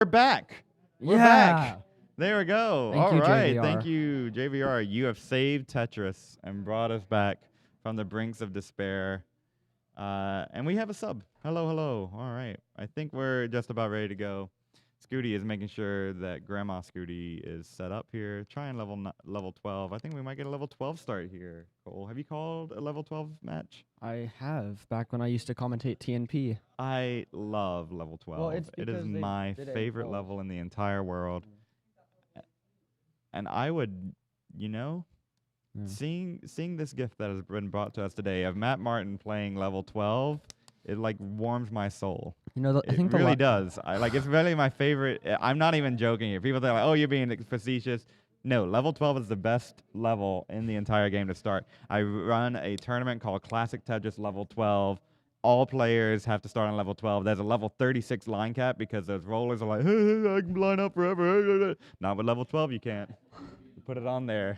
We're back. We're back. There we go. All right. Thank you, JVR. You have saved Tetris and brought us back from the brinks of despair. And we have a sub. Hello, hello. All right. I think we're just about ready to go. Scuti is making sure that Grandma Scuti is set up here. Trying level 12. I think we might get a level 12 start here. Cole, have you called a level 12 match? I have, back when I used to commentate TNP. I love level 12. Well, it's it is because they my did it in favorite 12. level in the entire world. And I would, seeing this gift that has been brought to us today of Matt Martin playing level 12, it like warms my soul. You know, I think it really does. It's really my favorite. I'm not even joking here. People think like, oh, you're being facetious. No, level 12 is the best level in the entire game to start. I run a tournament called Classic Tetris Level 12. All players have to start on level 12. There's a level 36 line cap because those rollers are like, hey, I can line up forever. Not with level 12, you can't. You put it on there.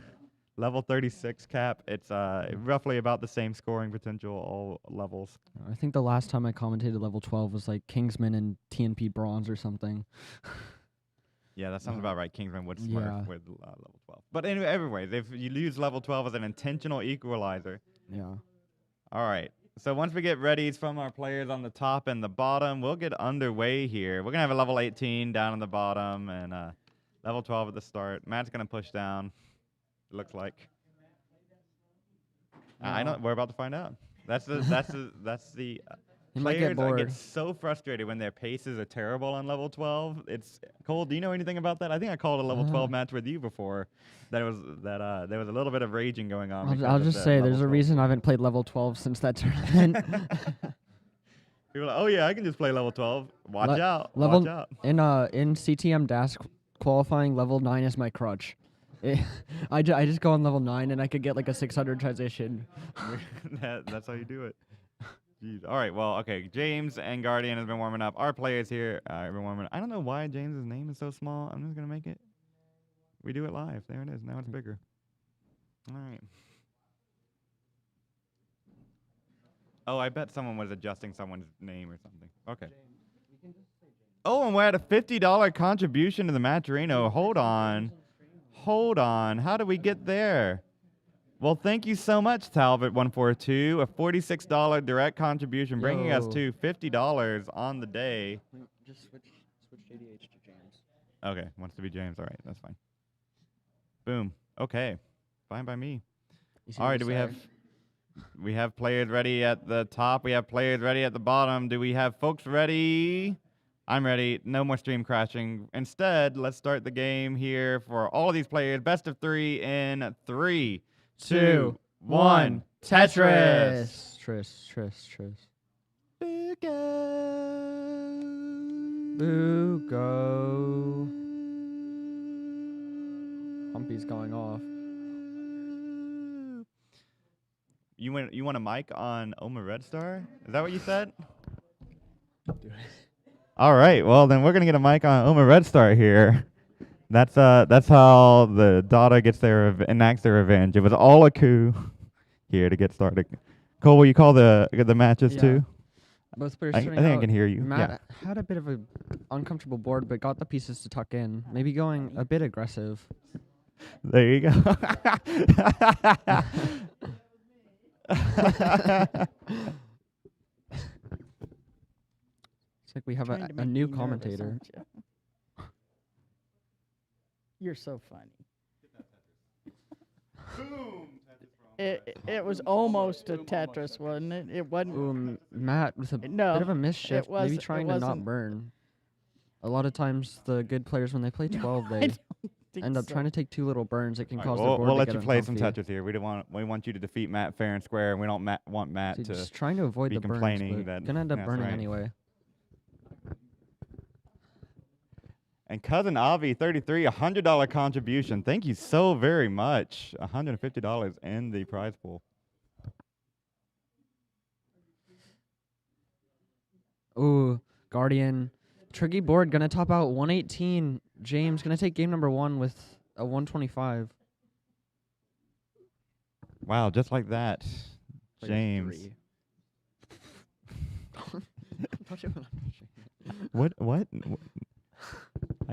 Level 36 cap, it's roughly about the same scoring potential, all levels. I think the last time I commentated level 12 was like Kingsman and TNP Bronze or something. Yeah, that sounds about right. Kingsman would smurf with level 12. But anyway, everyway, if you use level 12 as an intentional equalizer. Yeah. All right. So once we get readies from our players on the top and the bottom, we'll get underway here. We're going to have a level 18 down on the bottom and level 12 at the start. Matt's going to push down, it looks like. I know. We're about to find out. That's the players get so frustrated when their paces are terrible on level 12. It's Cole. Do you know anything about that? I think I called a level 12 match with you before. There was a little bit of raging going on. I'll just say there's a reason I haven't played level 12 since that tournament. People are like, oh yeah, I can just play level 12. Watch out. Watch out. In CTM DAS qualifying, level 9 is my crutch. I just go on level 9 and I could get like a 600 transition. That's how you do it. Jeez. All right, well, okay. James and Guardian has been warming up. Our players here have been warming up. I don't know why James's name is so small. I'm just going to make it. We do it live. There it is. Now it's bigger. All right. Oh, I bet someone was adjusting someone's name or something. Okay. Oh, and we're at a $50 contribution to the Matcherino. Hold on. How did we get there? Well, thank you so much, Talbot142. A $46 direct contribution, bringing us to $50 on the day. Just switch JDH to James. Okay, wants to be James. All right, that's fine. Boom. Okay, fine by me. All right, we have players ready at the top. We have players ready at the bottom. Do we have folks ready? I'm ready. No more stream crashing. Instead, let's start the game here for all of these players. Best of 3 in 3, 2, 1. Tetris. Tris. Boo go. Humpy's going off. You want a mic on Oma Red Star? Is that what you said? All right. Well, then we're gonna get a mic on Oma Red Star here. That's how the daughter enacts their revenge. It was all a coup here to get started. Cole, will you call the matches too? Both players I think I can hear you. Matt had a bit of an uncomfortable board, but got the pieces to tuck in. Maybe going a bit aggressive. There you go. It's like we have a new commentator. You're so funny. Boom. It was almost a Tetris, wasn't it? It wasn't. Matt with a bit of a misshift, maybe trying to not burn. A lot of times, the good players, when they play 12, they end up trying to take too little burns. It can cause the board we'll to let get you play some uncomfy. Tetris here. We want you to defeat Matt fair and square, and we don't want Matt to just trying to avoid be the complaining burns, but that gonna end up that's burning right. anyway. And Cousin Avi 33, $100 contribution. Thank you so very much. $150 in the prize pool. Ooh, Guardian. Tricky board, gonna top out 118. James gonna take game number 1 with a 125. Wow, just like that. James. What?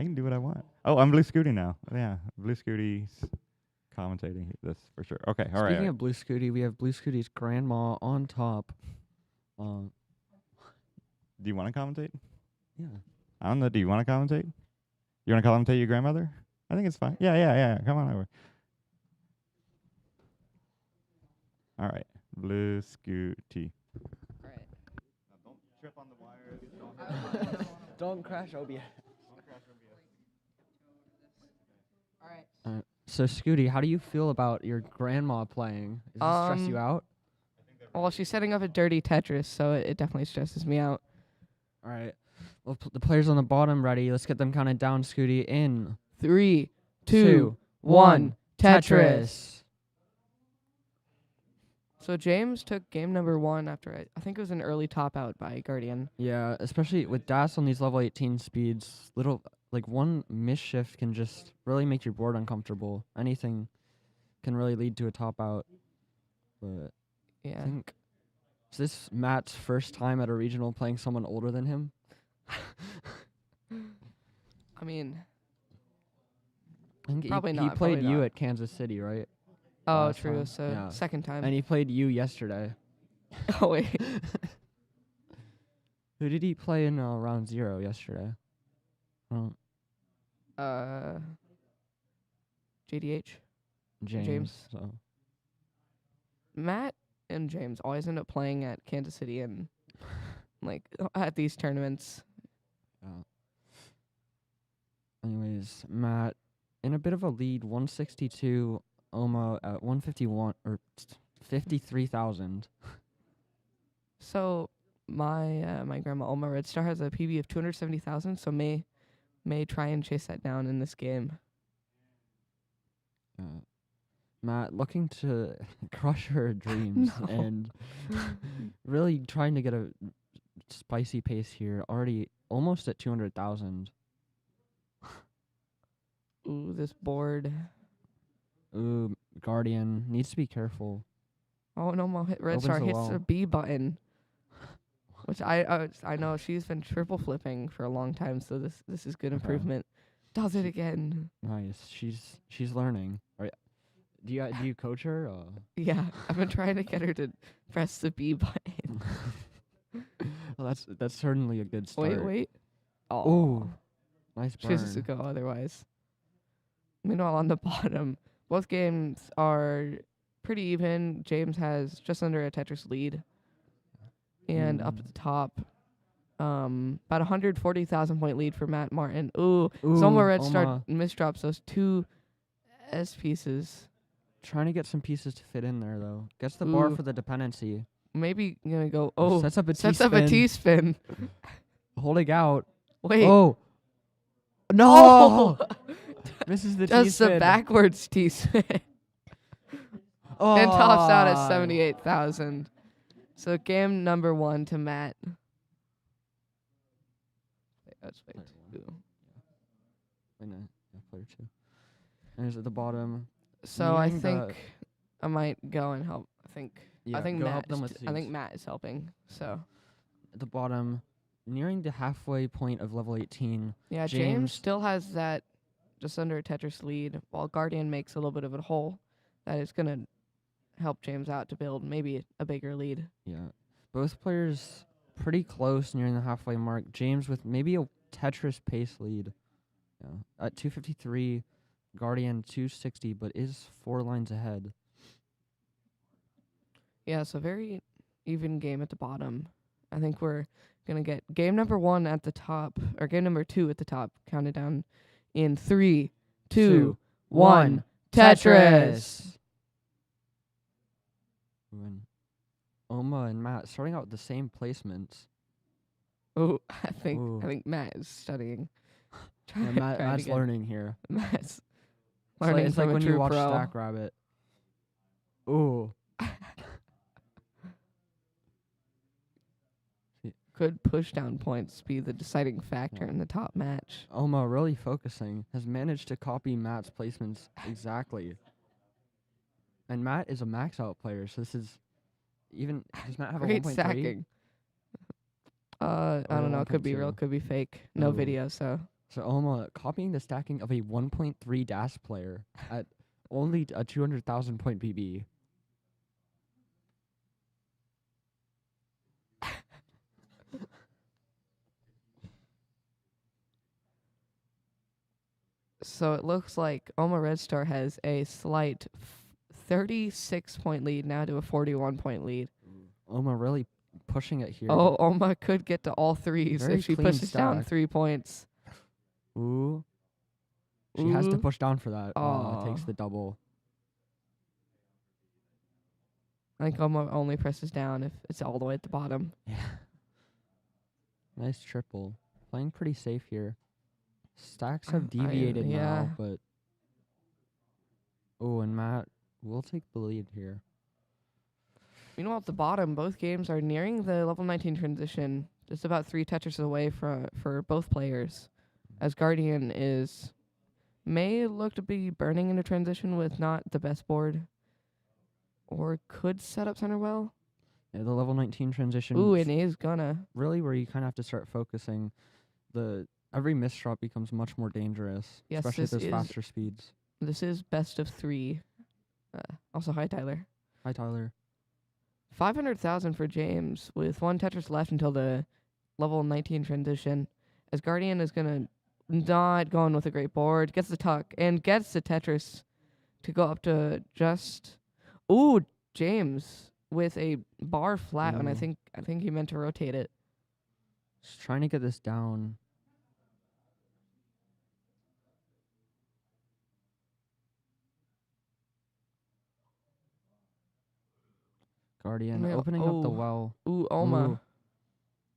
I can do what I want. Oh, I'm Blue Scuti now. Yeah, Blue Scuti's commentating this for sure. Okay, all right. Speaking of Blue Scuti, we have Blue Scuti's grandma on top. Do you want to commentate? Yeah. I don't know. Do you want to commentate? You want to commentate your grandmother? I think it's fine. Yeah. Come on over. All right. Blue Scuti. All right. Now don't trip on the wires. Don't crash OBS. All right. So, Scuti, how do you feel about your grandma playing? Does it stress you out? Well, she's setting up a dirty Tetris, so it definitely stresses me out. All right. Well, the players on the bottom ready. Let's get them counted down, Scuti. In 3, 2, 1, Tetris. So James took game number 1 after I think it was an early top out by Guardian. Yeah, especially with Das on these level 18 speeds, one misshift can just really make your board uncomfortable. Anything can really lead to a top out. But yeah, I think is this Matt's first time at a regional playing someone older than him? I mean, I think probably he not. played Probably you not. at Kansas City, right? Oh, last true. time. So Yeah. second time. And he played you yesterday. Oh wait. Who did he play in round 0 yesterday? JDH. James. James. So Matt and James always end up playing at Kansas City and at these tournaments. Anyways, Matt in a bit of a lead, 162. Oma at 151 or 53,000. So my grandma Oma Red Star has a PB of 270,000, so may try and chase that down in this game. Matt looking to crush her dreams and really trying to get a spicy pace here. Already almost at 200,000. Ooh, this board. Ooh, Guardian needs to be careful. Oh no, Red Opens Star the hits wall. the B button, which I know she's been triple flipping for a long time, so this is good improvement. Does it again? Nice. She's learning. Do you coach her? Yeah, I've been trying to get her to press the B button. Well, that's certainly a good start. Wait. Oh, nice burn. She has to go otherwise. Meanwhile, on the bottom, both games are pretty even. James has just under a Tetris lead. And up at the top, about 140,000 point lead for Matt Martin. Ooh Zoma Red Star misdrops those 2 S pieces. Trying to get some pieces to fit in there, though. Gets the bar for the dependency. Maybe gonna go, sets up a T-spin. Holding out. Wait. Oh. No! Misses the T-spin. Just a backwards T-spin. And tops out at 78,000. So game number 1 to Matt. That's Player 2. And he's at the bottom. So I think I might go and help. I think Matt is helping. So at the bottom, nearing the halfway point of level 18. Yeah, James still has that just under a Tetris lead, while Guardian makes a little bit of a hole that is gonna help James out to build maybe a bigger lead. Yeah, both players pretty close nearing the halfway mark. James with maybe a Tetris pace lead. Yeah, at 253. Guardian 260, but is 4 lines ahead. Yeah, so very even game at the bottom. I think we're gonna get game number 1 at the top, or game number 2 at the top, counted down in 3, 2, 1, Tetris! And Oma and Matt starting out with the same placements. Oh, I think Matt is studying. Yeah, Matt's learning here. Matt's It's like when you watch pro. Stack Rabbit. Ooh. Could push down points be the deciding factor in the top match. Oma really focusing. Has managed to copy Matt's placements exactly. And Matt is a max out player, so this is even. Does Matt have Great a 1.3? stacking. I don't know. Could be real, could be fake. No Ooh. video, so. So Oma copying the stacking of a 1.3 DAS player at only a 200,000 point PB. So it looks like Oma Red Star has a slight 36-point lead now to a 41-point lead. Oma really pushing it here. Oh, Oma could get to all threes Very if she clean pushes down stack. 3 points. Ooh. She has to Ooh. push down for that. Aw. Takes the double. I think Oma only presses down if it's all the way at the bottom. Yeah. Nice triple. Playing pretty safe here. Stacks have deviated yeah. now, but... Oh, and Matt will take the lead here. Meanwhile, at the bottom, both games are nearing the level 19 transition, just about 3 Tetris away for both players, as Guardian may look to be burning into transition with not the best board, or could set up center well. Yeah, the level 19 transition. Ooh, and he's gonna. Really where you kind of have to start focusing. Every misdrop becomes much more dangerous, Yes, especially at this those is- faster speeds. This is best of 3. Also, hi, Tyler. Hi, Tyler. 500,000 for James with 1 Tetris left until the level 19 transition, as Guardian is gonna not going with a great board, gets the tuck, and gets the Tetris to go up to just... Ooh, James with a bar flat, and I Ooh. think he meant to rotate it. Just trying to get this down. Guardian Yeah, opening up the oh. well. Ooh, Oma Ooh.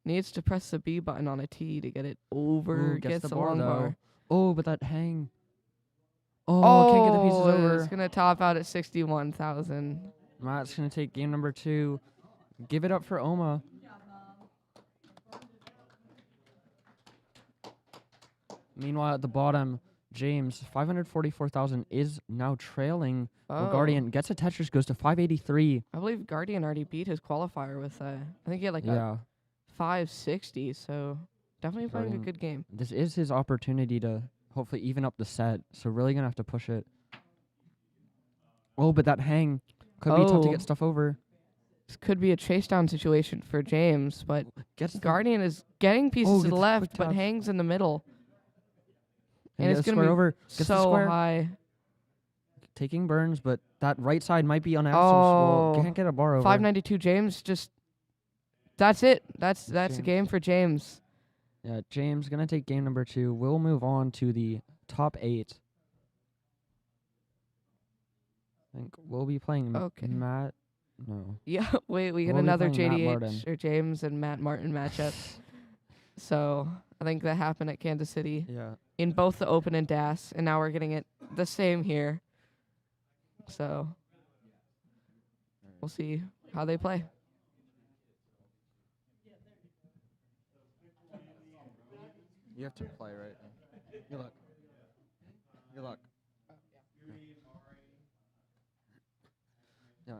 needs to press the B button on a T to get it over. Ooh, gets the the bar, long though. bar. Oh, but that hang. Oh, can't get the pieces over. It's gonna top out at 61,000. Matt's going to take game number 2. Give it up for Oma. Meanwhile, at the bottom, James, 544,000 is now trailing. Well, Guardian gets a Tetris, goes to 583. I believe Guardian already beat his qualifier with I think he had like a Yeah, 560, so definitely playing a Guardian- good game. this is his opportunity to hopefully even up the set. So really going to have to push it. Oh, but that hang could be tough to Oh. get stuff over. This could be a chase down situation for James, but Gets the Guardian is getting pieces Oh, to the gets left, quick but taps. hangs in the middle. and and gets it's the gonna square be over. Gets the So square. high. Taking burns, but that right side might be unaccessible. Oh. Can't get a bar over. 592 James just that's it. That's the James. game for James. Yeah, James gonna take game number 2. We'll move on to the top 8. I think we'll be playing Okay. Matt. No. Yeah, we get We'll be another playing Matt JDH Martin. or James and Matt Martin matchup. So I think that happened at Kansas City Yeah. in both the Open and DAS, and now we're getting it the same here. So we'll see how they play. You have to play, right? Good luck. Good luck. Yeah.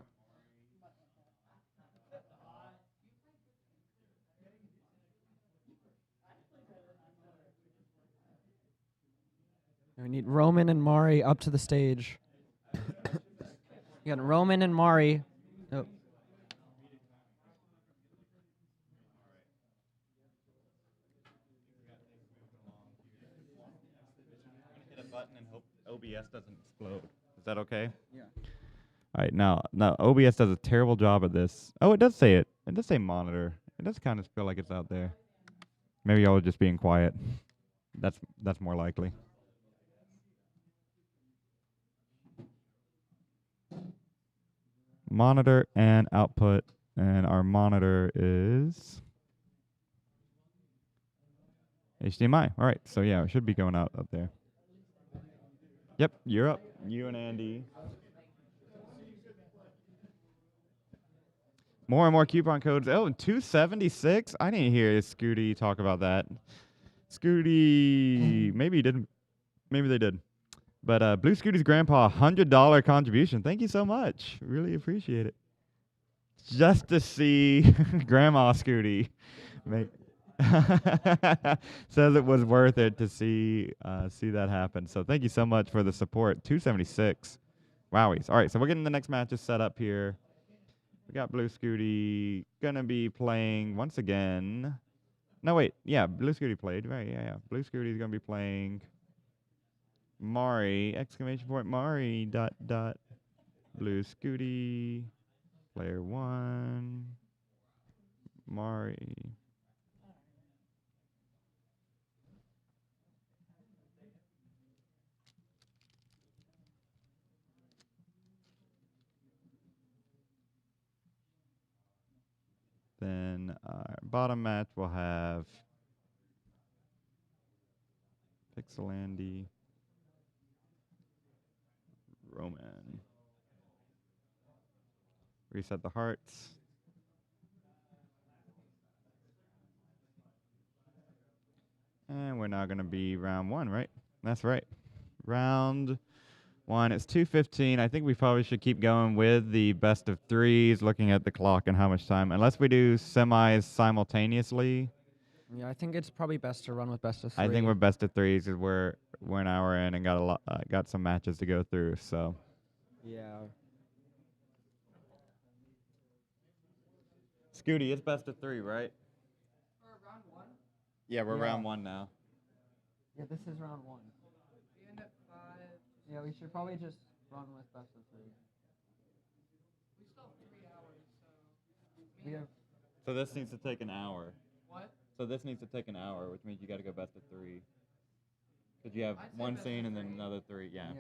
We need Roman and Mari up to the stage. You got Roman and Mari. Oh. Hit a button and hope OBS doesn't explode. Is that okay? Yeah. All right, now OBS does a terrible job at this. Oh, it does say it. It does say monitor. It does kind of feel like it's out there. Maybe y'all are just being quiet. That's more likely. Monitor and output, and our monitor is HDMI. All right, so yeah, it should be going out up there. Yep, you're up. You and Andy. More and more coupon codes. Oh, 276? I didn't hear Scuti talk about that. Scuti, maybe he didn't. Maybe they did. But Blue Scooty's grandpa, $100 contribution. Thank you so much. Really appreciate it. Just to see Grandma Scuti make Says it was worth it to see that happen. So thank you so much for the support. 276. Wowies. All right, so we're getting the next matches set up here. We got Blue Scuti gonna be playing once again. No, wait. Yeah, Blue Scuti played. Right, yeah. Blue Scuti's gonna be playing Mari, exclamation point, Mari, dot, dot, Blue Scuti, player 1, Mari. Then our bottom match will have Pixelandy, Roman. Reset the hearts. And we're now going to be round 1, right? That's right. Round 1. It's 2:15. I think we probably should keep going with the best of 3s, looking at the clock and how much time. Unless we do semis simultaneously. Yeah, I think it's probably best to run with best of 3. I think we're best of 3s because we're an hour in and got some matches to go through. So Yeah. Scuti, it's best of 3, right? For round 1? Yeah, we're Yeah. round 1 now. Yeah, this is round 1. We end at 5. Yeah, we should probably just run with best of 3. We still have 3 hours, so. We have So this needs to take an hour. What? So this needs to take an hour, which means you got to go best of 3. Because you have I'd say one best scene of and then 3. another 3. Yeah.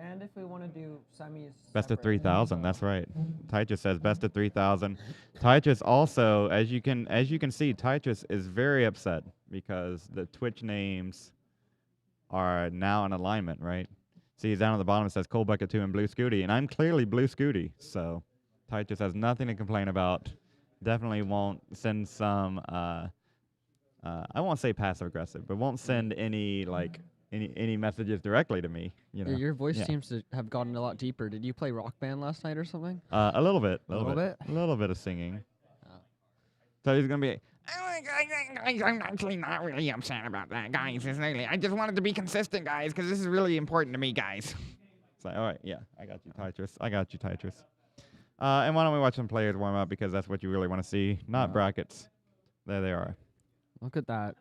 And if we want to do semis. Best of separate, 3,000. That's right. Tychus says best of 3,000. Tychus also, as you can see, Tychus is very upset because the Twitch names are now in alignment, right? See, he's down at the bottom. It says Cold Bucket 2 and Blue Scuti, and I'm clearly Blue Scuti, so Tychus has nothing to complain about. Definitely won't send some. I won't say passive aggressive, but won't send any any messages directly to me. You know. Your voice Yeah. seems to have gotten a lot deeper. Did you play Rock Band last night or something? A little bit. A little bit? A little bit of singing. Oh. So he's going to be, Guys, I'm actually not really upset about that, guys. It's really, I just wanted to be consistent, guys, because this is really important to me, guys. it's like, all right, yeah, I got you, Tetris. And why don't we watch some players warm up because that's what you really want to see, not Yeah. brackets. There they are. Look at that.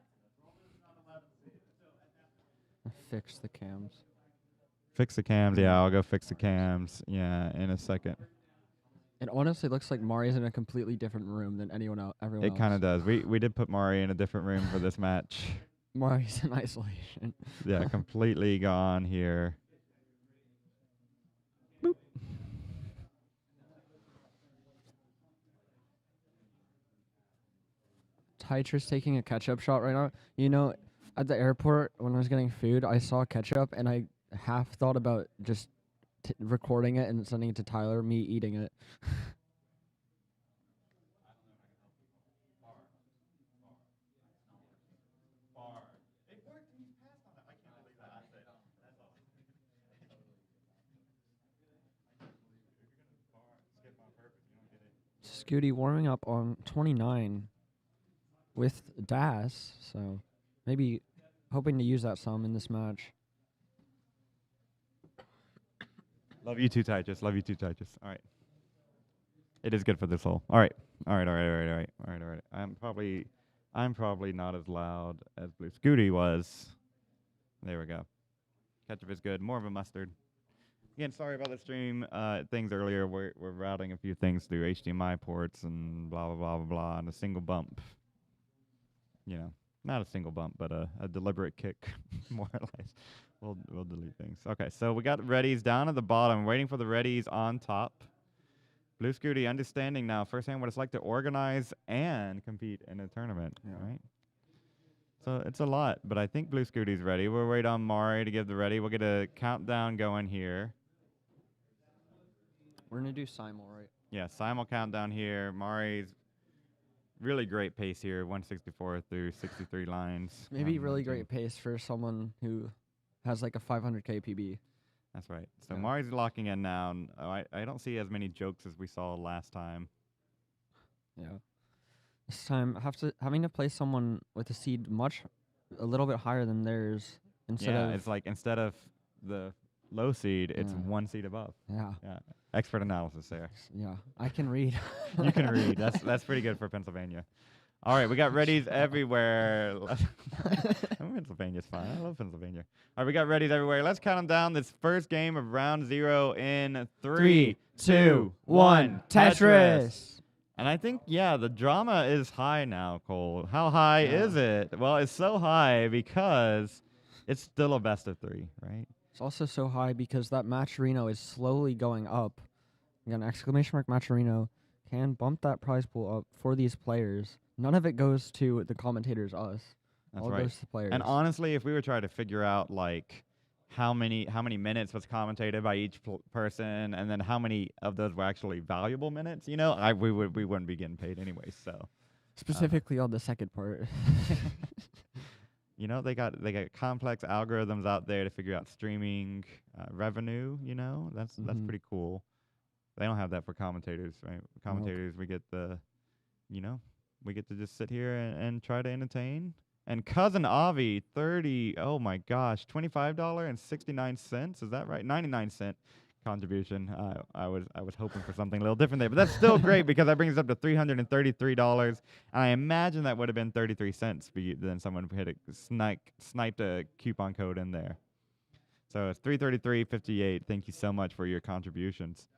Fix the cams. Fix the cams. Yeah, I'll go fix the cams. Yeah, in a second. It honestly looks like Mari's in a completely different room than everyone else. It kind of does. We did put Mari in a different room for this match. Mari's in isolation. Yeah, completely gone here. Boop. Tytra's taking a ketchup shot right now. You know, at the airport when I was getting food, I saw ketchup and I half thought about just recording it and sending it to Tyler, me eating it. Scuti warming up on 29 with Das, so maybe hoping to use that some in this match. Love you too, Titus. All right. It is good for the soul. All right. I'm probably not as loud as Blue Scuti was. There we go. Ketchup is good. More of a mustard. Again, sorry about the stream things earlier. We're routing a few things through HDMI ports and blah, blah, blah, blah, blah, and a single bump. You know, not a single bump, but a deliberate kick, more or less. We'll delete things. Okay, so we got readies down at the bottom, waiting for the readies on top. Blue Scuti understanding now firsthand what it's like to organize and compete in a tournament, right? So it's a lot, but I think Blue Scuti's ready. We'll wait on Mari to give the ready. We'll get a countdown going here. We're going to do simul, right? Yeah, simul countdown here. Mari's really great pace here, 164 through 63 lines. Maybe really great pace for someone who has like a 500k PB. That's right. So Yeah. Mari's locking in now. And I don't see as many jokes as we saw last time. Yeah. This time, having to play someone with a seed a little bit higher than theirs instead Yeah, of it's like instead of the low seed, it's Yeah. one seed above. yeah. Yeah, expert analysis there. Yeah, I can read. You can read. That's pretty good for Pennsylvania. All right, we got readies everywhere. Pennsylvania's fine. I love Pennsylvania. All right, we got readies everywhere. Let's count them down. This first game of round 0 in 3, 2, 1. Tetris. And I think, yeah, the drama is high now, Cole. How high Yeah. is it? Well, it's so high because it's still a best of 3, right? It's also so high because that Matcherino is slowly going up. Again, exclamation mark Matcherino can bump that prize pool up for these players. None of it goes to the commentators, us. That's All right. goes to players. And honestly, if we were trying to figure out like how many minutes was commentated by each person, and then how many of those were actually valuable minutes, you know, we wouldn't be getting paid anyway. So Specifically on the second part. you know, they got complex algorithms out there to figure out streaming revenue. You know, that's pretty cool. They don't have that for commentators, right? Commentators, we get we get to just sit here and try to entertain. And Cousin Avi, 30, oh my gosh, $25.69. Is that right? 99-cent contribution. I was hoping for something a little different there, but that's still great because that brings us up to $333. And I imagine that would have been 33 cents then someone sniped a coupon code in there. So it's $333.58. Thank you so much for your contributions.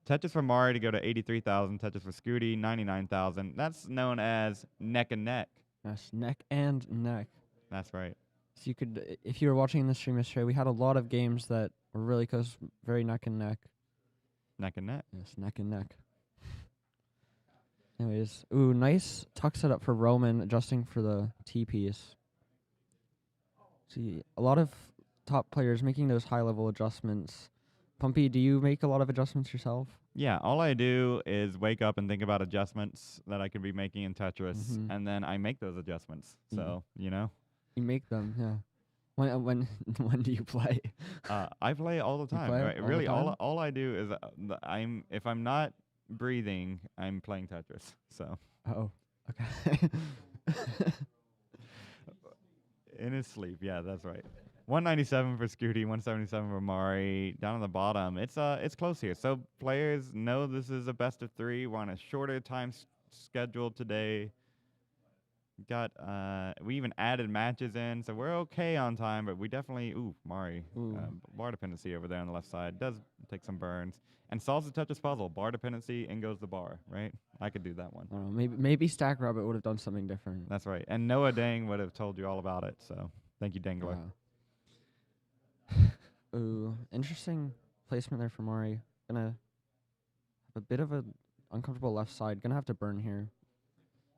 Tetris for Mari to go to 83,000. Tetris for Scuti, 99,000. That's known as neck and neck. Yes, neck and neck. That's right. So you could, if you were watching the stream yesterday, we had a lot of games that were really close, very neck and neck. Neck and neck. Yes, neck and neck. Anyways, ooh, nice tuck setup for Roman, adjusting for the T piece. See, a lot of top players making those high-level adjustments. Pumpy, do you make a lot of adjustments yourself? Yeah, all I do is wake up and think about adjustments that I could be making in Tetris, and then I make those adjustments. So, you know. You make them, yeah. When do you play? I play all the time. play Right? all the Really, time? all I do is if I'm not breathing, I'm playing Tetris. So Oh, okay. in his sleep, yeah, that's right. 197 for Scuti, 177 for Mari. Down on the bottom, it's close here. So players know this is a best of 3. We're on a shorter time schedule today. We even added matches in, so we're okay on time, but we definitely Mari. Bar dependency over there on the left side does take some burns. And solves the Tetris puzzle. Bar dependency, in goes the bar, right? I could do that one. I don't know, maybe Stack Rabbit would have done something different. That's right. And Noah Dang would have told you all about it, so thank you, Dangler. Ooh, interesting placement there for Mari. Gonna have a bit of an uncomfortable left side. Gonna have to burn here.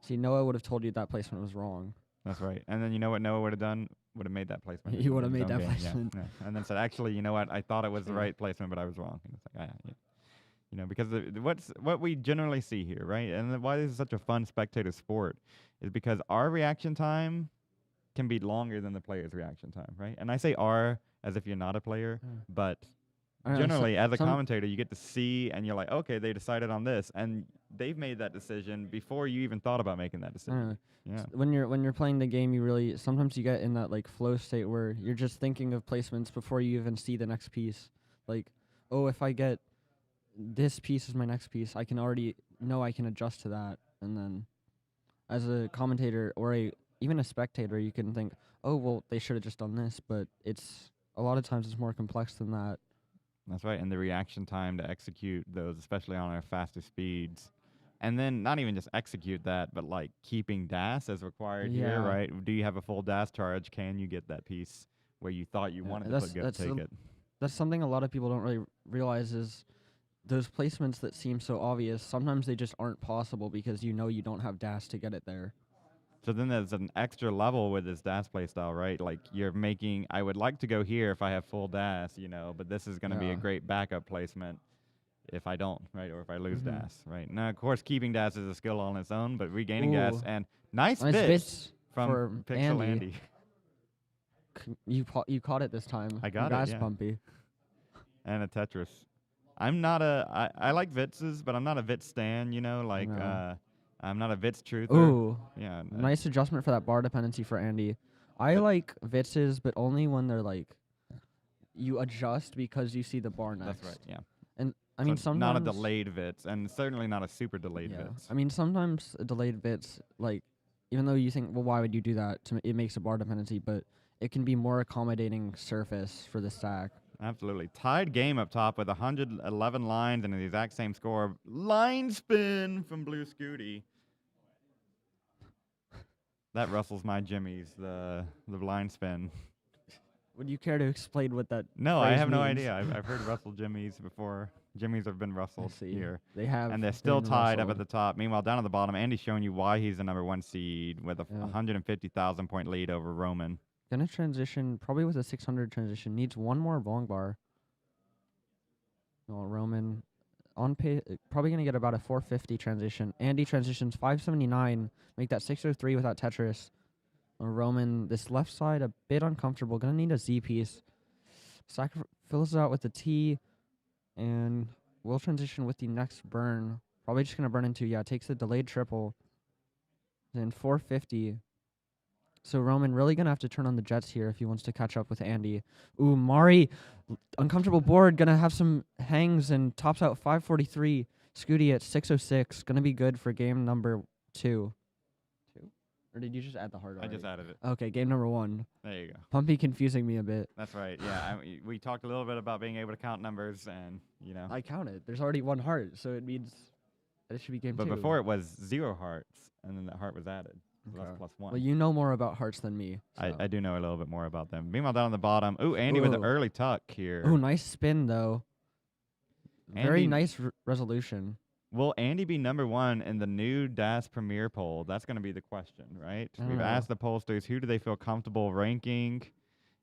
See, Noah would have told you that placement was wrong. That's right. And then you know what Noah would have done? Would have made that placement. He would have in his made own that game, placement. Yeah. And then said, actually, you know what? I thought it was the right placement, but I was wrong. And it's like, yeah. You know, because what we generally see here, right? And why this is such a fun spectator sport is because our reaction time can be longer than the player's reaction time, right? And I say "our" as if you're not a player, but generally, as a commentator, you get to see and you're like, okay, they decided on this, and they've made that decision before you even thought about making that decision. Yeah. When you're playing the game, sometimes you get in that like flow state where you're just thinking of placements before you even see the next piece. Like, oh, if I get this piece as my next piece, I can already know I can adjust to that. And then as a commentator or even a spectator, you can think, oh, well, they should have just done this. But a lot of times it's more complex than that. That's right. And the reaction time to execute those, especially on our faster speeds. And then not even just execute that, but like keeping DAS as required here, right? Do you have a full DAS charge? Can you get that piece where you thought you wanted to take it? That's something a lot of people don't really realize is those placements that seem so obvious, sometimes they just aren't possible because you don't have DAS to get it there. So then there's an extra level with this DAS playstyle, right? Like you're making, I would like to go here if I have full DAS, but this is going to be a great backup placement if I don't, right? Or if I lose DAS, right? Now, of course, keeping DAS is a skill on its own, but regaining DAS and nice bits from Pixel Andy. You caught it this time. I got Congrats, it, yeah. Pumpy. And a Tetris. I'm not I like Vitz's, but I'm not a Vitz stan, I'm not a Vitz truther. Ooh, Yeah. nice adjustment for that bar dependency for Andy. I But- like Vitz's, but only when they're like you adjust because you see the bar next. That's right. Yeah. And I So mean sometimes not a delayed Vitz, and certainly not a super delayed yeah. Vitz. I mean sometimes a delayed Vitz, like even though you think, well, why would you do that? It makes a bar dependency, but it can be more accommodating surface for the stack. Absolutely. Tied game up top with 111 lines and the exact same score. Line spin from Blue Scuti. That rustles my jimmies, the line spin. Would you care to explain what that? No, I phrase have no means? idea. I've heard rustle jimmies before. Jimmies have been I rustled see. here. They have, And they're still been tied up at rustled. the top. Meanwhile, down at the bottom, Andy's showing you why he's the number 1 seed with a Yeah. 150,000 point lead over Roman. Gonna transition probably with a 600 transition. Needs one more long bar. Oh, Roman on pace, probably gonna get about a 450 transition. Andy transitions 579. Make that 603 without Tetris. Roman, this left side a bit uncomfortable. Gonna need a Z piece. Fills it out with the T, and will transition with the next burn. Probably just gonna burn into, yeah, takes the delayed triple. Then 450. So Roman really gonna have to turn on the jets here if he wants to catch up with Andy. Ooh, Mari, uncomfortable board, gonna have some hangs and tops out 543. Scuti at 606, gonna be good for game number 2. 2? Or did you just add the hard? I just added it. Okay, game number 1. There you go. Pumpy confusing me a bit. That's right. Yeah, we talked a little bit about being able to count numbers, and you know. I counted. There's already 1 heart, so it means that it should be game 2. But before it was 0 hearts, and then that heart was added. So Okay. that's +1. Well, you know more about hearts than me. So. I do know a little bit more about them. Meanwhile, down on the bottom, ooh, Andy with an Ooh. early tuck here. Ooh, nice spin though. Very Andy- nice resolution. Will Andy be number 1 in the new DAS Premier poll? That's going to be the question, right? I don't We've know. asked the pollsters who do they feel comfortable ranking.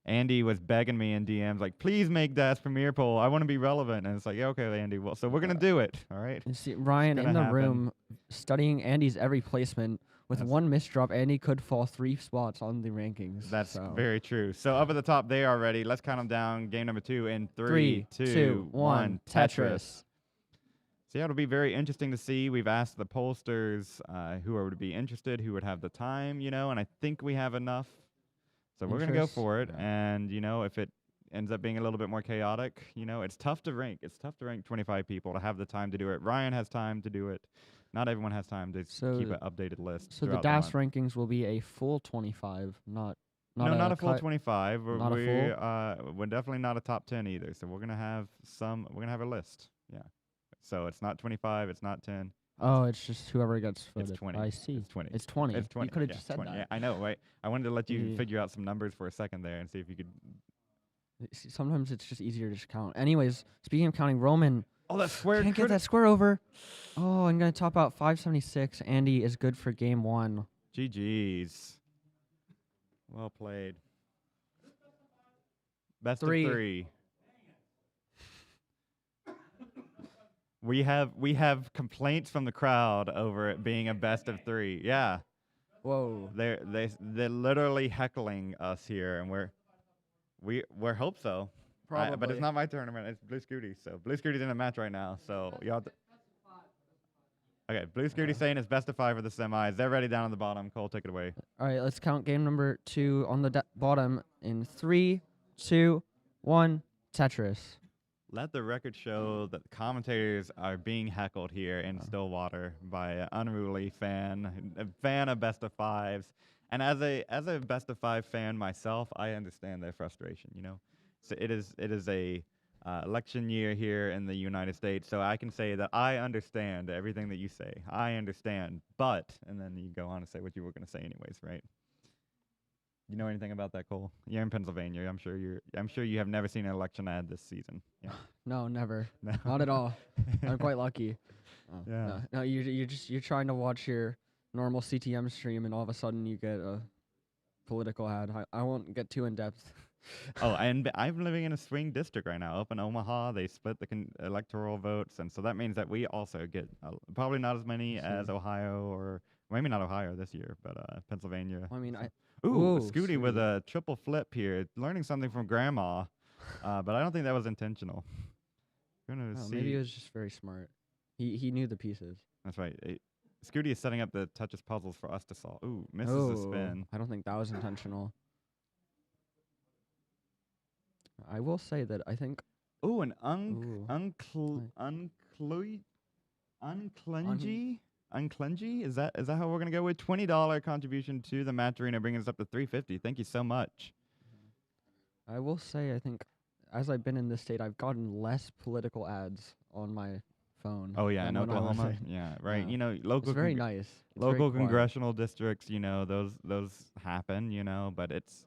Andy was begging me in DMs like, please make DAS Premier poll. I want to be relevant. And it's like, yeah, okay, Andy. Well, so we're going to do it. All right. You see Ryan in gonna the happen. room studying Andy's every placement. With That's- 1 missed drop, Andy could fall 3 spots on the rankings. That's so. very true. So up at the top, they are ready. Let's count them down. Game number 2 in 3, 2, 1. Tetris. So yeah, it'll be very interesting to see. We've asked the pollsters who would be interested, who would have the time, you know, and I think we have enough. So we're going to go Interest? for it. Yeah. And, you know, if it ends up being a little bit more chaotic, you know, it's tough to rank. It's tough to rank 25 people to have the time to do it. Ryan has time to do it. Not everyone has time to So keep an updated list. So the throughout DAS month. rankings will be a full 25, not No, not a full cut. 25. Not a We're definitely not a top 10 either. So we're gonna have a list. Yeah. So it's not 25. It's not 10. Oh, it's just whoever gets voted. It's 20. I see. It's 20. It's 20. It's 20. You could have yeah, just said 20. that. Yeah, I know, right? I wanted to let you Yeah. figure out some numbers for a second there and see if you could. Sometimes it's just easier to just count. Anyways, speaking of counting, Roman Oh, that square. can't get that square over. Oh, I'm gonna top out 576. Andy is good for game 1. GG's. Well played. Best 3. of 3. We have complaints from the crowd over it being a best of 3. Yeah. Whoa. They're literally heckling us here, and we're hope so. But it's not my tournament. It's Blue Scuti. So Blue Scuti's in a match right now. So y'all. Okay, Blue Scuti's saying it's best of 5 for the semis. They're ready down on the bottom. Cole, take it away. All right, let's count game number 2 on the bottom in 3, 2, 1. Tetris. Let the record show that the commentators are being heckled here in Stillwater by an unruly fan, a fan of best of 5s. And as a best of 5 fan myself, I understand their frustration. You know, so it is a election year here in the United States, so I can say that I understand everything that you say. I understand, but and then you go on to say what you were going to say anyways, right? You know anything about that, Cole? You're in Pennsylvania. I'm sure you have never seen an election ad this season. Yeah. No, never. No. Not at all. I'm quite lucky. Yeah. No, you're trying to watch your normal CTM stream, and all of a sudden you get a political ad. I won't get too in depth. Oh, and I'm living in a swing district right now. Up in Omaha, they split the electoral votes, and so that means that we also get probably not as many as Ohio, or maybe not Ohio this year, but Pennsylvania. I mean, Ooh, Ooh, Scuti with Scuti. a triple flip here, learning something from Grandma, but I don't think that was intentional. Gonna see. maybe it was just very smart. He knew the pieces. That's right. Scuti is setting up the Tetris puzzles for us to solve. Ooh, misses the spin. I don't think that was intentional. I will say that I think Ooh, an Ooh. unclengy? Unclengy? Is that how we're gonna go with $20 contribution to the match arena, bringing us up to $350? Thank you so much. I will say I think as I've been in this state, I've gotten less political ads on my phone. Oh yeah, in than when I was Oklahoma. in- Yeah, right. Yeah. You know, It's local very nice. It's very local quiet. congressional districts. You know, those happen. You know, but it's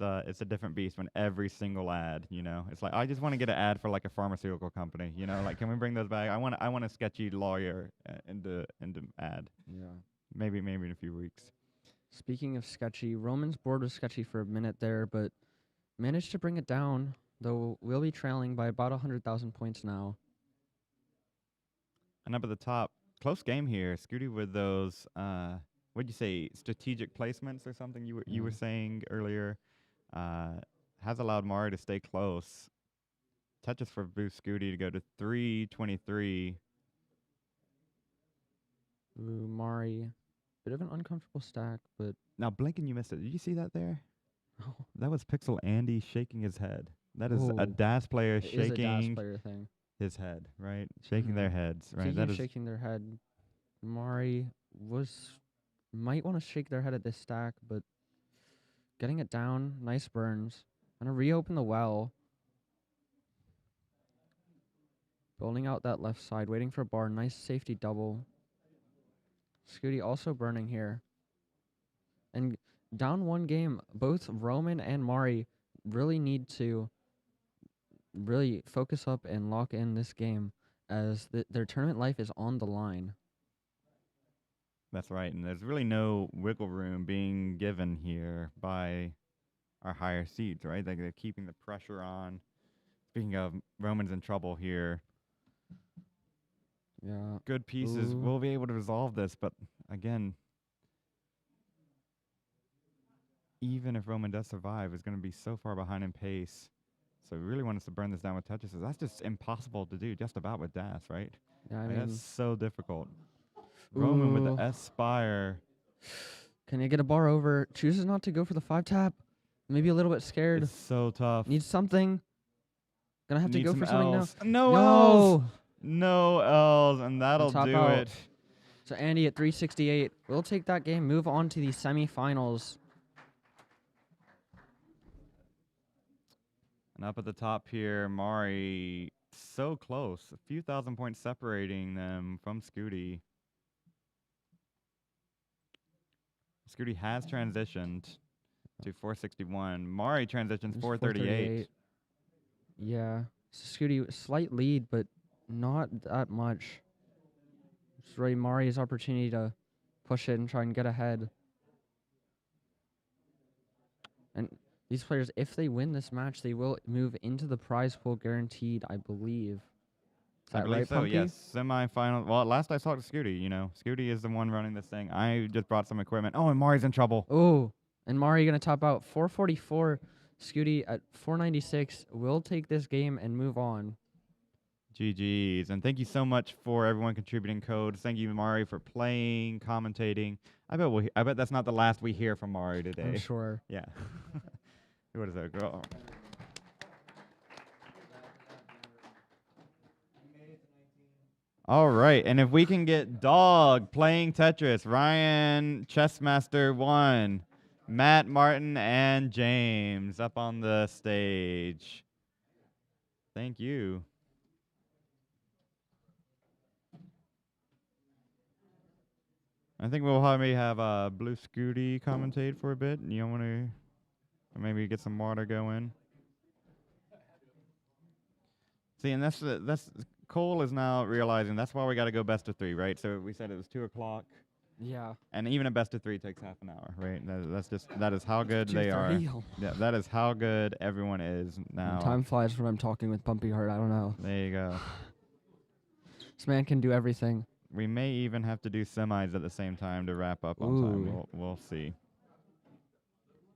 a different beast when every single ad. You know, it's like I just want to get an ad for like a pharmaceutical company. You know, like can we bring those back? I want a sketchy lawyer into ad. Yeah. Maybe in a few weeks. Speaking of sketchy, Roman's board was sketchy for a minute there, but managed to bring it down. Though we'll be trailing by about 100,000 points now. And up at the top, close game here. Scuti with those, what'd you say, strategic placements or something you were saying earlier, has allowed Mari to stay close. Touches for boost Scuti to go to 323. Ooh, Mari, bit of an uncomfortable stack, but Now, blinking, you missed it. Did you see that there? oh, That was Pixel Andy shaking his head. That is a Ooh. DAS player it is a DAS shaking player thing. his head, right? Shaking their heads, right? Speaking That of is shaking their head, Mari might want to shake their head at this stack, but getting it down, nice burns. Gonna reopen the well. Building out that left side, waiting for a bar, nice safety double. Scuti also burning here. And down one game, both Roman and Mari really need to really focus up and lock in this game as their tournament life is on the line. That's right, and there's really no wiggle room being given here by our higher seeds, right? They're keeping the pressure on. Speaking of, Roman's in trouble here. Yeah. Good pieces. Ooh. We'll be able to resolve this, but again, even if Roman does survive, it's going to be so far behind in pace. So we really want us to burn this down with touches. That's just impossible to do just about with DAS, right? Yeah, I Like, mean, that's so difficult. Roman with Ooh. the S-Spire. Can you get a bar over? Chooses not to go for the 5-tap. Maybe a little bit scared. It's so tough. Needs something. Gonna have to Need go some for something Ls. now. No L's! No L's, and that'll top do out. it. So Andy at 368 will take that game, move on to the semifinals. And up at the top here, Mari, so close. A few thousand points separating them from Scuti. Scuti has transitioned to 461. Mari transitions It's 438. Yeah. Scuti, slight lead, but not that much. It's really Mari's opportunity to push it and try and get ahead. And these players, if they win this match, they will move into the prize pool guaranteed, I believe. Is I that believe right, so, Pumpy? yes. Semifinal. Well, last I saw to Scuti, you know. Scuti is the one running this thing. I just brought some equipment. Oh, and Mari's in trouble. Oh, and Mari going to top out 444. Scuti at 496 will take this game and move on. GG's. And thank you so much for everyone contributing codes. Thank you, Mari, for playing, commentating. I bet that's not the last we hear from Mari today. I'm sure. Yeah. What is that, girl? All right, and if we can get Dog playing Tetris, Ryan, Chessmaster 1, Matt, Martin, and James up on the stage. Thank you. I think we'll probably have Blue Scuti commentate for a bit. You want to maybe get some water going? See, and that's Cole is now realizing that's why we got to go best of 3, right? So we said it was 2 o'clock, Yeah. and even a best of 3 takes half an hour, right? That is how good they are. 2:30. Yeah, that is how good everyone is now. Time flies when I'm talking with Pumpy Heart. I don't know. There you go. This man can do everything. We may even have to do semis at the same time to wrap up on time. Ooh. We'll see.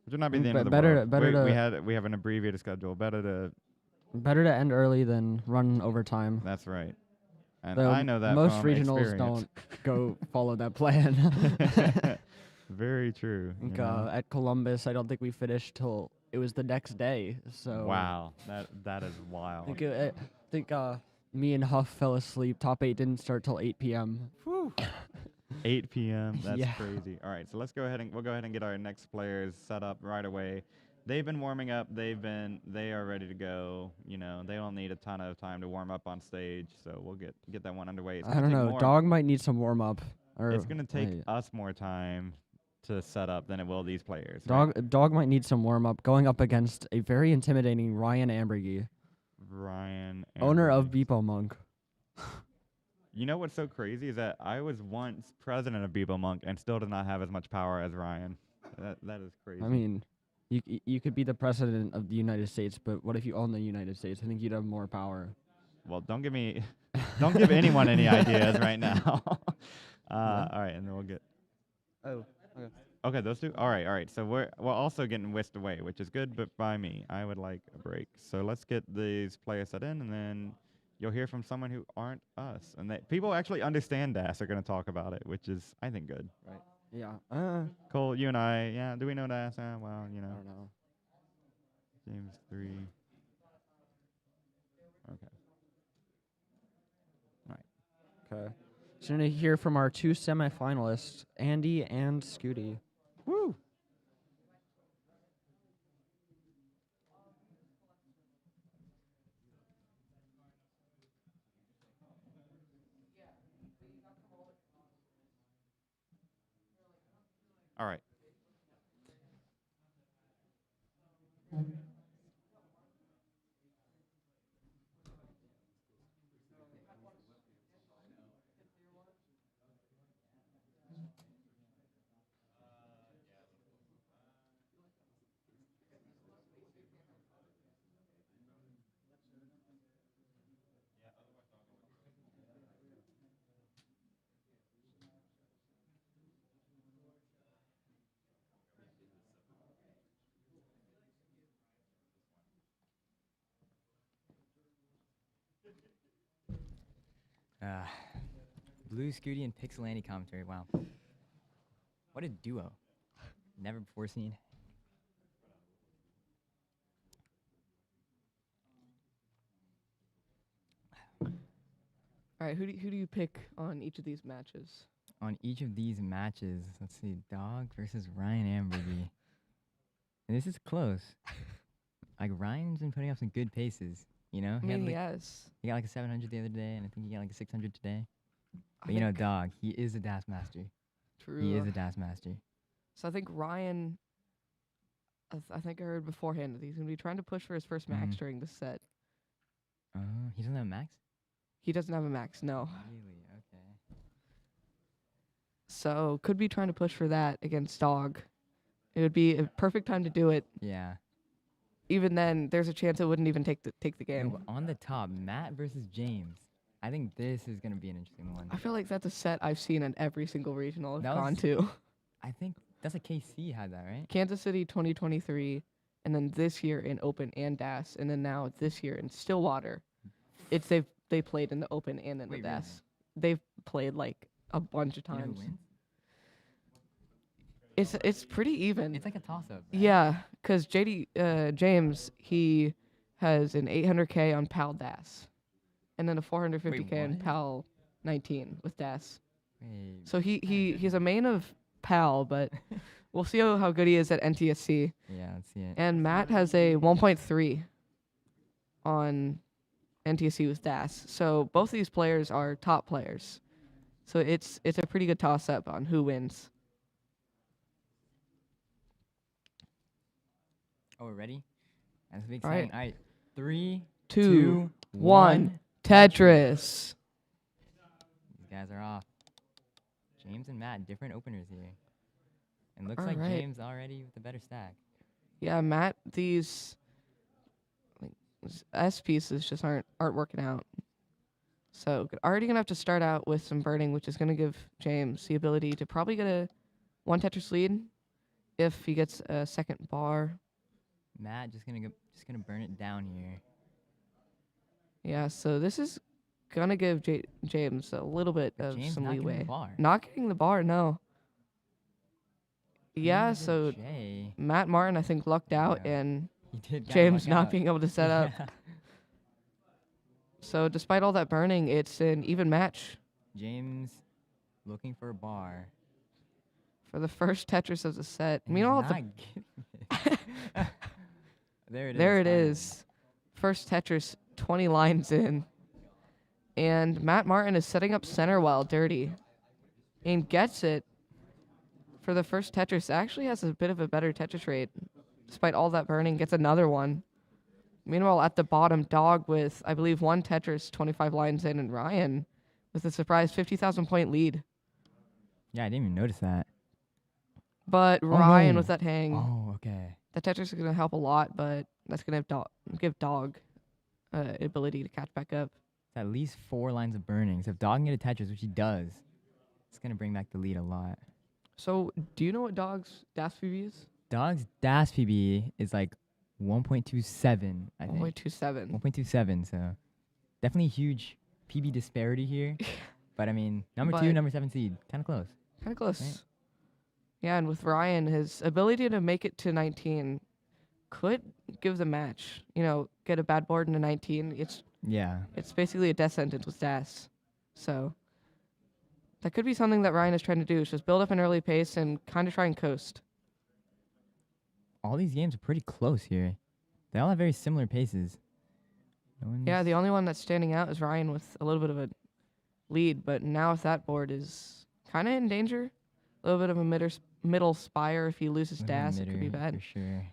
Which would not be the end Be- of the better- world. better we have an abbreviated schedule. Better to. Better to end early than run overtime. That's right. And Though I know that most from regionals experience. don't go follow that plan. Very true. I think, you know? at Columbus, I don't think we finished till it was the next day. So Wow, that is I wild. think me and Huff fell asleep. Top 8 didn't start till 8 p.m. 8 p.m. That's Yeah. crazy. All right, so we'll go ahead and get our next players set up right away. They've been warming up. They are ready to go. You know, they don't need a ton of time to warm up on stage. So we'll get that one underway. It's I gonna don't take know. more. Dog might need some warm up. It's gonna take us more time to set up than it will these players. right? Dog might need some warm up going up against a very intimidating Ryan Ambergy, Ryan, owner of Amberly. Beepo Monk. You know what's so crazy is that I was once president of Bebo Monk and still did not have as much power as Ryan. That is crazy. I mean, you could be the president of the United States, but what if you own the United States? I think you'd have more power. well, don't give anyone any ideas right now. All right, and then we'll get. Oh, okay. Okay, those two. All right. So we're also getting whisked away, which is good, but by me, I would like a break. So let's get these players set in, and then you'll hear from someone who aren't us, and people actually understand DAS are going to talk about it, which is I think good. Right. Yeah. Cole, you and I, yeah. Do we know DAS? Well, you I know. don't know. James 3. Okay. Okay. So we're gonna hear from our 2 semifinalists, Andy and Scuti. Woo. All right. Blue Scuti and Pixel Andy commentary. Wow. What a duo. Never before seen. All right, who do you pick on each of these matches? On each of these matches, let's see, Dog versus Ryan Amberby. And this is close. Like, Ryan's been putting up some good paces, you know? I mean, yes. He got like a 700 the other day, and I think he got like a 600 today. But you know, Dog, he is a DAS master. True. He is a DAS master. So I think Ryan, I think I heard beforehand that he's going to be trying to push for his first max during the set. He doesn't have max? He doesn't have a max, no. Really? Okay. So could be trying to push for that against Dog. It would be a perfect time to do it. Yeah. Even then, there's a chance it wouldn't even take the game. Ooh, on the top, Matt versus James. I think this is going to be an interesting one. I feel like that's a set I've seen in every single regional I've That gone was- to. I think that's a KC had that, right? Kansas City 2023, and then this year in Open and DAS, and then now this year in Stillwater. They played in the Open and in the Wait, DAS. really? They've played like a bunch of You know who times. wins? It's pretty even. It's like a toss-up. Right? Yeah, because James, he has an 800K on PAL DAS, and then a 450K on what? PAL 19 with DAS. Wait. So he's a main of PAL, but we'll see how good he is at NTSC. Yeah, let's see it. And Matt has a 1.3 on NTSC with DAS. So both of these players are top players. So it's a pretty good toss-up on who wins. Oh, we're ready? That's big All right. exciting. All right. 3, 2, 2, 1. Tetris. These guys are off. James and Matt, different openers here. And looks All like right. James already with a better stack. Yeah, Matt, these S pieces just aren't working out. So already gonna have to start out with some burning, which is gonna give James the ability to probably get a 1 Tetris lead if he gets a second bar. Matt just gonna burn it down here. Yeah, so this is gonna give James a little bit But of James some not getting the leeway. bar. Not getting the bar, no. Yeah, James so and Jay. Matt Martin, I think, lucked out, Yeah. and He did kinda James luck not out. being able to set up. Yeah. So despite all that burning, it's an even match James looking for a bar. for the first Tetris of the set. and he's Meanwhile, not getting it. There it is. there it finally. is. First Tetris, 20 lines in. And Matt Martin is setting up center while dirty. And gets it for the first Tetris. Actually has a bit of a better Tetris rate. Despite all that burning, gets another one. Meanwhile, at the bottom, Dog with, I believe, one Tetris, 25 lines in, and Ryan with a surprise 50,000 point lead. Yeah, I didn't even notice that. But Oh, Ryan no. with that hang. Oh, okay. The Tetris is going to help a lot, but that's going to give Dog ability to catch back up. It's at least 4 lines of burning. So if Dog can get a Tetris, which he does, it's gonna bring back the lead a lot. So, do you know what Dog's DAS PB is? Dog's DAS PB is like 1.27, I think. 1.27. 1.27, so definitely huge PB disparity here. But I mean, number 2, But- number 7 seed, kind of close. Kind of close. Right. Yeah, and with Ryan, his ability to make it to 19 could give the match. You know, get a bad board into 19. Yeah. It's basically a death sentence with DAS. So that could be something that Ryan is trying to do, is just build up an early pace and kind of try and coast. All these games are pretty close here. They all have very similar paces. Yeah, the only one that's standing out is Ryan with a little bit of a lead, but now if that board is kind of in danger, a little bit of a middle spire. If he loses DAS, it could be bad. For sure.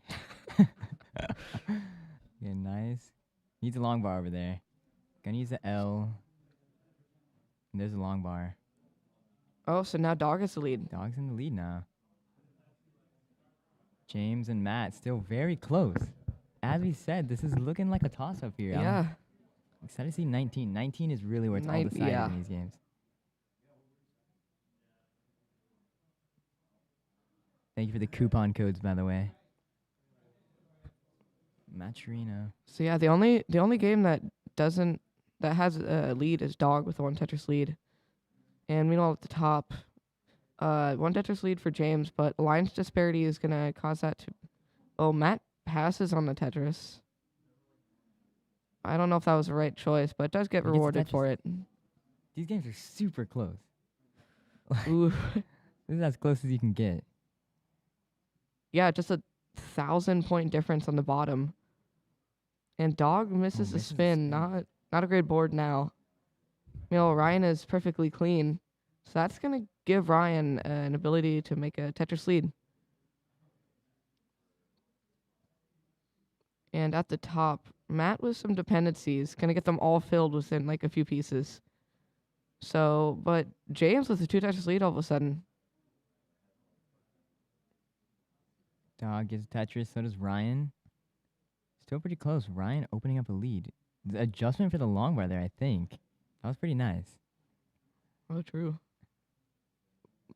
Yeah, nice. Needs a long bar over there. Gonna use the L. And there's a long bar. Oh, so now Dog is the lead. Dog's in the lead now. James and Matt still very close. As we said, this is looking like a toss-up here. I'm Yeah. excited to see 19. 19 is really where it's all decided Yeah. in these games. Thank you for the coupon codes, by the way. Maturino. So yeah, the only game that has a lead is Dog with a one Tetris lead. And meanwhile at the top, one Tetris lead for James, but lines disparity is gonna cause that to. Oh, Matt passes on the Tetris. I don't know if that was the right choice, but does get He gets the rewarded Tetris. for it. These games are super close. Ooh. This is as close as you can get. Yeah, just a 1,000 point difference on the bottom. And Dog misses the misses the spin. spin. Not a great board now. You know, Ryan is perfectly clean. So that's going to give Ryan an ability to make a Tetris lead. And at the top, Matt with some dependencies. Going to get them all filled within like a few pieces. So, but James with a 2 Tetris lead all of a sudden. Dog gets Tetris, so does Ryan. Still pretty close. Ryan opening up a lead. The adjustment for the long bar there, I think. That was pretty nice. Oh, true.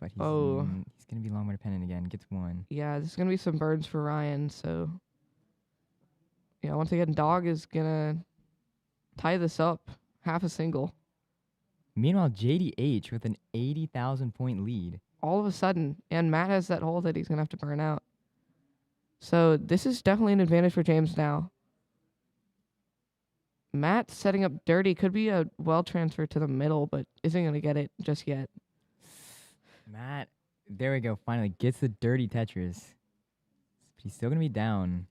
But he's, Oh. He's going to be long bar dependent again. Gets one. Yeah, there's going to be some burns for Ryan, so. Yeah, once again, Dog is going to tie this up. Half a single. Meanwhile, JDH with an 80,000 point lead. All of a sudden. And Matt has that hole that he's going to have to burn out. So this is definitely an advantage for James now. Matt setting up dirty could be a well transfer to the middle, but isn't going to get it just yet. Matt, there we go. Finally gets the dirty Tetris. But he's still going to be down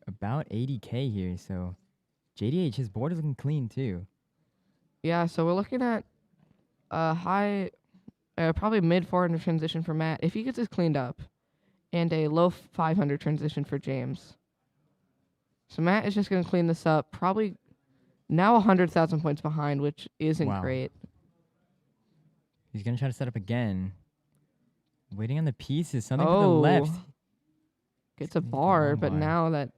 about 80K here. So JDH, his board is looking clean too. Yeah, so we're looking at a high, probably mid 400 transition for Matt if he gets this cleaned up, and a low 500 transition for James. So Matt is just going to clean this up. Probably now 100,000 points behind, which isn't Wow. great. He's going to try to set up again. Waiting on the pieces. Something to the Oh. left. Gets a He's got bar, one but bar. now that,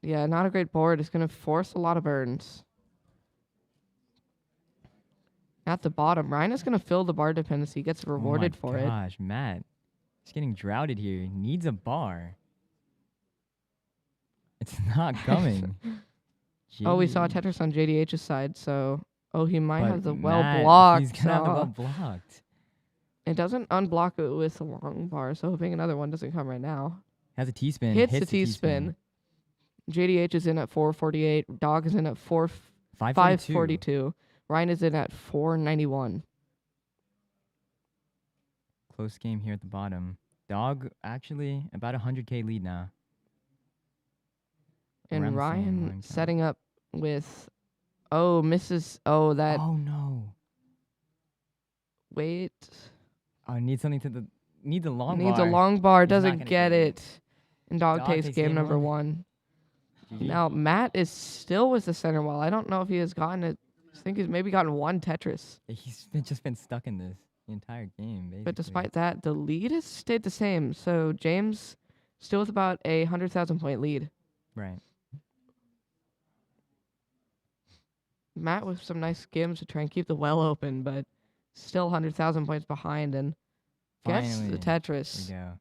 yeah, not a great board. It's going to force a lot of burns. At the bottom, Ryan is going to fill the bar dependency. Gets rewarded for it. Gosh, Matt. He's getting droughted here. Needs a bar. It's not coming. Oh, we saw JDH, Tetris on JDH's side, so he might but have the well Matt, blocked. He's gonna have the well blocked. It doesn't unblock it with a long bar, so hoping another one doesn't come right now. Has a T-spin. Hits the the T-spin. JDH is in at 448. Dog is in at 542. Ryan is in at 491. Close game here at the bottom. Dog actually about 100K lead now. And Around the same Ryan line count. setting up with, misses. That. Oh no. Wait. Oh, needs something to need the long Needs bar. a long bar. He's not Doesn't gonna get get it. it. And Dog takes game number 1. GG. Now, Matt is still with the center wall. I don't know if he has gotten it. I think he's maybe gotten 1 Tetris. He's just been stuck in this the entire game, basically. But despite that, the lead has stayed the same. So James still with about a 100,000 point lead. Right. Matt with some nice skims to try and keep the well open, but still 100,000 points behind and gets Finally. the Tetris. There we go.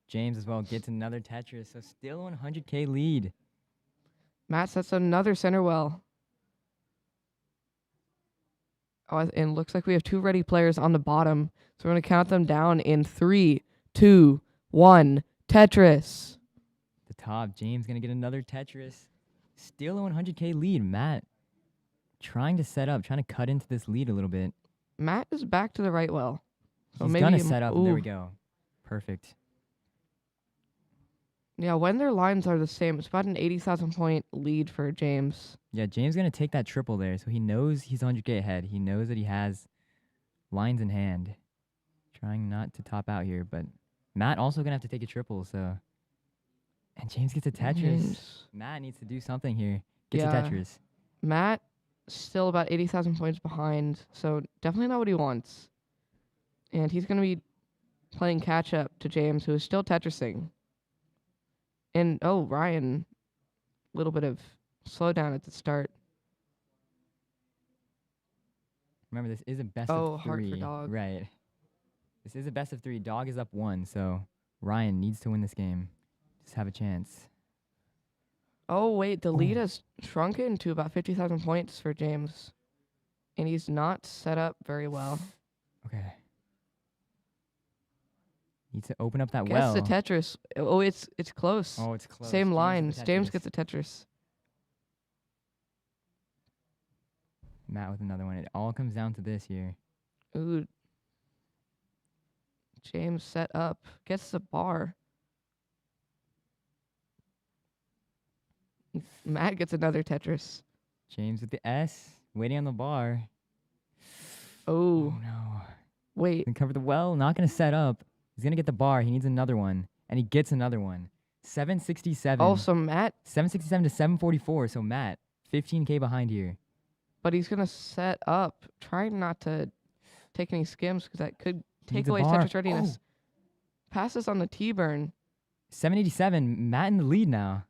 James as well gets another Tetris, so still 100K lead. Matt sets another center well. And looks like we have 2 ready players on the bottom. So we're going to count them down in 3, 2, 1. Tetris. The top, James gonna get another Tetris. Still a 100K lead. Matt trying to set up, trying to cut into this lead a little bit. Matt is back to the right well. So He's maybe gonna set up. There we ooh. go. Perfect. Yeah, when their lines are the same, it's about an 80,000 point lead for James. Yeah, James gonna take that triple there, so he knows he's 100K ahead. He knows that he has lines in hand. Trying not to top out here, but Matt also gonna have to take a triple, so. And James gets a Tetris. James. Matt needs to do something here. Gets a Yeah. Tetris. Matt still about 80,000 points behind, so definitely not what he wants. And he's going to be playing catch up to James, who is still Tetrising. And Ryan, a little bit of slowdown at the start. Remember, this is a best Oh, of hard 3. for Dog. Right. This is a best of 3. Dog is up 1, so Ryan needs to win this game. Just have a chance. Oh, wait, the lead has shrunken to about 50,000 points for James. And he's not set up very well. Okay. Needs to open up that Gets well. the Tetris. Oh, it's close. Oh, it's close. Same James with lines. the James Tetris. gets the Tetris. Matt with another one. It all comes down to this here. Ooh. James set up. Gets the bar. Matt gets another Tetris. James with the S. Waiting on the bar. Oh, No. wait. Can cover the well. Not going to set up. He's going to get the bar. He needs another one. And he gets another one. 767. Oh, so Matt, 767 to 744. So Matt, 15K behind here. but he's going to set up. Trying not to take any skims because that could take Needs a away bar. Tetris readiness. Passes on the T-burn. 787. Matt in the lead now.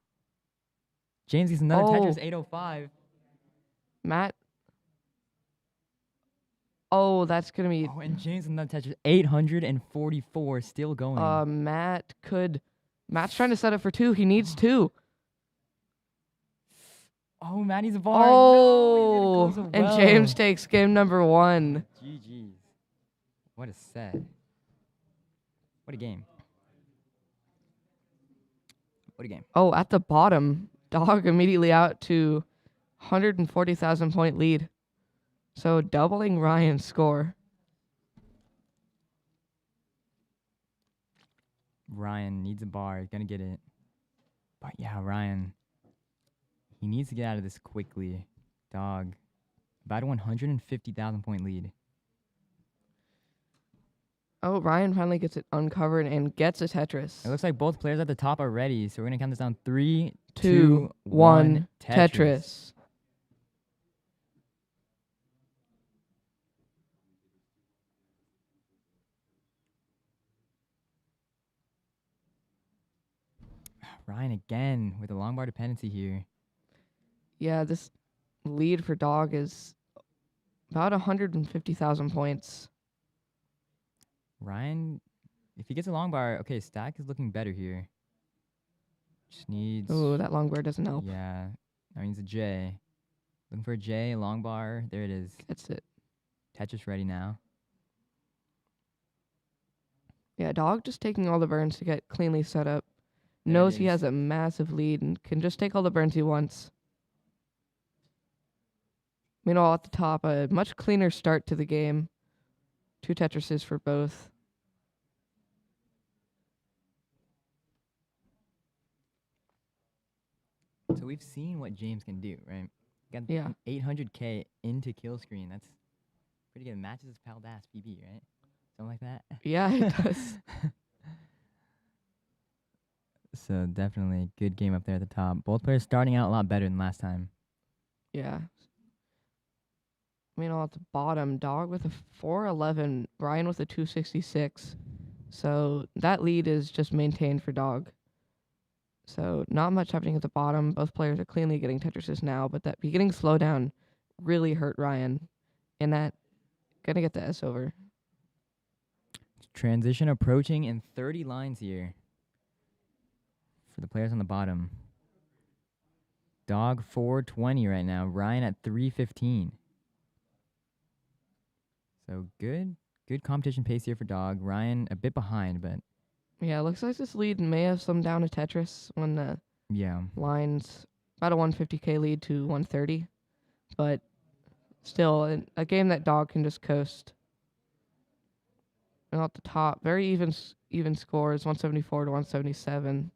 James gets another Oh. Tetris. 805. Matt. Oh, that's going to be. Oh, and James with another Tetris. 844. Still going. Matt's trying to set up for 2. He needs 2. Oh, Matt needs a bar. Oh, No, he didn't and close a James well. takes game number 1. GG's. What a set. What a game. What a game. Oh, at the bottom, Dog immediately out to 140,000 point lead. So doubling Ryan's score. Ryan needs a bar. He's going to get it. But yeah, Ryan. He needs to get out of this quickly. Dog. About a 150,000 point lead. Oh, Ryan finally gets it uncovered and gets a Tetris. It looks like both players at the top are ready. So we're going to count this down. 3, 2, 1, Tetris. Ryan again with a long bar dependency here. Yeah, this lead for Dog is about 150,000 points. Ryan, if he gets a long bar, okay, stack is looking better here. Just needs. Oh, that long bar doesn't help. Yeah. That means a J. Looking for a J, long bar. There it is. Gets it. Tetris ready now. Yeah, Dog just taking all the burns to get cleanly set up. There it Knows he is. has a massive lead and can just take all the burns he wants. Meanwhile, at the top, a much cleaner start to the game. 2 Tetrises for both. So we've seen what James can do, right? Got Yeah. 800K into kill screen. That's pretty good. Matches his pal Das PB, right? Something like that. Yeah, it does. So definitely a good game up there at the top. Both players starting out a lot better than last time. Yeah. Meanwhile, at the bottom, Dog with a 411, Ryan with a 266. So that lead is just maintained for Dog. So not much happening at the bottom. Both players are cleanly getting Tetrises now, but that beginning slowdown really hurt Ryan. And that gonna get the S over. Transition approaching in 30 lines here for the players on the bottom. Dog 420 right now. Ryan at 315. So good competition pace here for Dog. Ryan a bit behind, but Yeah, it looks like this lead may have slimmed down to Tetris when the yeah. line's about a 150K lead to 130. But still, a game that Dog can just coast. And at the top, very even scores, 174 to 177.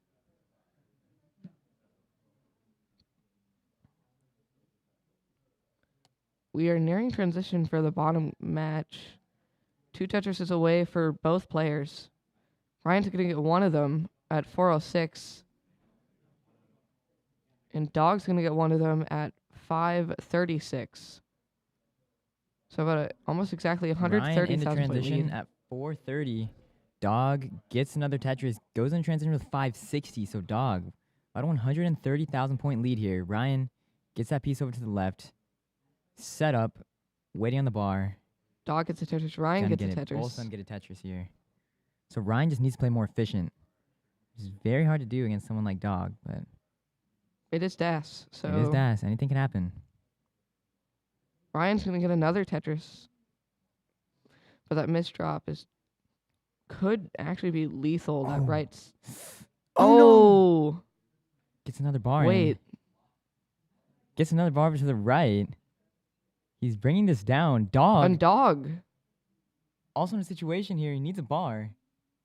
We are nearing transition for the bottom match. 2 Tetrises away for both players. Ryan's going to get one of them at 406. And Dog's going to get one of them at 536. So about almost exactly Ryan into 130,000 point transition lead. at 430. Dog gets another Tetris, goes in transition with 560. So Dog, about a 130,000 point lead here. Ryan gets that piece over to the left. Set up, waiting on the bar. Dog gets a Tetris. Ryan Gonna gets a get it. Tetris. Both of them get a Tetris here. So Ryan just needs to play more efficient. It's very hard to do against someone like Dog, but It is Das. So it is Das. Anything can happen. Ryan's going to get another Tetris. But that missed drop could actually be lethal. That Oh. right's. Oh, Oh, Gets another bar in. wait. Gets another bar over to the right. He's bringing this down. Dog. On Dog. Also in a situation here, he needs a bar.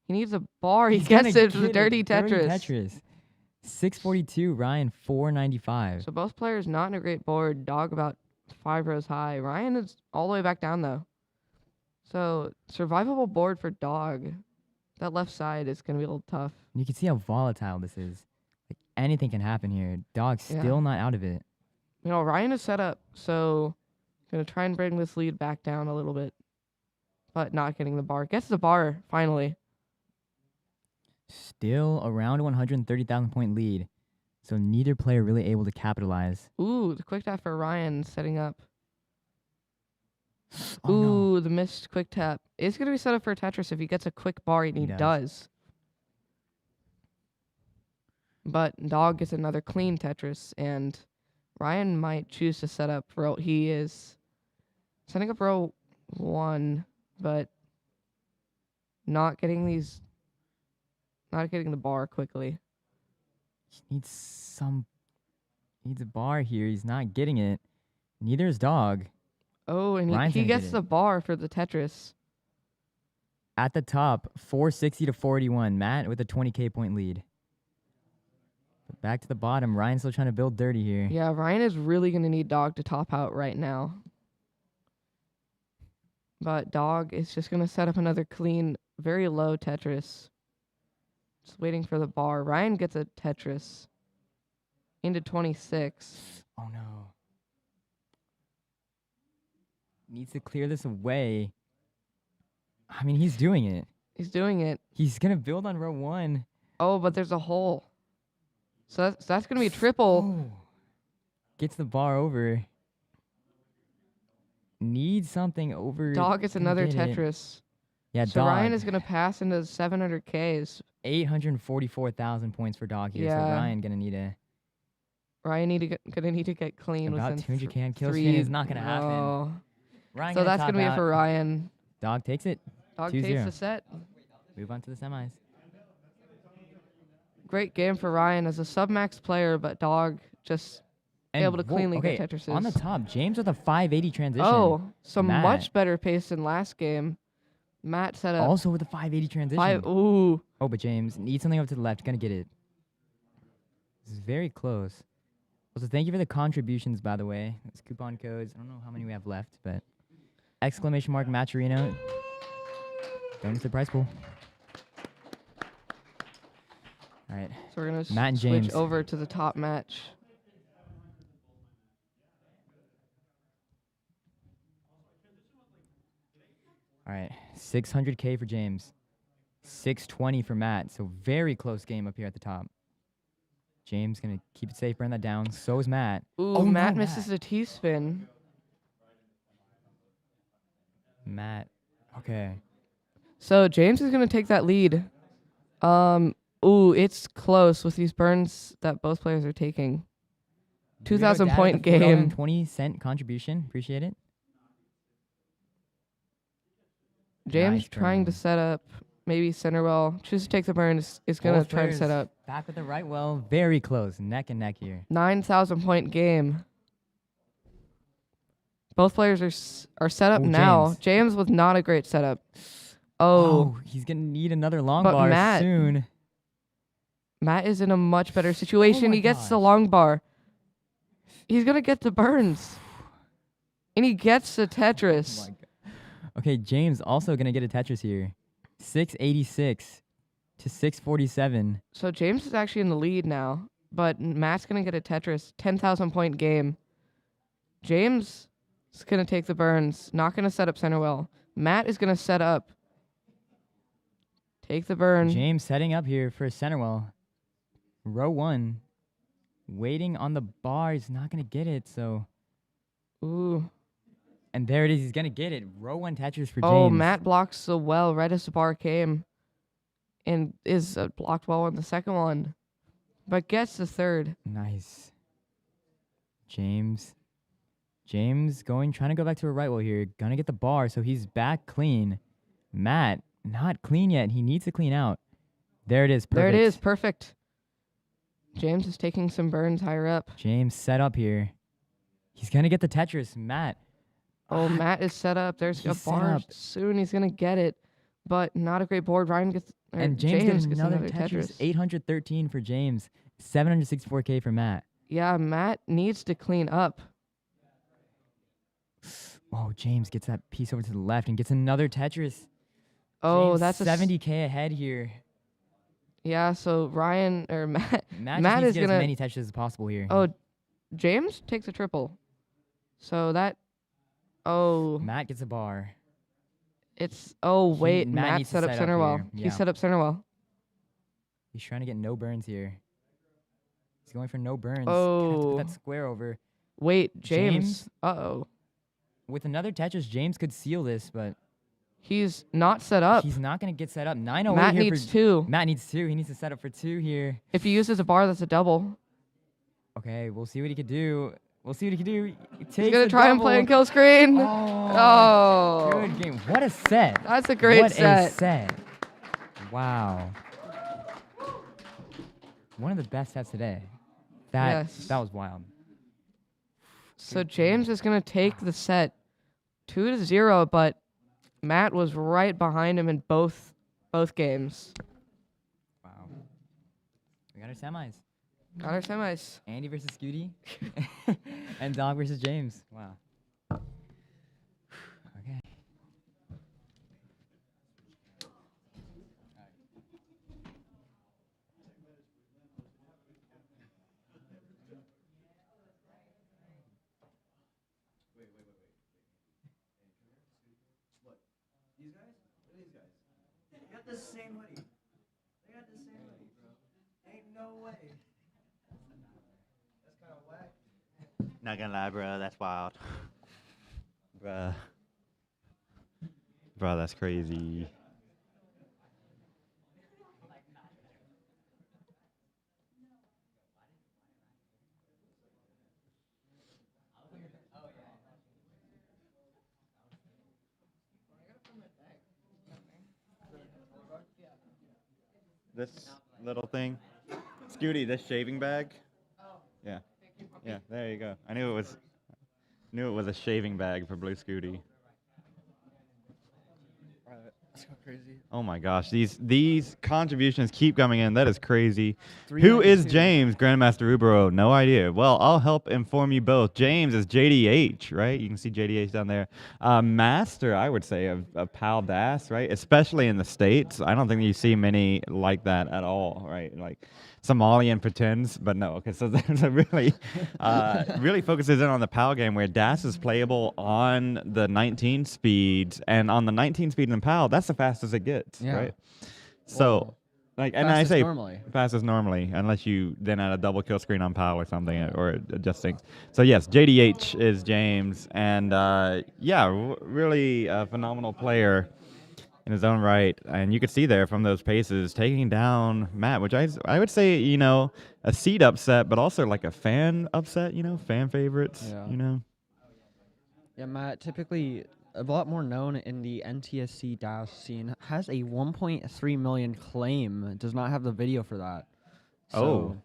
He needs a bar. He He's gonna gets it for the get a dirty Tetris. Tetris. 642, Ryan 495. So both players not in a great board. Dog about 5 rows high. Ryan is all the way back down though. So survivable board for Dog. That left side is going to be a little tough. You can see how volatile this is. Like anything can happen here. Dog's Yeah. still not out of it. You know, Ryan is set up, so going to try and bring this lead back down a little bit. But not getting the bar. Gets the bar, finally. Still around 130,000 point lead. So neither player really able to capitalize. Ooh, the quick tap for Ryan setting up. Oh, Ooh, no. the missed quick tap. It's going to be set up for Tetris if he gets a quick bar, and he does. does. But Dog gets another clean Tetris, and Ryan might choose to set up row. He is setting up row 1, but not getting the bar quickly. He needs a bar here. He's not getting it. Neither is Dog. Oh, and Ryan's he gonna get gets it. the bar for the Tetris. At the top, 460 to 41. Matt with a 20K point lead. But back to the bottom. Ryan's still trying to build dirty here. Yeah, Ryan is really going to need Dog to top out right now. But Dog is just going to set up another clean, very low Tetris. Just waiting for the bar. Ryan gets a Tetris into 26. Oh no. Needs to clear this away. I mean, he's doing it. He's doing it. He's going to build on row 1. Oh, but there's a hole. So that's going to be a triple. Oh. Gets the bar over. Needs something over. Dog gets Gonna another get it. Tetris. Yeah, So Dog. Ryan is going to pass into 700Ks. 844,000 points for Dog here. So Yeah. Ryan going to need a Ryan gonna need to get clean About within 200k on kill three. streak is not gonna happen. Oh. Ryan So that's top gonna be it out. for Ryan. Dog takes it. Dog 2-0. takes the set. Move on to the semis. Great game for Ryan as a sub-max player, but Dog just able to whoa, cleanly okay, get Tetrises. on the top, James with a 580 transition. Oh, so Matt. much better pace than last game. Matt set up Also with a 580 transition. ooh. Oh, but James needs something over to the left. Gonna get it. This is very close. Also, thank you for the contributions, by the way. Those coupon codes. I don't know how many we have left, but exclamation mark Matcherino. Going to the prize pool. All right. So we're gonna Matt and switch James. over to the top match. All right. 600k for James. 620 for Matt. So very close game up here at the top. James gonna keep it safe, burn that down. So is Matt. Ooh, Oh, no, Matt misses Matt. a T-spin. Matt. Okay. So James is gonna take that lead. Ooh, it's close with these burns that both players are taking. 2,000 point game. 20-cent contribution. Appreciate it. James Nice trying to burn. set up maybe center well. Choose to take the burn is gonna Both try to set players up. Back with the right well. Very close. Neck and neck here. 9,000 point game. Both players are set up Ooh, now. James. James with not a great setup. Oh, He's gonna need another long But bar Matt- soon. Matt is in a much better situation. Oh my He gets the gosh. long bar. He's gonna get the burns. And he gets the Oh Tetris. my God. Okay, James also gonna get a Tetris here. 686 to 647. So James is actually in the lead now, but Matt's gonna get a Tetris. 10,000 point game. James is gonna take the burns. Not gonna set up center well. Matt is gonna set up. Take the burn. James setting up here for center well. Row 1. Waiting on the bar. He's not gonna get it, so. Ooh. And there it is. He's gonna get it. Row 1 Tetris for James. Oh, Matt blocks the well right as the bar came, and is blocked well on the second one, but gets the third. Nice. James trying to go back to a right well here. Gonna get the bar, so he's back clean. Matt, not clean yet. He needs to clean out. There it is. Perfect. There it is, perfect. James is taking some burns higher up. James set up here. He's gonna get the Tetris. Matt. Oh, Matt is set up. There's a He's set bar. up. Soon he's gonna get it, but not a great board. Ryan gets And James gets gets another Tetris. 813 for James. 764k for Matt. Yeah, Matt needs to clean up. Oh, James gets that piece over to the left and gets another Tetris. Oh, James that's a 70k ahead here. yeah. So Ryan or Matt. Matt, Matt just needs is to get gonna- as many Tetris as possible here. Oh, James takes a triple. So that. Oh, Matt gets a bar. it's. Oh wait, Matt Matt needs to set up set up center well. here, He yeah. set up center well. He's trying to get no burns here. He's going for no burns. Gonna have to Oh. put that square over. Wait, James? James. Uh-oh. With another Tetris, James could seal this, but He's not set up. he's not going to get set up. 908 Matt here needs for two. Matt needs 2. He needs to set up for 2 here. If he uses a bar, that's a double. Okay, we'll see what he could do. We'll see what he can do. He He's takes gonna the try and play double. and kill screen. Oh, Oh. good game. What a set. That's a great what set. a set. Wow. One of the best sets today. That Yes. that was wild. So James is gonna take the set 2-0, but Matt was right behind him in both games. Wow. We got our semis. Got our semis. Andy versus Scuti. And Dog versus James. Wow. Okay. These guys? What are these guys? They got the same hoodie. They got the same hoodie, bro. Ain't no way. That's kind of whack. Not gonna lie, bro. That's wild. Bruh. Bro, that's crazy. This little thing. Scuti, this shaving bag. Yeah. Yeah, there you go. I knew it was a shaving bag for Blue Scuti. Let's go crazy. Oh my gosh, these contributions keep coming in. That is crazy. Who is 392. James, Grandmaster Ubero? No idea. Well, I'll help inform you both. James is JDH, right? You can see JDH down there. Master, I would say, of Pal Das, right? Especially in the States. I don't think you see many like that at all, right? Like Somalian pretends, but no. Okay, so there's a really, really focuses in on the PAL game where Das is playable on the 19 speeds, and on the 19 speed in PAL, that's the fastest it gets, Yeah. right? So, Well, like, and I fastest say normally. fastest normally, unless you then add a double kill screen on PAL or something, or adjust things. So yes, JDH is James, and yeah, really a phenomenal player in his own right, and you could see there from those paces taking down Matt, which I would say, you know, a seed upset, but also like a fan upset, you know, fan favorites, Yeah. you know. Yeah, Matt, typically a lot more known in the NTSC DAS scene, has a 1.3 million claim. Does not have the video for that. So Oh.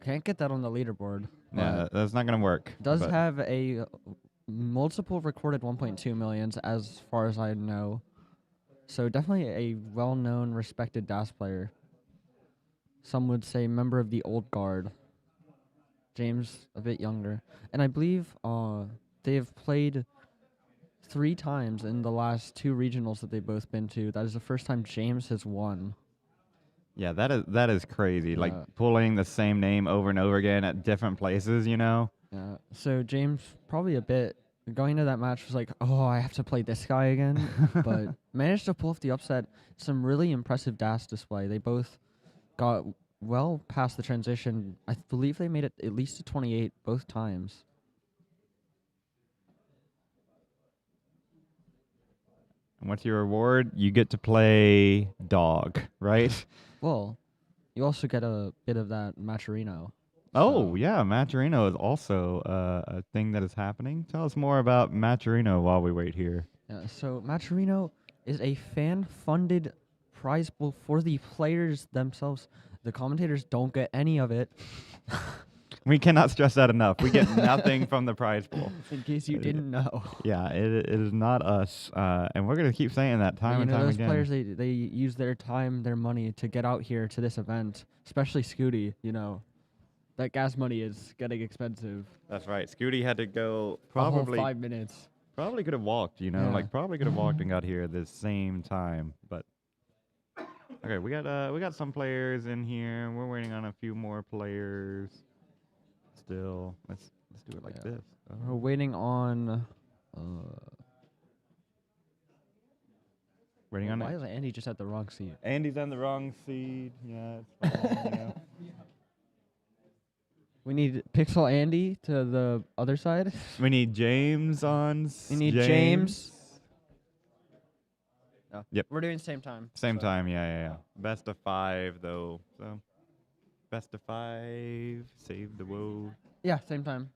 can't get that on the leaderboard. Yeah, but that's not gonna work. does but have a multiple recorded 1.2 millions as far as I know. So definitely a well-known, respected DAS player. Some would say member of the old guard. James a bit younger, and I believe they have played 3 times in the last 2 regionals that they've both been to. That is the first time James has won. yeah, that is crazy. Yeah. Like pulling the same name over and over again at different places, you know. Yeah. So James probably a bit going into that match was like, oh, I have to play this guy again, but managed to pull off the upset. Some really impressive DAS display. They both got well past the transition. I believe they made it at least to 28 both times. And what's your reward? You get to play dog, right? Well, you also get a bit of that Maturino. Oh, So- yeah, Maturino is also a thing that is happening. Tell us more about Maturino while we wait here. Yeah, so Maturino is a fan-funded prize pool for the players themselves. The commentators don't get any of it. We cannot stress that enough. We get nothing from the prize pool. In case you didn't know. Yeah, it is not us, and we're gonna keep saying that time you and know, time those again. players, they use their time, their money to get out here to this event, especially Scuti, you know. That gas money is getting expensive. That's right. Scuti had to go For a whole probably 5 minutes. probably could have walked, you know, Yeah. like probably could have walked and got here at the same time, but. Okay, we got some players in here. We're waiting on a few more players. Still, let's do it like Yeah. this. We're waiting on. Waiting on Why it. is Andy just at the wrong seat? Andy's on the wrong seed. Yeah, it's fine. You know. We need Pixel Andy to the other side. We need James on. We need James. No. Yep. We're doing the same time. Same so- time, yeah. Best of 5 though. So best of 5. Save the woe. Yeah, same time.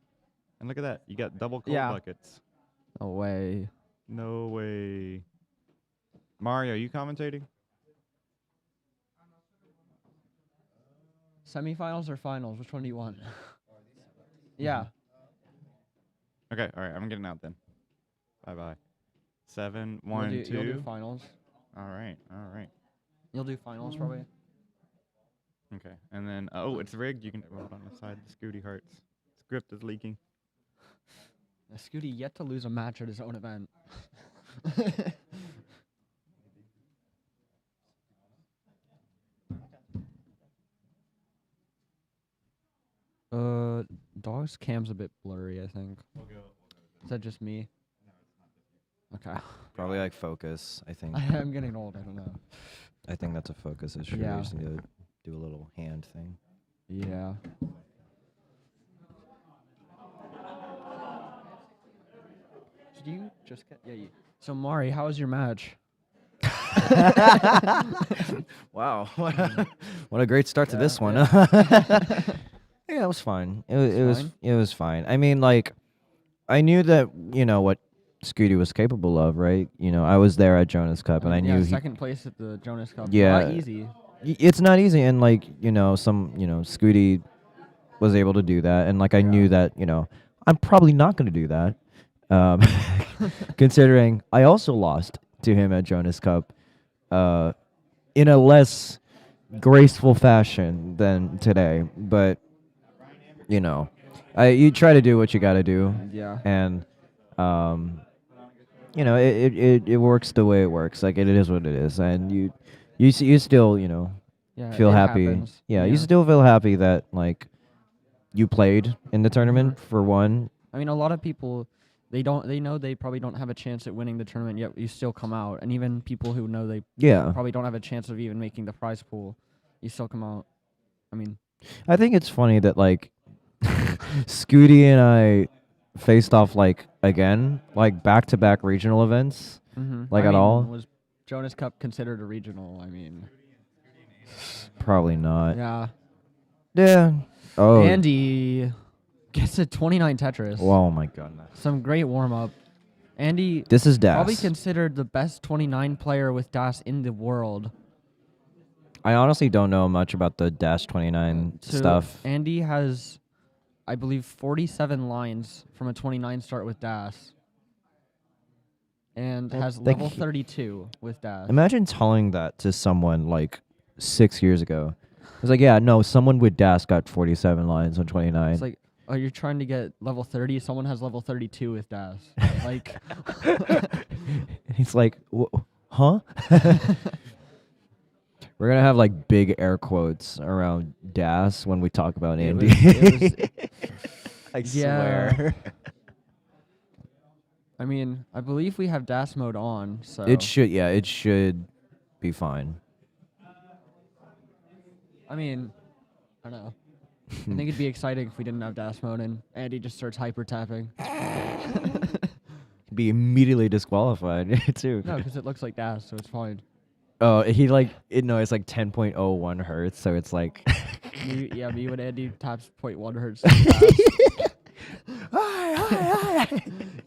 And look at that. You got double cold Yeah. buckets. No way. No way. Mario, you commentating? Semifinals or finals? Which one do you want? Yeah. Okay, all right. I'm getting out then. Bye. 7, You'll 1, do- 2. You'll do finals. All right. You'll do finals probably. Okay, and then oh, it's rigged. You can hold on the side. The Scuti hearts. Script is leaking. Scuti yet to lose a match at his own event. Dog's cam's a bit blurry, I think. Is that just me? Okay. Probably like focus, I think. I'm getting old, I don't know. I think that's a focus issue. Yeah. You just need to do a little hand thing. Yeah. Did you just get? Yeah. So Mari, how was your match? Wow. What a great start to this one. Yeah, it was fine. It was fine. I mean, like, I knew that, you know, what Scuti was capable of, right? You know, I was there at Jonas Cup, and I knew he second place at the Jonas Cup. Yeah. Not easy. it's not easy, and like Scuti was able to do that, and like I knew that I'm probably not going to do that, um, considering I also lost to him at Jonas Cup, in a less graceful fashion than today, but you try to do what you got to do, Yeah. and it works the way it works. Like it is what it is, and you still Yeah. feel it happy. happens. Yeah, you still feel happy that like you played in the tournament for one. I mean, a lot of people, they know they probably don't have a chance at winning the tournament, yet you still come out. And even people who know they Yeah, probably don't have a chance of even making the prize pool, you still come out. I mean, I think it's funny that like Scuti and I faced off like again, like back-to-back regional events, like I at mean, all. Was Jonas Cup considered a regional? I mean, Probably not. yeah. Yeah. Oh. Andy gets a 29 Tetris. Oh my goodness. Some great warm up. Andy This is probably Das. considered the best 29 player with DAS in the world. I honestly don't know much about the Dash 29 So stuff. Andy has, I believe, 47 lines from a 29 start with DAS. And has Like, level 32 with DAS. Imagine telling that to someone like 6 years ago. It's like, yeah, no, someone with Das got 47 lines on 29. It's like, oh, you're trying to get level 30. Someone has level 32 with DAS. Like, He's like, huh? We're gonna have like big air quotes around Das when we talk about Andy. I Yeah. swear. I mean, I believe we have DAS mode on, so It should be fine. I mean, I don't know. I think it'd be exciting if we didn't have DAS mode and Andy just starts hyper tapping. Be immediately disqualified too. No, because it looks like DAS, so it's fine. Oh, he like it's like 10.01 hertz, so it's like Me when Andy taps 0.1 hertz.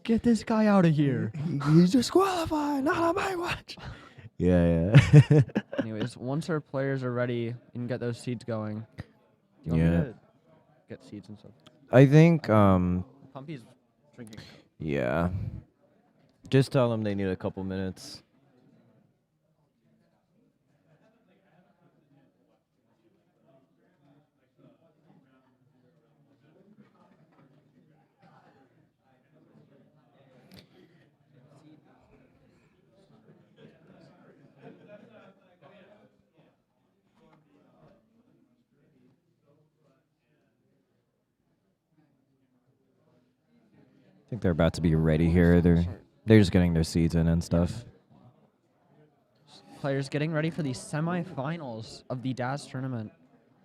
Get this guy out of here. he's disqualified, not on my watch. Yeah. Anyways, once our players are ready, you can get those seeds going. Do you want me Yeah. to get seeds and stuff? I think Pumpy's drinking. yeah. Just tell them they need a couple minutes. I think they're about to be ready here. They're just getting their seeds in and stuff. Players getting ready for the semifinals of the DAS tournament.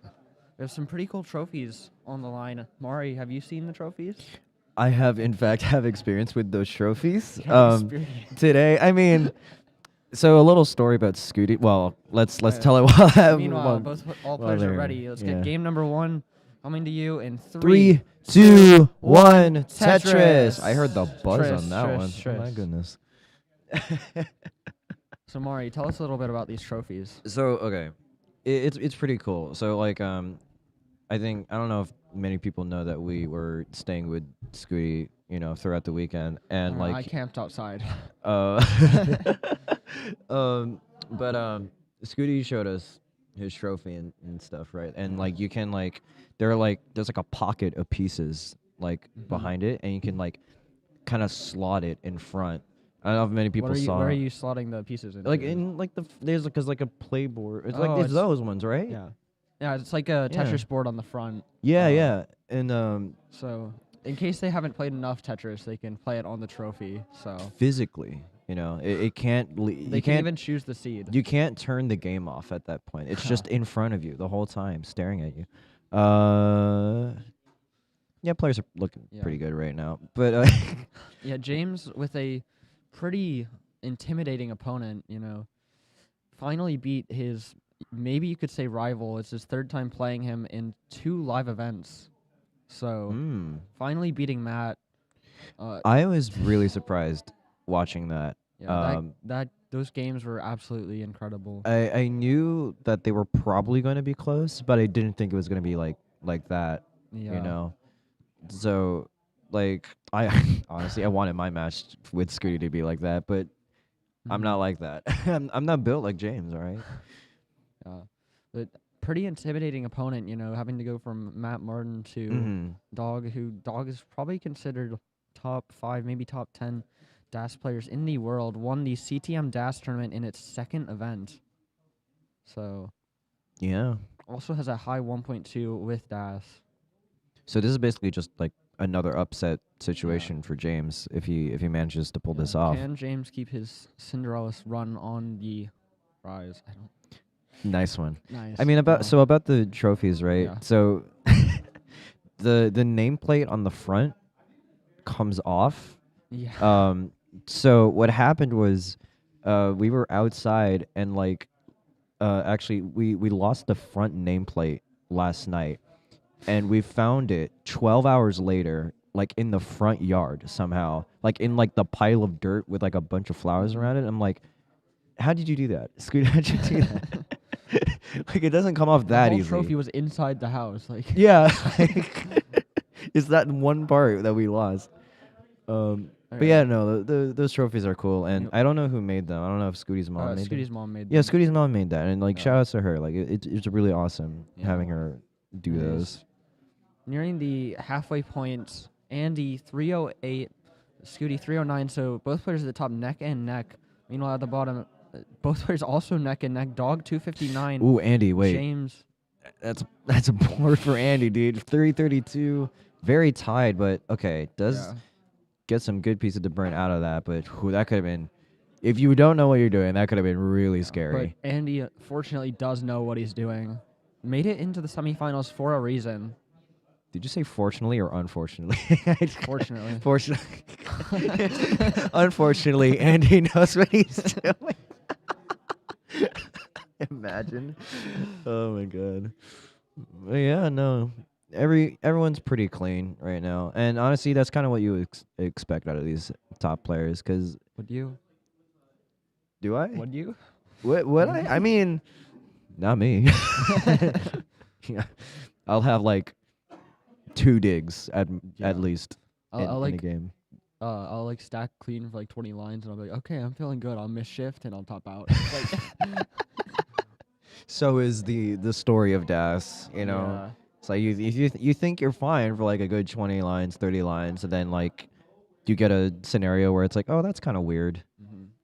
We have some pretty cool trophies on the line. Mari, have you seen the trophies? I have, in fact, experience with those trophies. Experience. Today, I mean, so a little story about Scuti. Well, let's tell it while Meanwhile, all players are they're- ready. Let's yeah. get game number 1 coming to you in 3, 2, 1. Tetris. Tetris. I heard the buzz Trish, on that Trish, one. Trish. Oh my goodness. So Mari, tell us a little bit about these trophies. So okay, it's pretty cool. So like I don't know if many people know that we were staying with Scuti, throughout the weekend, and I like camped outside. but Scuti showed us his trophy and stuff, right? And like you can like there's like a pocket of pieces like behind it, and you can like kind of slot it in front. I don't know if many people saw. Where are you slotting the pieces in? Like in like there's like a playboard. It's like Oh, it's those ones, right? Yeah. Yeah, it's like a Yeah. Tetris board on the front. Yeah. And So in case they haven't played enough Tetris, they can play it on the trophy. So physically, it can't. they You can can't even choose the seed. You can't turn the game off at that point. It's just in front of you the whole time, staring at you. Yeah, players are looking Yeah. pretty good right now. But Yeah, James with a pretty intimidating opponent, finally beat his, maybe you could say rival. It's his third time playing him in 2 live events. So finally beating Matt. I was really surprised watching that. Yeah, those games were absolutely incredible. I knew that they were probably going to be close, but I didn't think it was going to be like that. Yeah. You know. So, like, I honestly I wanted my match with Scuti to be like that, but I'm not Mhm. like that. I'm not built like James. All right. Yeah. But pretty intimidating opponent, having to go from Matt Martin to Mm-hmm. Dog is probably considered top 5, maybe top 10 DAS players in the world. Won the CTM DAS tournament in its second event. So, Yeah. also has a high 1.2 with DAS. So this is basically just like another upset situation for James if he manages to pull this off. Can James keep his Cinderella's run on the rise? I don't. Nice one. Nice. I mean about the trophies, right? Yeah. So the nameplate on the front comes off. Yeah. So what happened was we were outside and like actually we lost the front nameplate last night and we found it 12 hours later like in the front yard somehow, like in like the pile of dirt with like a bunch of flowers around it. I'm like, how did you do that? Scoot, how'd you do that? Like it doesn't come off that the whole easy. trophy was inside the house. Like Yeah. It's that one part that we lost. But yeah, no, those trophies are cool, and Yep. I don't know who made them. I don't know if Scooty's mom made them. Scooty's mom made Yeah, them. Scooty's mom made that, and like Yeah. shout outs to her. Like it's really awesome Yeah. having her do It those. is. Nearing the halfway point, Andy 308, Scuti 309. So both players at the top neck and neck. Meanwhile at the bottom, both players also neck and neck. Dog 259. Ooh, Andy, wait, James. that's a board for Andy, dude. 332, very tied, but okay, does get some good pieces to burn out of that. But that could have been, if you don't know what you're doing, that could have been really scary. But Andy fortunately does know what he's doing. Made it into the semifinals for a reason. Did you say fortunately or unfortunately? Fortunately. Fortunately. Unfortunately, Andy knows what he's doing. Imagine. Oh my god. But yeah, no. Everyone's pretty clean right now, and honestly, that's kind of what you expect out of these top players. Cause Would you? do I? Would you? What I mean, not me. Yeah. I'll have like 2 digs at least I'll in a like game. I'll like stack clean for like 20 lines, and I'll be like, okay, I'm feeling good. I'll miss shift and I'll top out. Like, So is the story of DAS, you know. yeah. It's like you think you're fine for like a good 20 lines, 30 lines, and then like you get a scenario where it's like, oh, that's kind of weird.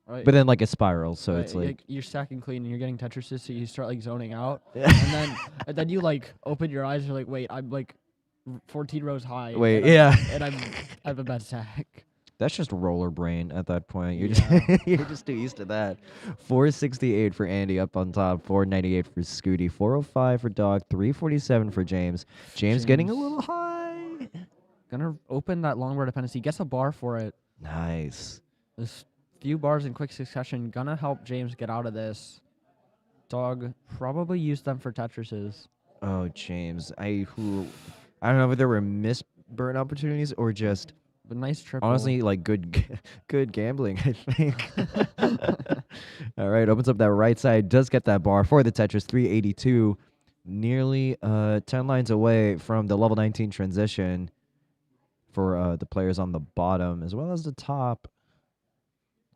Right. But then like it spirals, so Right, it's like you're stacking clean and you're getting Tetrises, so you start like zoning out, Yeah. and then you like open your eyes and you're like, wait, I'm like 14 rows high. Wait, and yeah. and I have a bad stack. That's just roller brain at that point. You're Yeah. just you're just too used to that. 468 for Andy up on top, 498 for Scuti, 405 for Dog, 347 for James. James getting a James. little high. Gonna open that longboard dependency. Gets a bar for it. Nice. There's few bars in quick succession. Gonna help James get out of this. Dog probably used them for Tetrises. Oh, James. I don't know if there were missed burn opportunities or just But nice triple. honestly like good gambling, I think. All right, opens up that right side, does get that bar for the Tetris, 382, nearly 10 lines away from the level 19 transition for the players on the bottom as well as the top.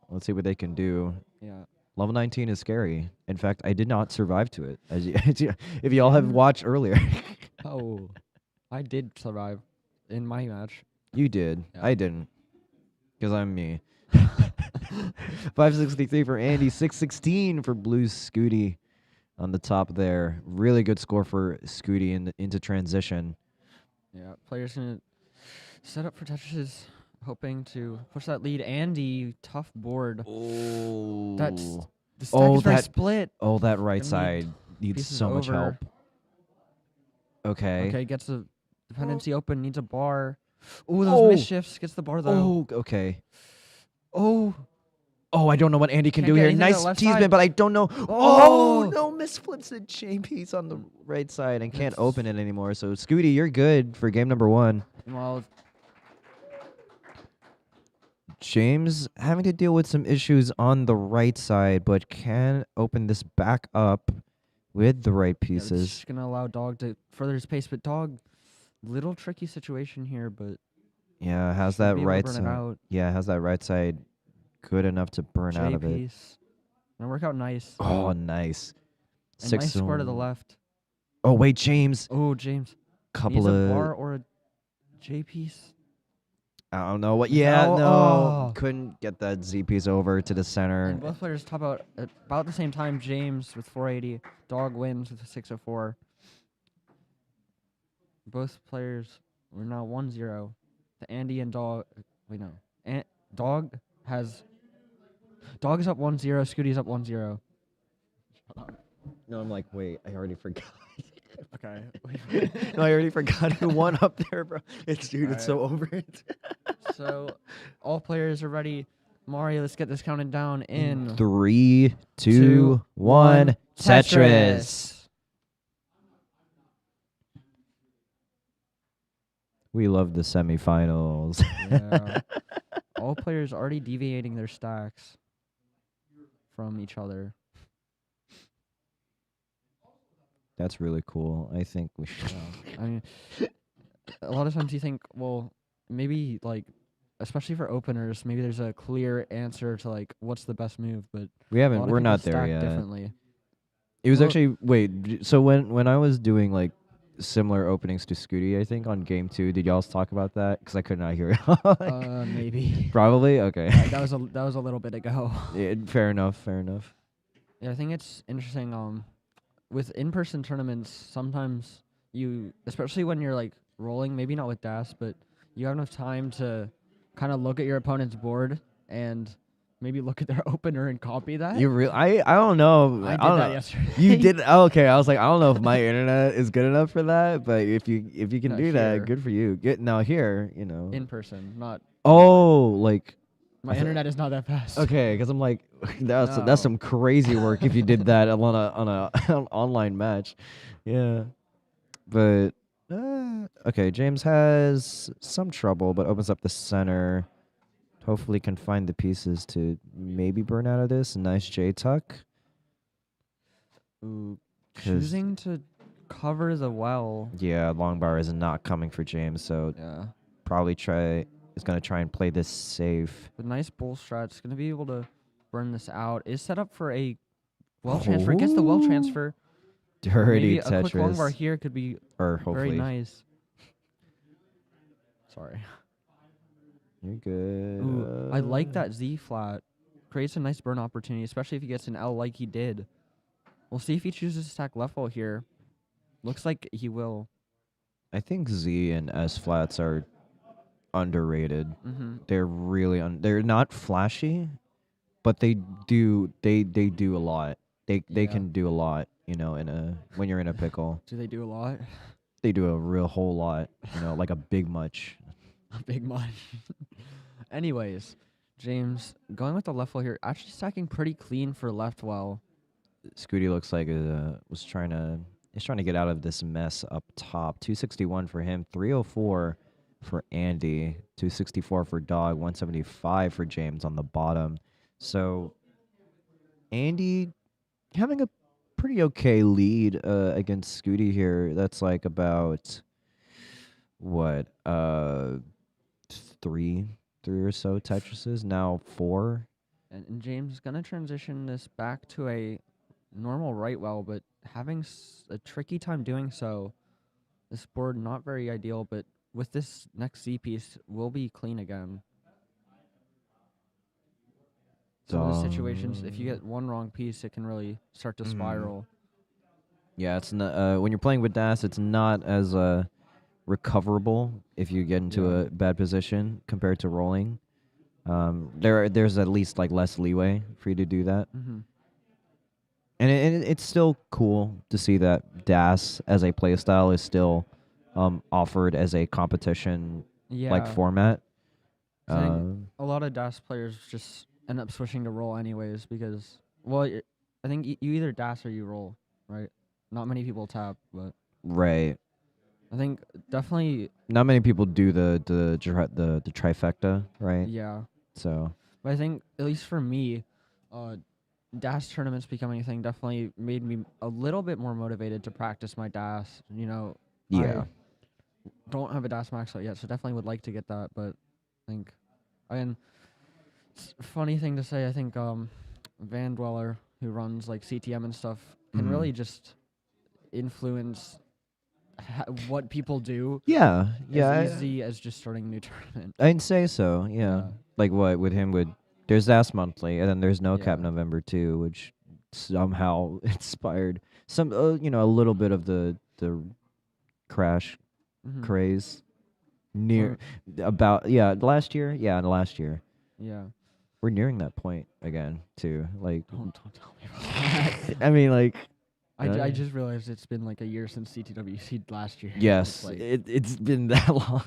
Let's see what they can do. Yeah. Level 19 is scary. In fact, I did not survive to it, if y'all have watched earlier. Oh, I did survive in my match. You did. Yeah. I didn't. Because I'm me. 563 for Andy, 616 for Blue's Scuti on the top there. Really good score for Scuti into transition. Yeah, players gonna set up for Tetrises, hoping to push that lead. Andy, tough board. Oh. That's the stack is very split. Oh, that right Gonna need side needs pieces so much over. help. Okay. Okay, gets a dependency open, needs a bar. Ooh, those misshifts. Gets the bar though. Oh, okay. Oh, Oh, I don't know what Andy can Can't do get here. anything to Nice the left teasman, side. but I don't know. Oh. Oh, no, misflips the chain piece on the right side and can't That's- open it anymore. So, Scuti, you're good for game number 1. well, James having to deal with some issues on the right side, but can open this back up with the right Yeah, this is pieces. gonna allow Dog to further his pace, but Dog, little tricky situation here, but Yeah, how's should that be able to right burn it side? out. Yeah, how's that right side good enough to burn out J of it? piece. Gonna work out nice. Oh, nice. And Six nice square to the zone. left. Oh, wait, James. Oh, James. Couple Needs a of. bar or a J piece. I don't know what. Yeah, No, no. oh. Couldn't get that Z piece over to the center. And both players top out at about the same time. James with 480. Dog wins with a 604. Both players were now 1-0. The Andy and Dog. Wait, no. Dog has. Dog is up 1-0. Scuti's up 1-0. No, I'm like, wait, I already forgot. Okay. No, I already forgot who won up there, bro. It's it's so over it. So, all players are ready. Mario, let's get this counted down in 3, 2, two, 1. one, Tetris. We love the semifinals. Yeah. All players already deviating their stacks from each other. That's really cool. I think we should. I mean, a lot of times you think, well, maybe like, especially for openers, maybe there's a clear answer to like what's the best move, but We a haven't. lot of We're people not there stack yet. differently. It was Well- actually so when I was doing like similar openings to Scuti, I think on game 2, did y'all talk about that? Because I could not hear it. Maybe. Probably. Okay. That was a little bit ago. Yeah, fair enough. Fair enough. Yeah, I think it's interesting. With in-person tournaments, sometimes you, especially when you're like rolling, maybe not with DAS, but you have enough time to kind of look at your opponent's board and maybe look at their opener and copy that. You I don't know. I did don't that know. yesterday. You did. Oh, okay. I was like, I don't know if my internet is good enough for that, but if you can No, do here. that, good for you. Get now here, you know. In person, not Oh, like my internet is not that fast. okay, because I'm like, that's No. some crazy work if you did that on a an online match, yeah. But okay, James has some trouble, but opens up the center. Hopefully, can find the pieces to maybe burn out of this. Nice J tuck. Ooh, 'Cause- choosing to cover the well. Yeah, long bar is not coming for James, so Yeah, probably is gonna try and play this safe. the nice bull strat's gonna be able to burn this out. Is set up for a well transfer. Gets the well transfer. Dirty Maybe a quick long bar Tetris, here could be or hopefully very nice. Sorry. you're good. Ooh, I like that Z flat. Creates a nice burn opportunity, especially if he gets an L like he did. We'll see if he chooses to stack left wall here. Looks like he will. I think Z and S flats are underrated. Mm-hmm. They're really they're not flashy, but they do a lot. They Yeah. can do a lot, you know, when you're in a pickle. Do they do a lot? They do a real whole lot, you know, like a big much. A big much. Anyways, James going with the left wall here, actually stacking pretty clean for left wall. Scuti looks like he's trying to get out of this mess up top. 261 for him, 304 for Andy, 264 for Dog, 175 for James on the bottom. So Andy having a pretty okay lead against Scuti here. That's like about what three or so Tetrises, now 4. And James is going to transition this back to a normal right well, but having a tricky time doing so. This board not very ideal, but with this next Z piece, will be clean again. Some of the situations, if you get one wrong piece, it can really start to spiral. Yeah, it's not, when you're playing with DAS, it's not as recoverable if you get into a bad position compared to rolling. There's at least like less leeway for you to do that. Mm-hmm. And it's still cool to see that DAS as a playstyle is still offered as a competition Yeah. like format. I think a lot of DAS players just end up switching to roll anyways because, well, I think you either DAS or you roll, right? Not many people tap, but Right. I think definitely, Not many people do the trifecta, right? yeah. So But I think, at least for me, DAS tournaments becoming a thing definitely made me a little bit more motivated to practice my DAS. You know, yeah. I don't have a DAS max out yet, so definitely would like to get that. But I think, and funny thing to say, I think Van Dweller, who runs like CTM and stuff, can Mhm. really just influence what people do Yeah, yeah. as easy as just starting a new tournament. I'd say so. Yeah. Like what with him would there's Das Monthly and then there's No Cap Yeah. November too, which somehow inspired some a little bit of the crash Mhm. craze near about last year. Yeah, last year. Yeah. We're nearing that point again too. Like Don't tell me about that. I mean like I just realized it's been like a year since CTWC last year. It's yes, like, it's been that long.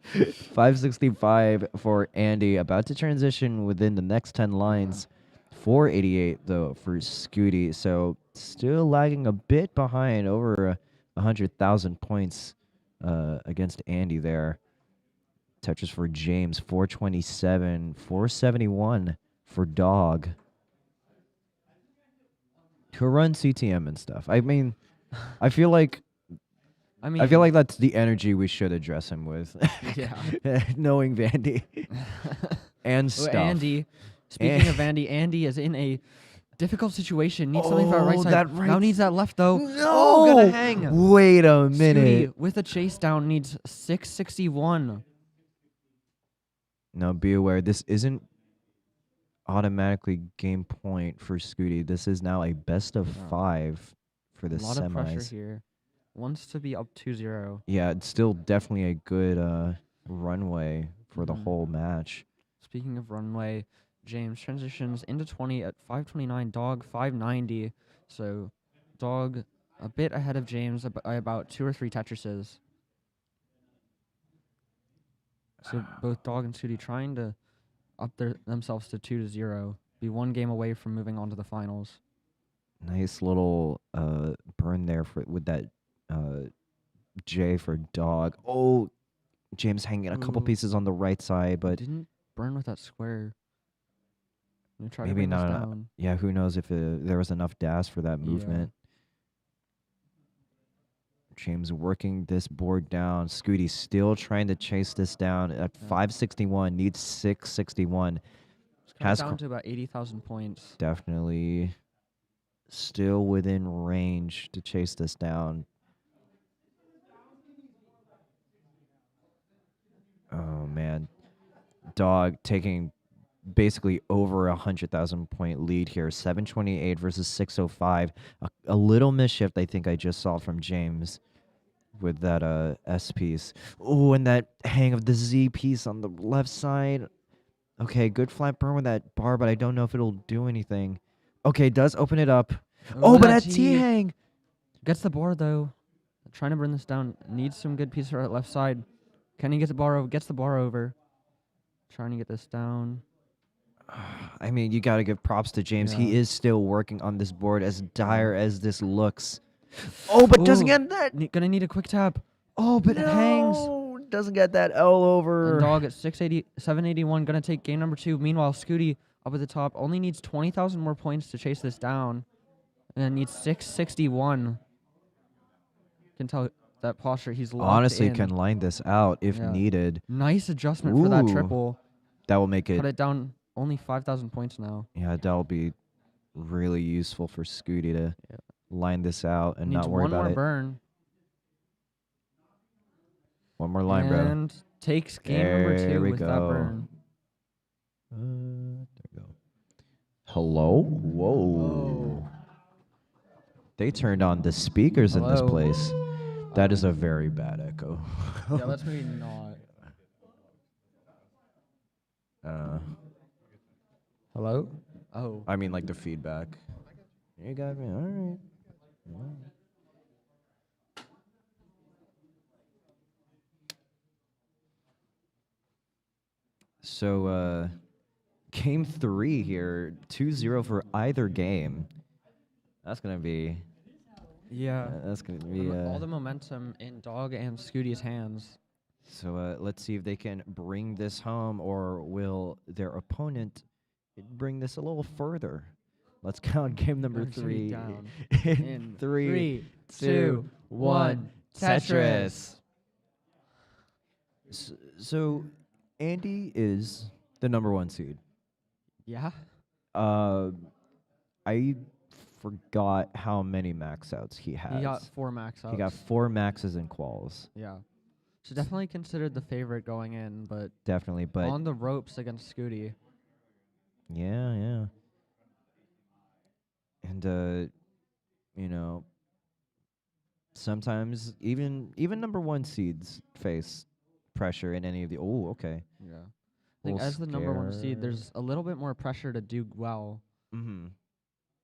565 for Andy, about to transition within the next 10 lines. 488 though for Scuti, so still lagging a bit behind, over 100,000 points against Andy there. Touches for James, 427, 471 for Dog, who runs CTM and stuff. I mean, I feel like that's the energy we should address him with. Yeah. Knowing Vandy and Oh, stuff. Andy. Speaking of Andy, Andy is in a difficult situation. Needs something for that right side. Now needs that left though. No, gonna hang. Wait a minute. Scuti with a chase down needs 661. Now be aware, this isn't automatically game point for Scuti. This is now a best of 5 for the A lot of pressure semis. here. Wants to be up 2-0. Yeah, it's still definitely a good runway for the whole match. Speaking of runway, James transitions into 20 at 529, Dog 590. So Dog a bit ahead of James by about 2 or 3 Tetrises. So both Dog and Scuti trying to up themselves to 2-0. Be one game away from moving on to the finals. Nice little burn there with that J for Dog. Oh, James hanging a couple Ooh. pieces on the right side, but Didn't burn with that square. Try maybe to bring this not. down. Yeah, who knows if there was enough DAS for that movement. James working this board down. Scuti still trying to chase this down at 561. Needs 661. It's down to about 80,000 points. Definitely still within range to chase this down. Oh man, Dog taking basically over 100,000 point lead here. 728 versus 605. A little misshift I think I just saw from James with that S piece. Oh, and that hang of the Z piece on the left side. Okay, good flat burn with that bar, but I don't know if it'll do anything. Okay, does open it up. Oh, but that T hang gets the bar though. Trying to burn this down. Needs some good piece for that left side. Can he get the bar over? Gets the bar over. Trying to get this down. I mean, you got to give props to James. He is still working on this board, as dire as this looks. Oh, but doesn't get that. Gonna need a quick tap. Oh, but it hangs. Doesn't get that L over. And Dog at 781. Gonna take game number 2. Meanwhile, Scuti up at the top only needs 20,000 more points to chase this down. And needs 661. Can tell that posture he's locked Honestly, in. can line this out if needed. Nice adjustment for that triple. That will make it. Cut it down only 5,000 points now. Yeah, that'll be really useful for Scuti to line this out and Needs not worry about one more it. burn. One more line, bro. And takes game number 2 with that burn. There we go. Hello? Whoa. They turned on the speakers in this place. That is a very bad echo. Yeah, let's maybe not. Hello? Oh. I mean, like the feedback. You got me. All right. So, game 3 here, 2-0 for either game. That's gonna be. Yeah. That's gonna be. All the momentum in Dog and Scuti's hands. So let's see if they can bring this home, or will their opponent bring this a little further. Let's count game number Better three 3 down. in 3, 2, 1. Tetris. So Andy is the number 1 seed. Yeah. I forgot how many max outs he has. He got 4 max outs. He got 4 maxes in quals. Yeah. So definitely considered the favorite going in, but Definitely, but on the ropes against Scuti. yeah. And you know, sometimes even number 1 seeds face pressure in any of the. Oh, okay. Yeah. I think as the number 1 seed, there's a little bit more pressure to do well Mm-hmm.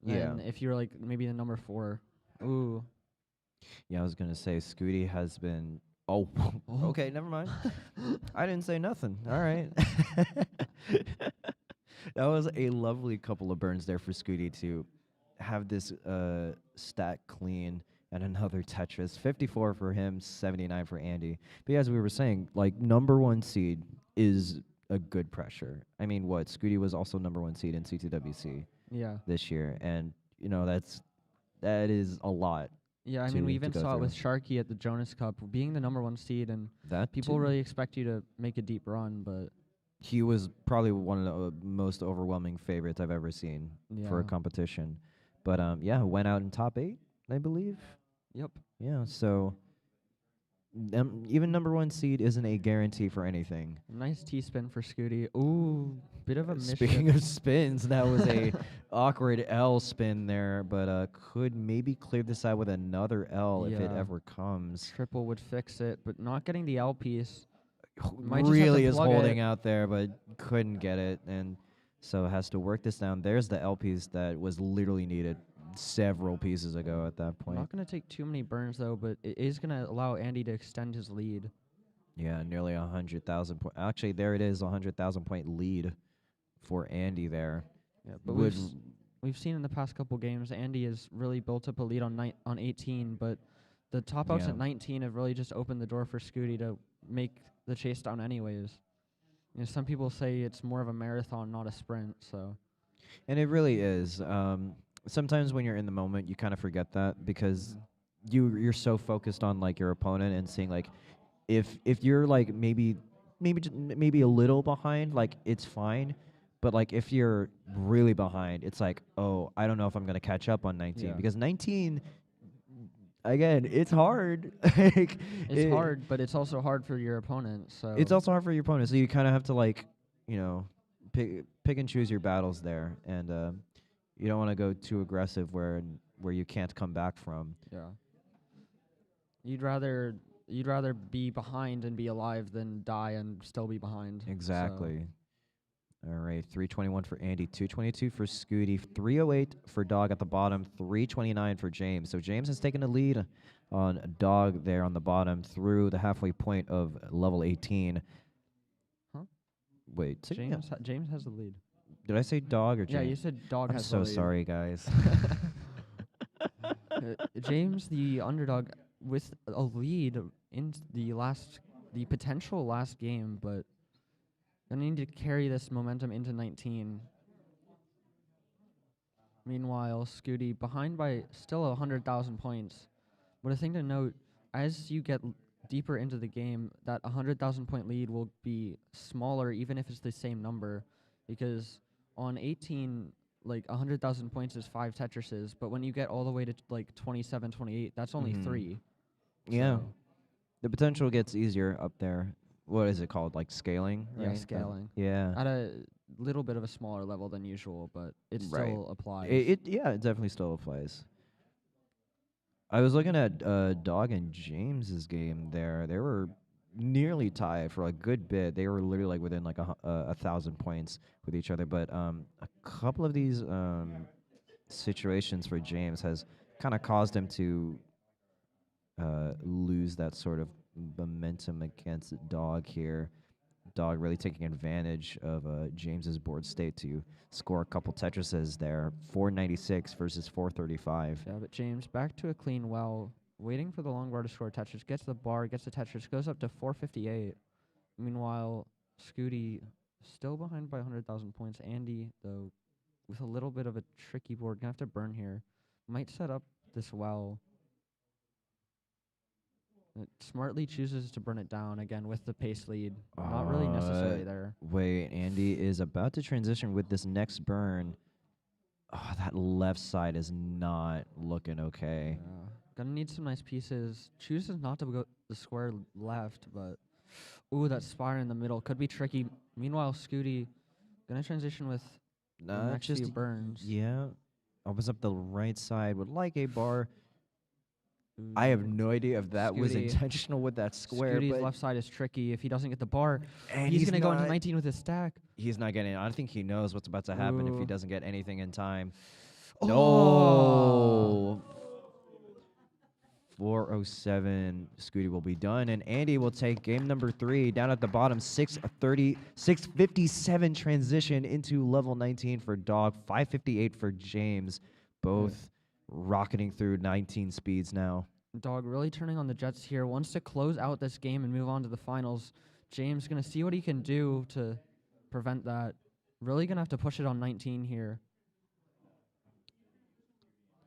than if you're like maybe the number 4. Ooh. Yeah, I was gonna say Scuti has been. Oh, okay. Never mind. I didn't say nothing. All right. That was a lovely couple of burns there for Scuti to have this stat clean and another Tetris. 54 for him, 79 for Andy. But as we were saying, like number 1 seed is a good pressure. I mean, what Scuti was also number 1 seed in CTWC Yeah. this year, and that is a lot. Yeah, I mean, we even saw it with Sharky at the Jonas Cup, being the number 1 seed, and That people too. really expect you to make a deep run, but He was probably one of the most overwhelming favorites I've ever seen for a Yeah. competition. But yeah, went out in top 8, I believe. yep. Yeah, so even number 1 seed isn't a guarantee for anything. Nice T-spin for Scuti. Ooh, bit of a Speaking misship. of spins, that was a awkward L spin there, but could maybe clear this out with another L if it Yeah. ever comes. Triple would fix it, but not getting the L piece. Might just have to Really is plug holding it. out there, but couldn't get it, and so has to work this down. There's the L piece that was literally needed several pieces ago at that I'm point. not going to take too many burns, though, but it is going to allow Andy to extend his lead. Yeah, nearly 100,000 point. Actually, there it is, 100,000 point lead for Andy there. Yeah, but Would we've seen in the past couple games, Andy has really built up a lead on 18, but the top outs Yeah. at 19 have really just opened the door for Scuti to make the chase down anyways. You know, some people say it's more of a marathon, not a sprint, so. And it really is. Sometimes when you're in the moment, you kind of forget that because you're so focused on like your opponent and seeing like if you're like maybe a little behind, like it's fine. But like if you're really behind, it's like, oh, I don't know if I'm gonna catch up on 19 Yeah. because 19 again, it's hard. Like, It's hard, but it's also hard for your opponent, so. It's also hard for your opponent, so you kind of have to like, pick and choose your battles there, and you don't want to go too aggressive where you can't come back from. Yeah. You'd rather be behind and be alive than die and still be behind. so. Exactly. All right, 321 for Andy, 222 for Scuti, 308 for Dog at the bottom, 329 for James. So James has taken the lead on Dog there on the bottom through the halfway point of level 18. Huh? Wait, James has the lead. did I say Dog or James? Yeah, you said Dog I'm has so the lead. sorry, guys. James, the underdog, with a lead in the potential last game, but gonna need to carry this momentum into 19. Meanwhile, Scuti behind by still 100,000 points. But a thing to note, as you get deeper into the game, that 100,000 point lead will be smaller even if it's the same number, because on 18, like 100,000 points is 5 Tetrises, but when you get all the way to like 27, 28, that's only Mhm. 3. Yeah. So, The potential gets easier up there. What is it called? Like scaling? yeah, right? scaling. Yeah. At a little bit of a smaller level than usual, but it Right. still applies. It definitely still applies. I was looking at Dog and James's game there. They were nearly tied for a good bit. They were literally like within like 1,000 points with each other. But a couple of these situations for James has kind of caused him to lose that sort of momentum against Dog here. Dog really taking advantage of James's board state to score a couple Tetrises there. 496 versus 435. Yeah, but James back to a clean well. waiting for the long bar to score. Tetris gets the bar, gets the Tetris, goes up to 458. Meanwhile, Scuti still behind by 100,000 points. Andy, though, with a little bit of a tricky board, gonna have to burn here. Might set up this well. It smartly chooses to burn it down again with the pace lead. Not really necessary there. Wait, Andy is about to transition with this next burn. Oh, that left side is not looking okay. Yeah. Gonna need some nice pieces. Chooses not to go the square left, but ooh, that spire in the middle could be tricky. Meanwhile, Scuti gonna transition with the next few burns. Yeah. Opens up the right side. Would like a bar. I have Ooh. no idea if that was Scuti. intentional with that square. Scuti's But left side is tricky. If he doesn't get the bar, and he's gonna go into not- 19 with his stack. He's not getting it. I think he knows what's about to happen if he Ooh. doesn't get anything in time. Oh. No. 4:07. Scuti will be done, and Andy will take game number 3 down at the bottom. 6:57 transition into level 19 for Dog. 5:58 for James. Both rocketing through 19 speeds now. Dog really turning on the Jets here. Wants to close out this game and move on to the finals. James gonna see what he can do to prevent that. Really gonna have to push it on 19 here.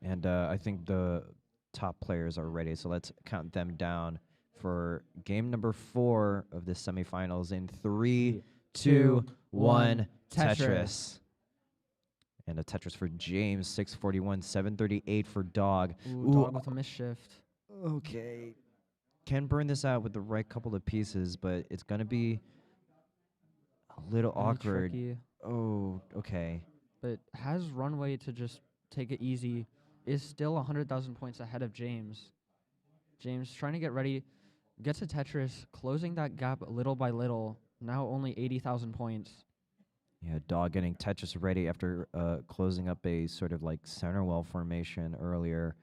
And I think the top players are ready, so let's count them down for game number 4 of the semifinals in 3, 2, 1, Tetris. And a Tetris for James, 641, 738 for Dog. Ooh, Dog with a misshift. Okay. Can burn this out with the right couple of pieces, but it's going to be a little Really awkward. tricky, Oh, okay. but has runway to just take it easy. Is still 100,000 points ahead of James. James trying to get ready. Gets a Tetris, closing that gap little by little. Now only 80,000 points. Yeah, Dog getting Tetris ready after closing up a sort of like center well formation earlier.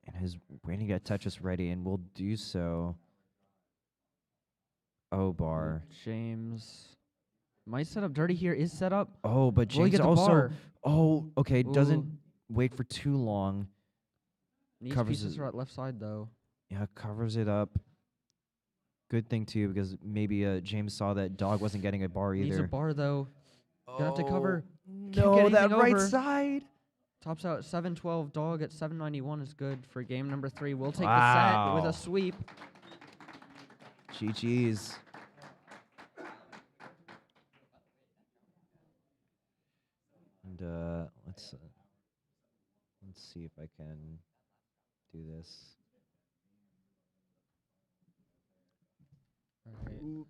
And is waiting to get Tetris ready and will do so. Oh, bar. James might set up dirty here. Is set up. Oh, but Will he James get the also. bar? Oh, okay. Doesn't Ooh. wait for too long. Needs covers pieces it. right left side though. Yeah, covers it up. Good thing too, because maybe James saw that Dog wasn't getting a bar either. Needs a bar though. Gonna have to cover. No, get that anything right over. side. Tops out at 712. Dog at 791 is good for game number 3. We'll take the Wow. set with a sweep. GG's. And let's see if I can do this. All right. Let me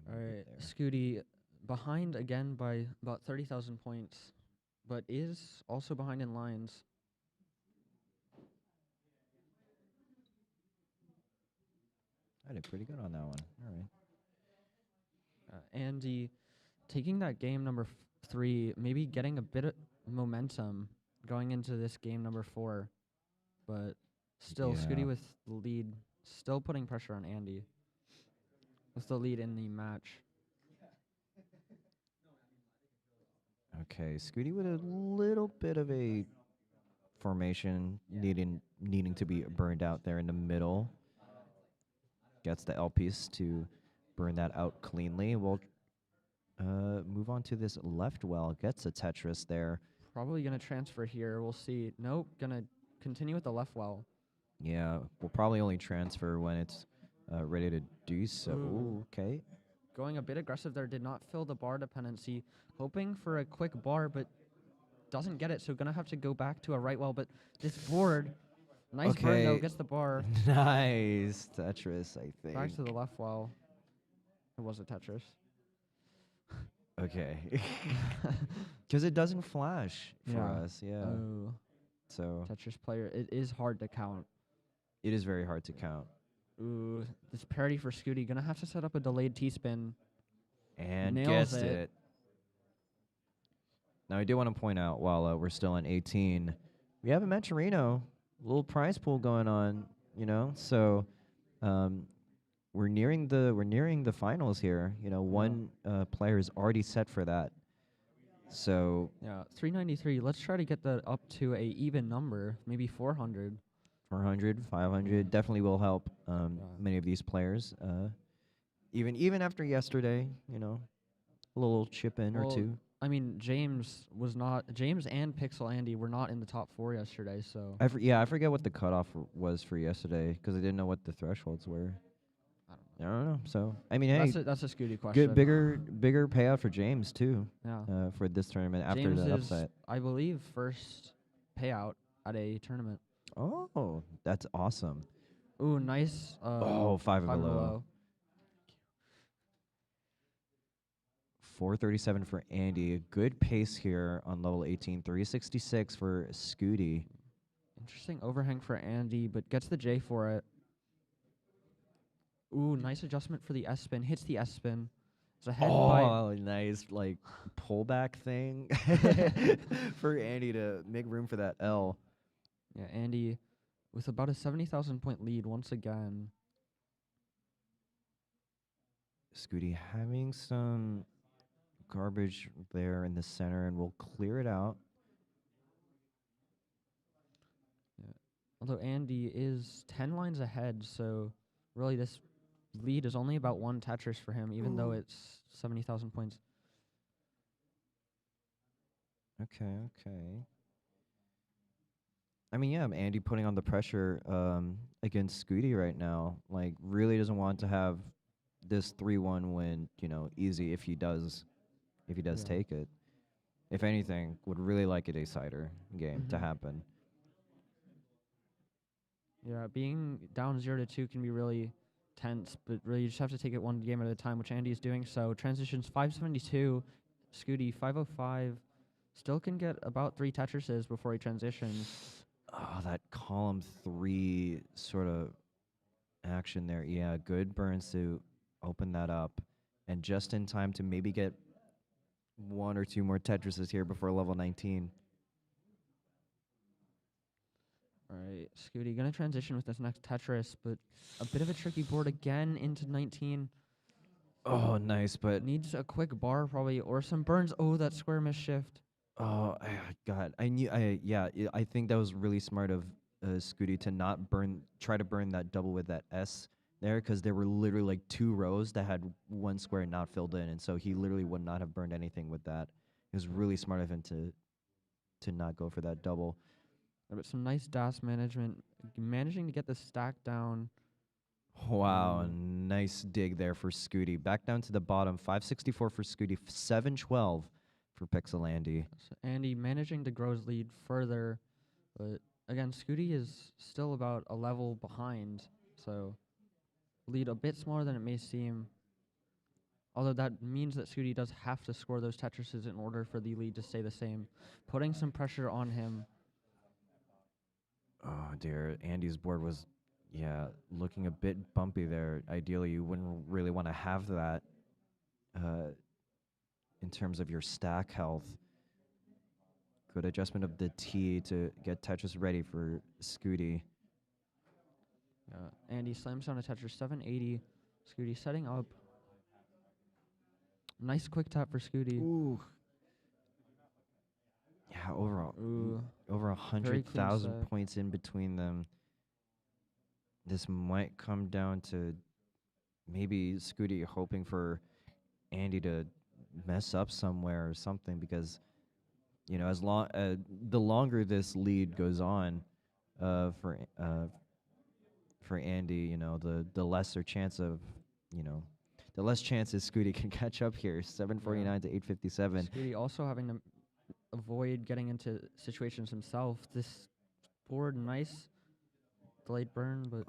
All move right. it there. Scuti behind again by about 30,000 points, but is also behind in lines. I did pretty good on that one. All right. Andy taking that game number 3, maybe getting a bit of momentum going into this game number 4, but still Yeah. Scuti with the lead, still putting pressure on Andy with the lead in the match. Okay, Scuti with a little bit of a formation needing to be burned out there in the middle. Gets the L piece to burn that out cleanly. We'll move on to this left well. Gets a Tetris there. Probably going to transfer here. We'll see. Nope, going to continue with the left well. Yeah, we'll probably only transfer when it's ready to do so. Ooh. Ooh, okay. Going a bit aggressive there, did not fill the bar dependency. Hoping for a quick bar, but doesn't get it, so going to have to go back to a right well. But this board, nice burn though, Okay. gets the bar. Nice Tetris, I think. Back to the left well. It was a Tetris. Okay. Because it doesn't flash for Yeah. us, yeah. Oh, So Tetris player. It is hard to count. it is very hard to count. Ooh, this parity for Scuti. Gonna have to set up a delayed T-spin. And Nails guessed it. it. Now, I do want to point out, while we're still in 18, we have a Mentorino, little prize pool going on, you know? So we're nearing the finals here. You know, one player is already set for that. So Yeah, 393. Let's try to get that up to a even number, maybe 400. 400, 500 definitely will help Yeah. many of these players. Even after yesterday, a little chip in or Well, two. I mean, James and Pixel Andy were not in the top 4 yesterday, so I forget what the cutoff was for yesterday because I didn't know what the thresholds were. I I don't know. So I mean, that's a Scuti question. good bigger payout for James too. Yeah. For this tournament after James that is, upset. I believe, first payout at a tournament. Oh, that's awesome. Ooh, nice. Oh, five and and below. 437 for Andy. A good pace here on level 18. 366 for Scuti. Interesting overhang for Andy, but gets the J for it. Ooh, nice adjustment for the S spin. Hits the S spin. It's ahead by. Oh, nice like pullback thing for Andy to make room for that L. Yeah, Andy with about a 70,000 point lead once again. Scuti having some garbage there in the center, and we'll clear it out. Yeah. Although Andy is 10 lines ahead, so really this lead is only about 1 Tetris for him, even though it's 70,000 points. Okay. I mean, yeah, Andy putting on the pressure against Scuti right now. Like, really doesn't want to have this 3-1 win, easy if he does Yeah. take it. If anything, would really like a decider game to happen. Yeah, being down 0-2 can be really tense, but really you just have to take it one game at a time, which Andy is doing. So transitions 572, Scuti 505, still can get about 3 Tetrises before he transitions. Oh, that column 3 sort of action there. Yeah, good burns to open that up. And just in time to maybe get 1 or 2 more Tetrises here before level 19. All right, Scuti gonna transition with this next Tetris, but a bit of a tricky board again into 19. Oh, nice, but Needs a quick bar probably, or some burns. Oh, that square misshift. oh God, I think that was really smart of Scuti to not try to burn that double with that S there, because there were literally like 2 rows that had 1 square not filled in, and so he literally would not have burned anything with that. It was really smart of him to not go for that double. But some nice DAS management, managing to get the stack down. Wow, nice dig there for Scuti. Back down to the bottom, 564 for Scuti, 712 for Pixel Andy. So Andy managing to grow his lead further, but again, Scuti is still about a level behind, so lead a bit smaller than it may seem. Although that means that Scuti does have to score those Tetrises in order for the lead to stay the same, putting some pressure on him. Oh dear, Andy's board was, looking a bit bumpy there. Ideally, you wouldn't really want to have that in terms of your stack health. Good adjustment of the T to get Tetris ready for Scuti. Andy slams down a Tetris 780. Scuti setting up. Nice quick tap for Scuti. Ooh. Yeah, overall, Ooh. over Very clean 100,000 set. points in between them. This might come down to maybe Scuti hoping for Andy to mess up somewhere or something, because the longer this lead goes on for Andy, the lesser chance of the less chances Scuti can catch up here. 749 to 857. Scuti also having to avoid getting into situations himself. This board, nice delayed burn, but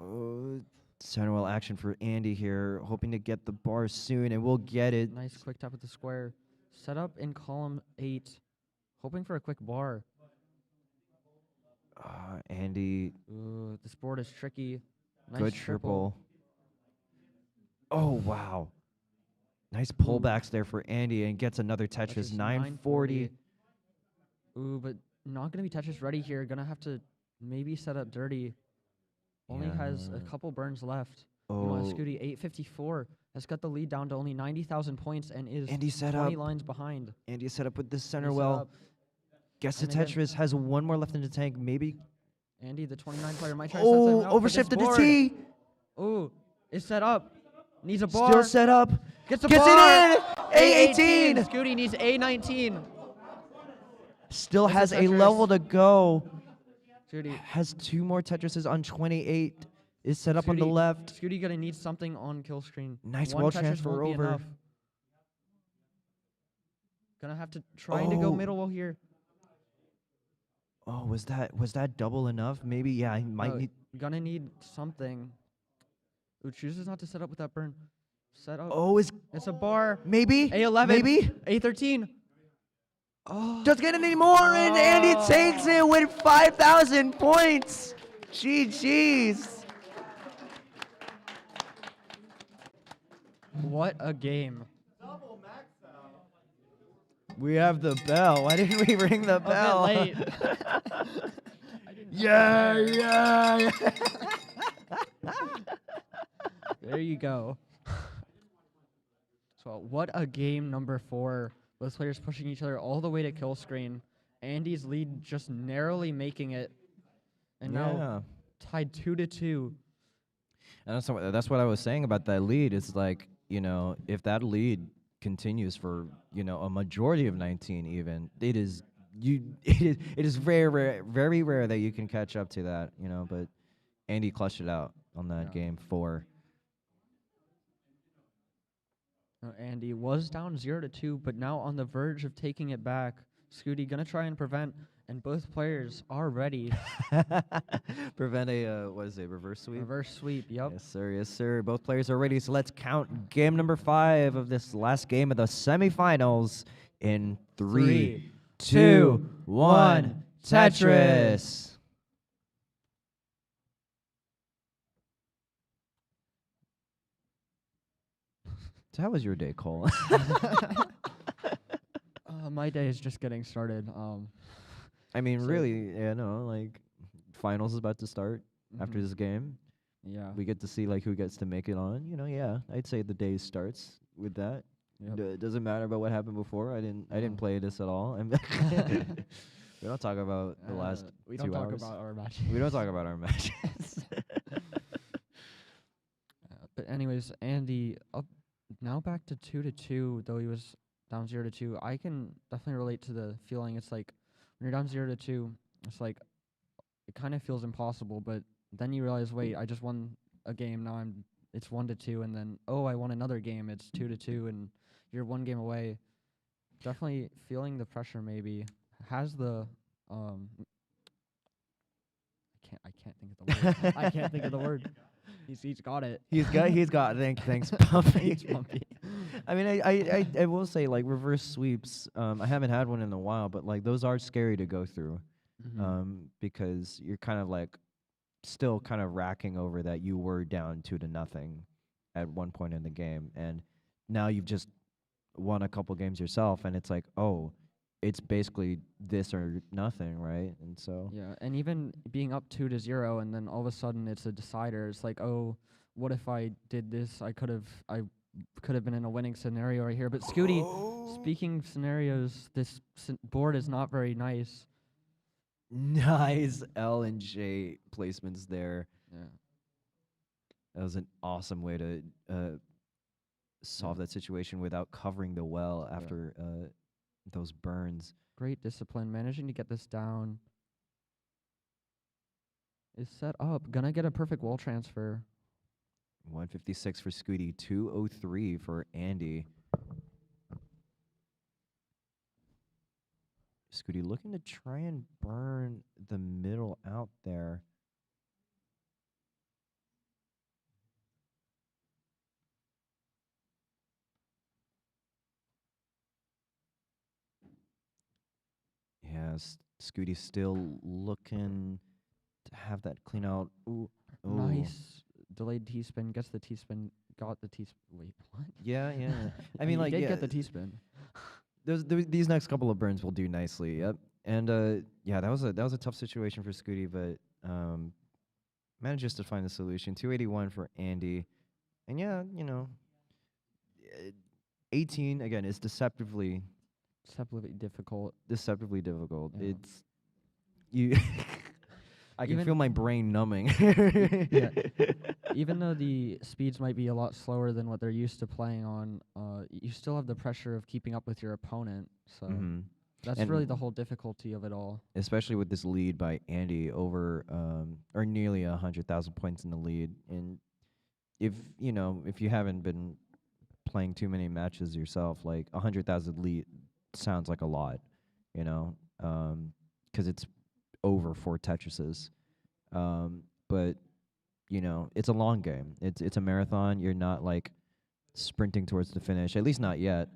Center well action for Andy here, hoping to get the bar soon, and we'll get it. nice quick tap with the square. Set up in column 8, hoping for a quick bar. Andy, Ooh, this board is tricky. Nice good triple. Oh, wow. Nice pullbacks there for Andy, and gets another Tetris, 940. Ooh, but not going to be Tetris ready here. Going to have to maybe set up dirty. Only has a couple burns left. Meanwhile, Oh, Scuti 854 has got the lead down to only 90,000 points and is Andy set 20 up. lines behind. Andy set up with this Andy center set well. up. Guess the And again- Tetris has one more left in the tank. Maybe. Andy, the 29 player, might try to set something Oh, up, but this overshifted to board- T. Ooh, it's set up. Needs a bar. Still set up. Gets a Gets bar. it in. A18. Scuti needs A19. Still That's has a a level to go. Scuti. Has 2 more Tetrises on 28. Is set up on the Scuti- left. Scuti gonna need something on kill screen. Nice One wall Tetris transfer won't be over. enough. Gonna have to trying to go Oh. middle here. Oh, was that double enough? Maybe. Yeah, he might No, need. Gonna need something. Ooh, chooses not to set up with that burn. Set up. Oh, is It's a bar. maybe. A11. Maybe. A13. Oh. Doesn't get any more, and Andy takes it with 5,000 points. GG's. What a game. We have the bell. Why didn't we ring the bell? A bit late. Yeah, yeah. There you go. So what a game number 4. Both players pushing each other all the way to kill screen. Andy's lead just narrowly making it. And now tied 2-2. And that's what I was saying about that lead. It's like, if that lead continues for, a majority of 19 even, it is very rare that you can catch up to that, but Andy clutched it out on that game 4. Andy was down 0-2, but now on the verge of taking it back. Scuti gonna try and prevent, and both players are ready. Prevent a reverse sweep? Reverse sweep, yep. Yes, sir. Yes, sir. Both players are ready. So let's count game number 5 of this last game of the semifinals in 3, 2, 1. Tetris. So how was your day, Cole? My day is just getting started. I mean, So- really, finals is about to start after Mhm. this game. Yeah. We get to see who gets to make it on. I'd say the day starts with that. Yep. It doesn't matter about what happened before. I didn't play this at all. We don't talk about the last we 2 don't talk hours. about our match. We don't talk about our matches. But anyways, Andy up now back to 2-2. Though he was down 0-2, I can definitely relate to the feeling. It's like when you're down 0-2, it's like it kind of feels impossible. But then you realize, wait, I just won a game. Now it's 1-2, and then I won another game. It's 2-2, and you're 1 game away. Definitely feeling the pressure. Maybe has the I can't think of the word. I can't think of the word. He's got it. He's got thanks Pumpy. Thanks, Pumpy. I mean, I will say reverse sweeps. I haven't had one in a while, but those are scary to go through, because you're kind of still kind of racking over that you were down 2-0 at one point in the game, and now you've just won a couple games yourself, and it's it's basically this or nothing, right? And so Yeah, and even being up 2-0, and then all of a sudden it's a decider. It's like, what if I did this? I could have been in a winning scenario right here. But Scuti, speaking of scenarios, this board is not very nice. nice L and J placements there. Yeah. That was an awesome way to solve that situation without covering the well after those burns. Great discipline, managing to get this down. Is set up, gonna get a perfect wall transfer. 156 for Scuti, 203 for Andy. Scuti looking to try and burn the middle out there. Yes, Scuti's still looking to have that clean out. Ooh. Nice delayed T-spin, gets the T-spin, got the T-spin. Wait, what? Yeah. I He mean, did get the T-spin. These next couple of burns will do nicely. Yep. And that was a tough situation for Scuti, but manages to find the solution. 281 for Andy. And yeah, 18 again is deceptively difficult. difficult. Yeah. It's you I can Even- feel my brain numbing. Yeah. Even though the speeds might be a lot slower than what they're used to playing on, you still have the pressure of keeping up with your opponent. So Mhm. that's And really the whole difficulty of it all. Especially with this lead by Andy over or nearly 100,000 points in the lead. And if you haven't been playing too many matches yourself, like 100,000 lead sounds like a lot, because it's over 4 Tetrises. But it's a long game. It's a marathon. You're not like sprinting towards the finish, at least not yet.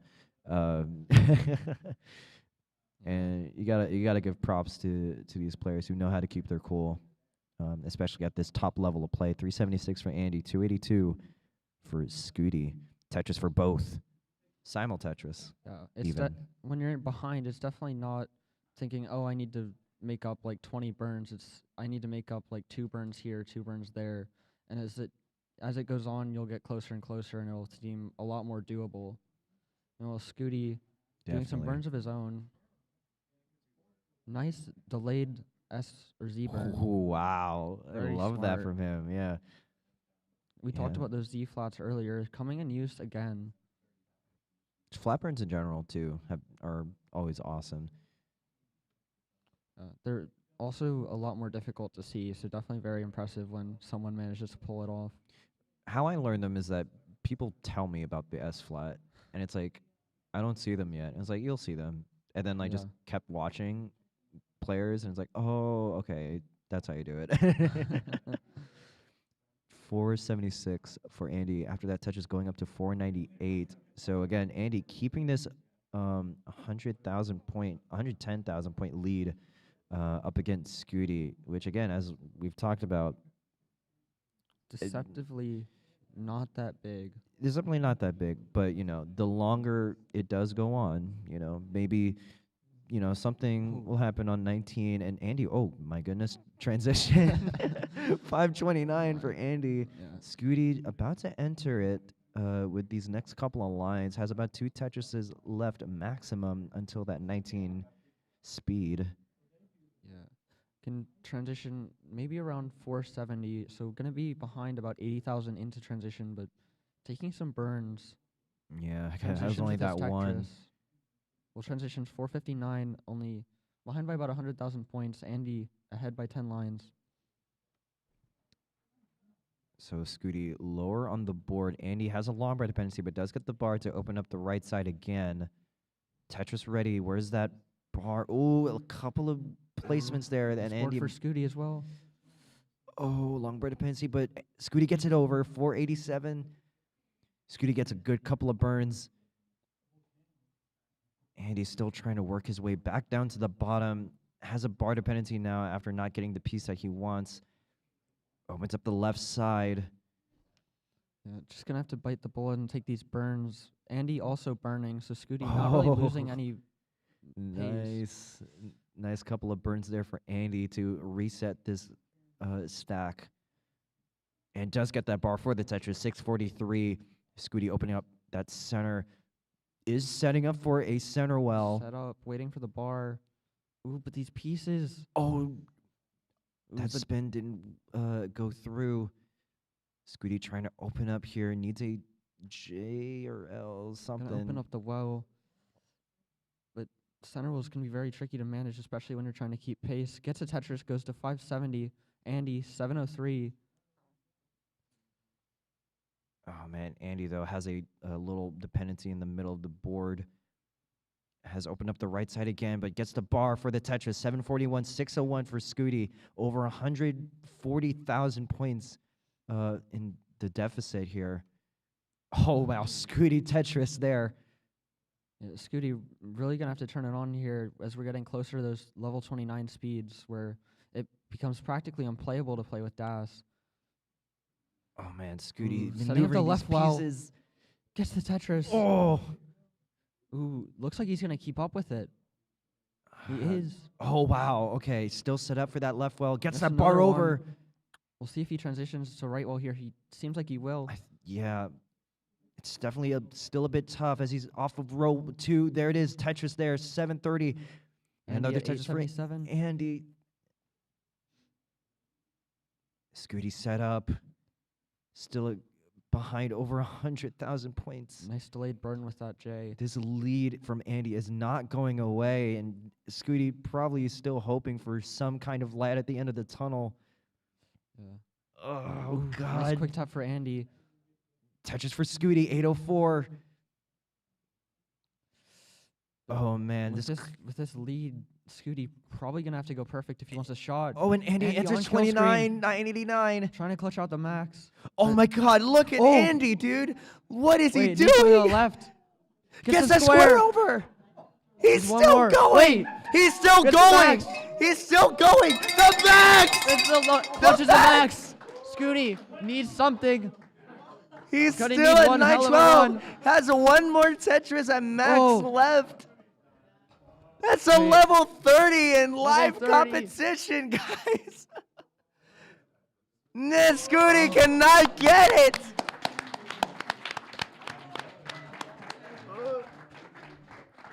And you gotta give props to these players who know how to keep their cool, especially at this top level of play. 376 for Andy, 282 for Scuti. Tetris for both. Simul Tetris. Yeah, it's Even. when you're behind, it's definitely not thinking, oh, I need to make up like 20 burns. It's I need to make up like 2 burns here, 2 burns there, and as it goes on, you'll get closer and closer, and it'll seem a lot more doable. Scuti doing some Definitely. burns of his own. Nice delayed S or Z burn. Oh, wow. I Very love that smart. from him. Yeah. We talked Yeah. about those Z flats earlier, coming in use again. Flat burns in general too are always awesome. They're also a lot more difficult to see, so definitely very impressive when someone manages to pull it off. How I learned them is that people tell me about the S flat, and it's like I don't see them yet. And it's like you'll see them, and then I just Yeah. kept watching players, and it's like, oh, okay, that's how you do it. 476 for Andy. After that touch is going up to 498. So again, Andy keeping this 110,000 point lead up against Scuti, which again, as we've talked about, Deceptively not that big. is definitely not that big. But the longer it does go on, maybe something will happen on 19 and Andy. Oh my goodness, transition. 529 for Andy. Yeah. Scuti about to enter it with these next couple of lines. Has about 2 Tetrises left maximum until that 19 speed. Yeah. Can transition maybe around 470, so gonna be behind about 80,000 into transition, but taking some burns. Yeah, I was Transitions only with his that one. Tetris. Well, transitions 459, only behind by about 100,000 points. Andy ahead by 10 lines. So Scuti lower on the board. Andy has a long bar dependency, but does get the bar to open up the right side again. Tetris ready. Where's that bar? Oh, a couple of placements there. And Scored Andy. for Scuti as well. Oh, long bar dependency, but Scuti gets it over. 487. Scuti gets a good couple of burns. Andy's still trying to work his way back down to the bottom. Has a bar dependency now after not getting the piece that he wants. Opens up the left side. Yeah, just gonna have to bite the bullet and take these burns. Andy also burning, so Scuti not really losing any. Nice couple of burns there for Andy to reset this stack. And does get that bar for the Tetris. 643. Scuti opening up that center. Is setting up for a center well. Set up, waiting for the bar. Ooh, but these pieces. Oh, Ooh, that but spin didn't go through. Scuti trying to open up here. Needs a J or L, something. gonna open up the well. But center well's gonna be very tricky to manage, especially when you're trying to keep pace. Gets a Tetris, goes to 570. Andy 703. Oh man, Andy though has a little dependency in the middle of the board. Has opened up the right side again, but gets the bar for the Tetris. 741, 601 for Scuti. Over 140,000 points in the deficit here. Oh wow, Scuti Tetris there. Yeah, Scuti really gonna have to turn it on here as we're getting closer to those level 29 speeds where it becomes practically unplayable to play with DAS. Oh man, Scuti Setting up the maneuvering these left well. pieces. Gets the Tetris. Oh. Ooh, looks like he's gonna keep up with it. He is. Oh wow. Okay, still set up for that left well. Gets That's that bar another one. over. We'll see if he transitions to right wall here. He seems like he will. Yeah, it's definitely still a bit tough as he's off of row 2. There it is, Tetris there, 730. Andy Another at Tetris for 877. Andy. Scuti set up. Still behind over 100,000 points. Nice delayed burn with that J. This lead from Andy is not going away, and Scuti probably is still hoping for some kind of light at the end of the tunnel. Yeah. Oh, Ooh, God. Nice quick tap for Andy. Tetris for Scuti, 804. Oh, man. With this lead, Scuti probably gonna have to go perfect if he wants a shot. Oh, and Andy Andy enters on kill 29, screen. 989. Trying to clutch out the max. Oh, my God. Look at Oh. Andy, dude. What is he Wait, needs to the doing? left. Gets the that square over. He's There's one still more. going. Wait. He's still Gets the going. max. He's still going. The max. It's the clutches the max. Scuti needs something. He's Gonna still need at one hell of a 912. run. Has one more Tetris at max Oh. left. That's a Wait. level 30 in live 30. competition, guys. Scuti cannot get it.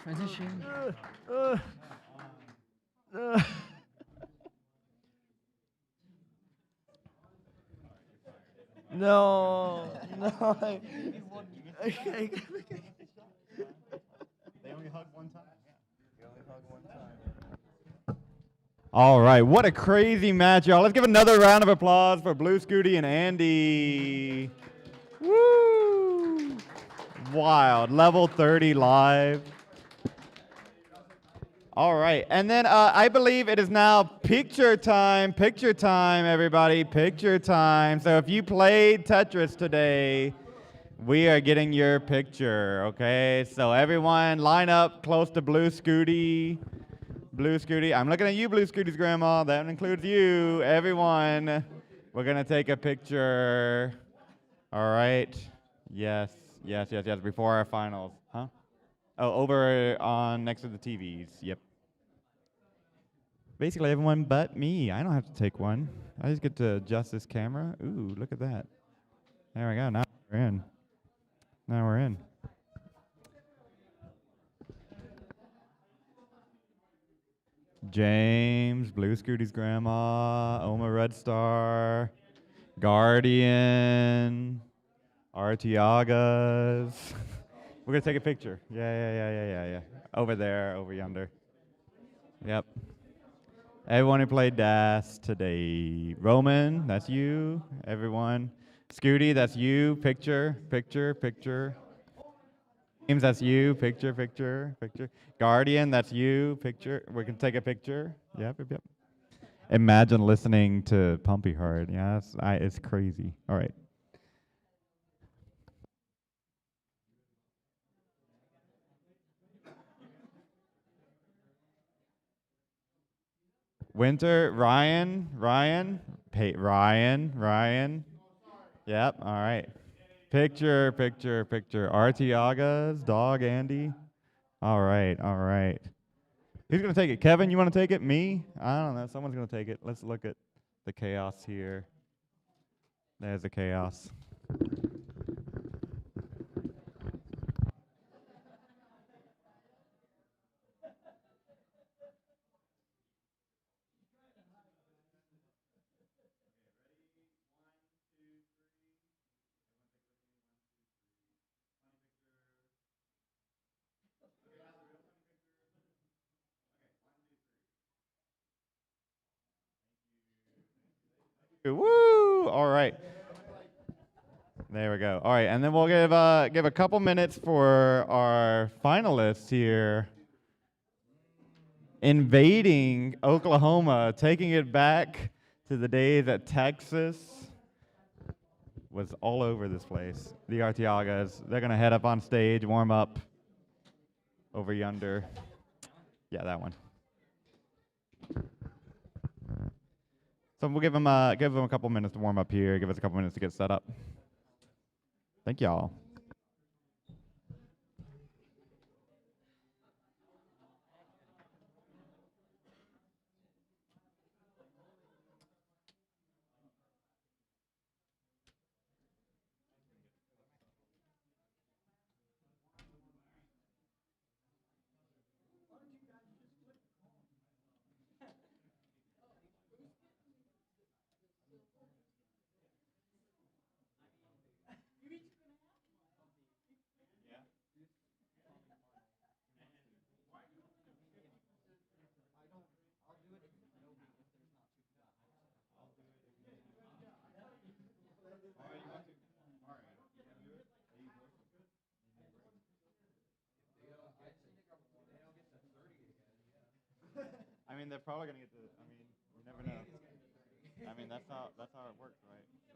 Transition. No. All right, what a crazy match, y'all. Let's give another round of applause for Blue Scuti and Andy. Woo! Wild. Level 30 live. All right, and then I believe it is now picture time, everybody, picture time. So if you played Tetris today, we are getting your picture, okay? So everyone line up close to Blue Scuti. Blue Scuti, I'm looking at you, Blue Scuti's grandma. That includes you, everyone. We're gonna take a picture. All right. Yes, before our finals, huh? Oh, over on next to the TVs, yep. Basically everyone but me. I don't have to take one. I just get to adjust this camera. Ooh, look at that. There we go, now we're in. Now we're in. James, Blue Scuti's grandma, Oma Red Star, Guardian, Artiagas. We're gonna take a picture. Yeah. Over there, over yonder. Yep. Everyone who played DAS today. Roman, that's you. Everyone. Scuti, that's you. Picture. James, that's you. Picture. Guardian, that's you. Picture. We can take a picture. Yep. Imagine listening to Pumpy Heart. Yeah, it's crazy. All right. Winter, Ryan. Ryan. Yep, all right. Picture. Artiaga's dog, Andy. All right. Who's gonna take it? Kevin, you wanna take it? Me? I don't know, someone's gonna take it. Let's look at the chaos here. There's the chaos. Woo! All right. There we go. All right, and then we'll give a couple minutes for our finalists here. Invading Oklahoma, taking it back to the days that Texas was all over this place. The Artiagas, they're gonna head up on stage, warm up over yonder. Yeah, that one. So we'll give them a couple minutes to warm up here. Give us a couple minutes to get set up. Thank y'all. I mean, they're probably gonna get the. I mean, you never know. I mean, that's how it works, right? So.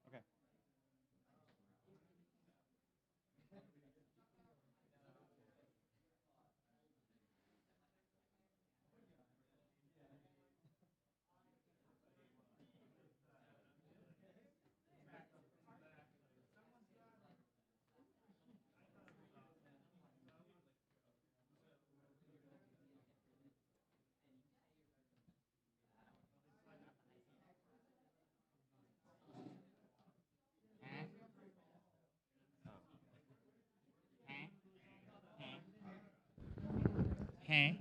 Okay. Hey.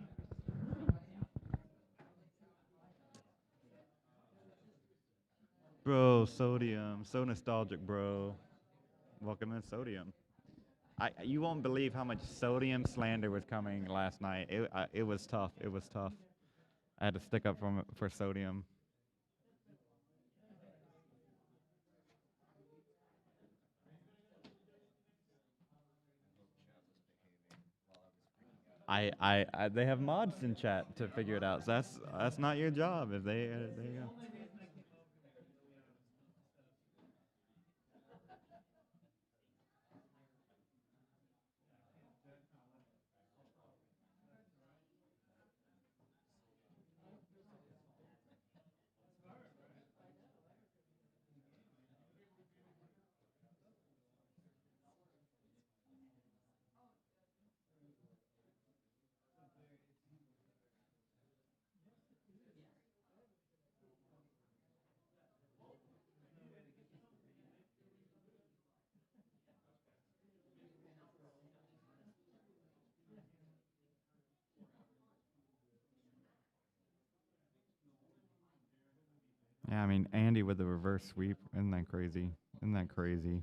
Bro, Sodium, so nostalgic, bro. Welcome in, Sodium. You won't believe how much Sodium slander was coming last night. It was tough. It was tough. I had to stick up for Sodium. They have mods in chat to figure it out. So that's not your job. If they there you go. Yeah, I mean Andy with the reverse sweep. Isn't that crazy? Isn't that crazy?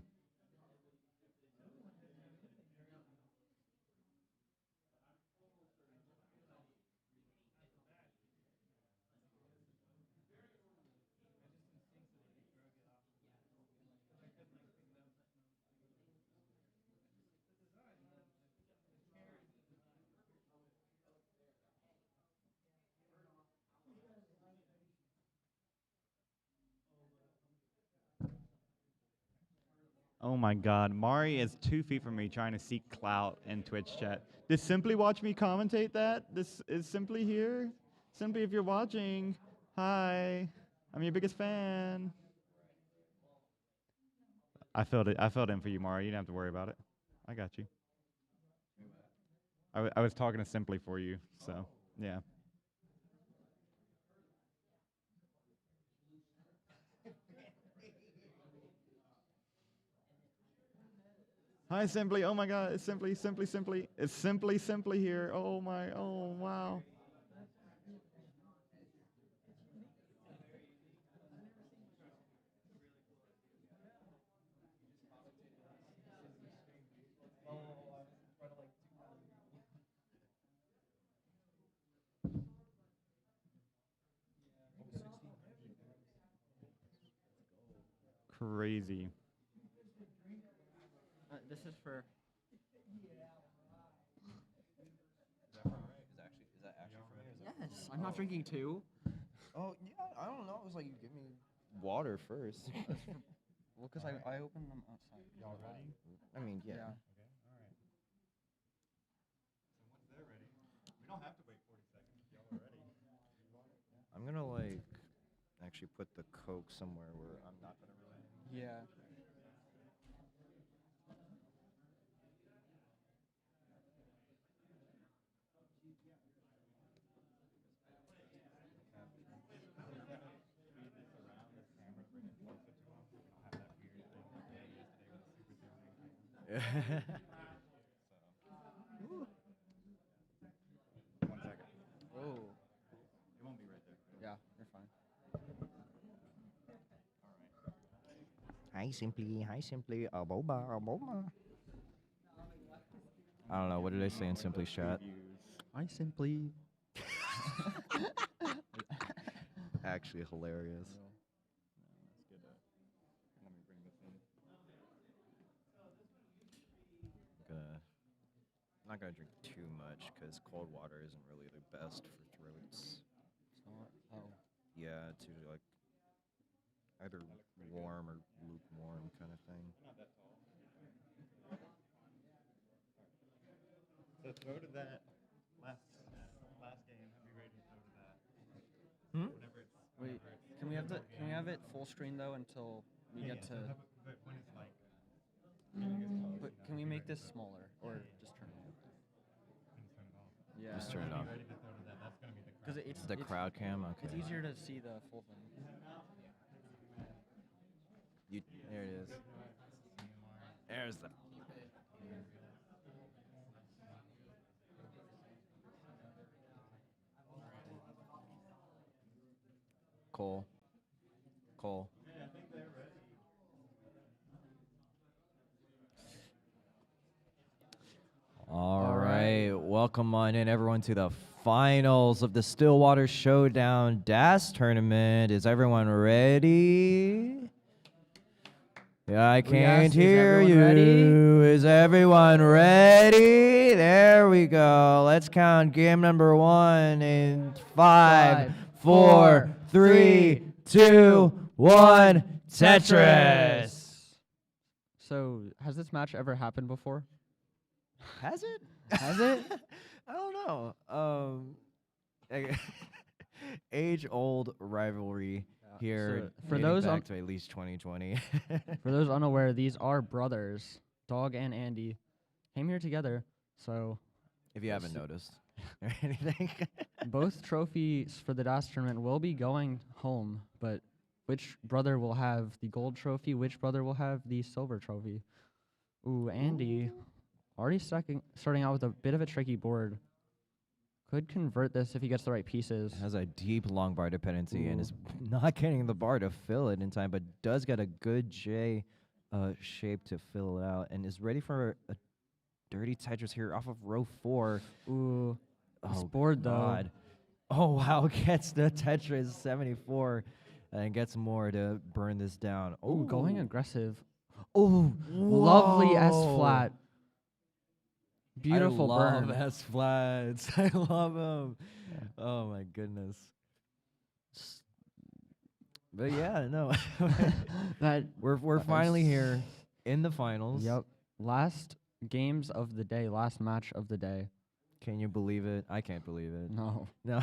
Oh my God, Mari is 2 feet from me trying to seek clout in Twitch chat. Does Simply watch me commentate that? This is Simply here. Simply, if you're watching, hi. I'm your biggest fan. I filled it. I filled in for you, Mari. You don't have to worry about it. I got you. I was talking to Simply for you, so yeah. Hi, Simply. Oh my God, it's Simply. It's Simply here. Oh my. Oh wow. Crazy. This is for. Is that actually for me? Yes, I'm not drinking two. Oh yeah, I don't know. It was like you give me water first. Well, because I opened them outside. Y'all ready? I mean, yeah. Okay. All right. So once they're ready, we don't have to wait 40 seconds. If y'all are ready. I'm gonna like actually put the Coke somewhere where I'm not gonna really. Yeah. Oh. It won't be right there. Yeah, you're fine. Hi, simply, boba, boba. I don't know. What did I say in Simply chat? I simply. Actually hilarious. I'm not gonna drink too much because cold water isn't really the best for throats. Oh. Yeah, it's usually like either warm or lukewarm kind of thing. So throw to that last game. Have you ready to throw to that? Hmm? Wait, can we have it full screen though until we get to? But when it's like. But can we make this smaller or just turn it off? Yeah. Just turn it off. Because it's The crowd cam. Okay. It's easier to see the full thing. There it is. There's the. Cole. All right. Welcome on in, everyone, to the finals of the Stillwater Showdown DAS tournament. Is everyone ready? Yeah, I can't hear you. Is everyone ready? There we go. Let's count game number 1 in 5, 4, 3, 2, 1. Tetris. So, has this match ever happened before? Has it? Has it? I don't know. Age-old rivalry here. So, for dating those back to at least 2020. For those unaware, these are brothers, Dog and Andy, came here together. So, if you haven't noticed or anything. both trophies for the DAS tournament will be going home, but which brother will have the gold trophy? Which brother will have the silver trophy? Ooh, Andy, already starting out with a bit of a tricky board. Could convert this if he gets the right pieces. Has a deep long bar dependency and is not getting the bar to fill it in time, but does get a good J shape to fill it out and is ready for a dirty Tetris here off of row 4. Ooh, this Oh, board God. Oh, wow. Gets the Tetris 74 and gets more to burn this down. Ooh, going aggressive. Ooh, lovely S flat. Beautiful burn. I love S flats. I love them. Oh my goodness. But yeah, no. That we're finally here in the finals. Yep. Last games of the day, last match of the day. Can you believe it? I can't believe it. No. No.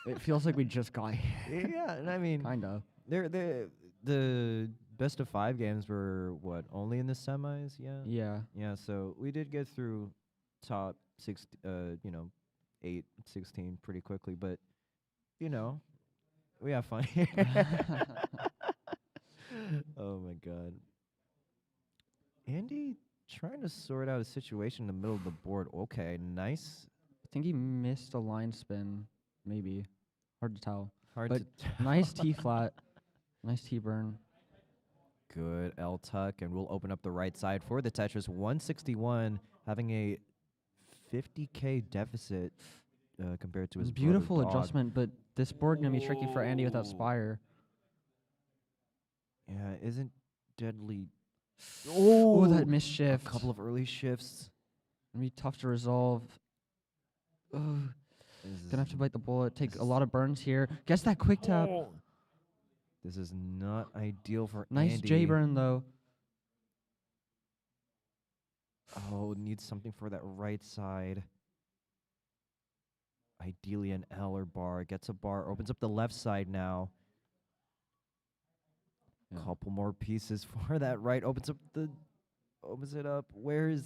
It feels like we just got here. Yeah, and I mean, Kinda. The best of 5 games were what? Only in the semis, yeah. Yeah. Yeah, so we did get through top 6 8 16 pretty quickly, but we have fun here. Oh my god. Andy trying to sort out a situation in the middle of the board. Okay, nice. I think he missed a line spin, maybe. Hard to tell. Hard but to tell. nice T flat. Nice T burn. Good L tuck, and we'll open up the right side for the Tetris 161, having a 50K deficit compared to his Beautiful brother Dog. adjustment, but this board gonna be tricky for Andy without Spire. Yeah, isn't deadly. Oh, that misshift. A couple of early shifts. Gonna be tough to resolve. Ugh. Gonna have to bite the bullet. Take a lot of burns here. Gets that quick tap. This is not ideal for Nice Andy. J burn though. Oh, needs something for that right side. Ideally an L or bar. Gets a bar. Opens up the left side now. Yeah. Couple more pieces for that right. Opens it up. Where is...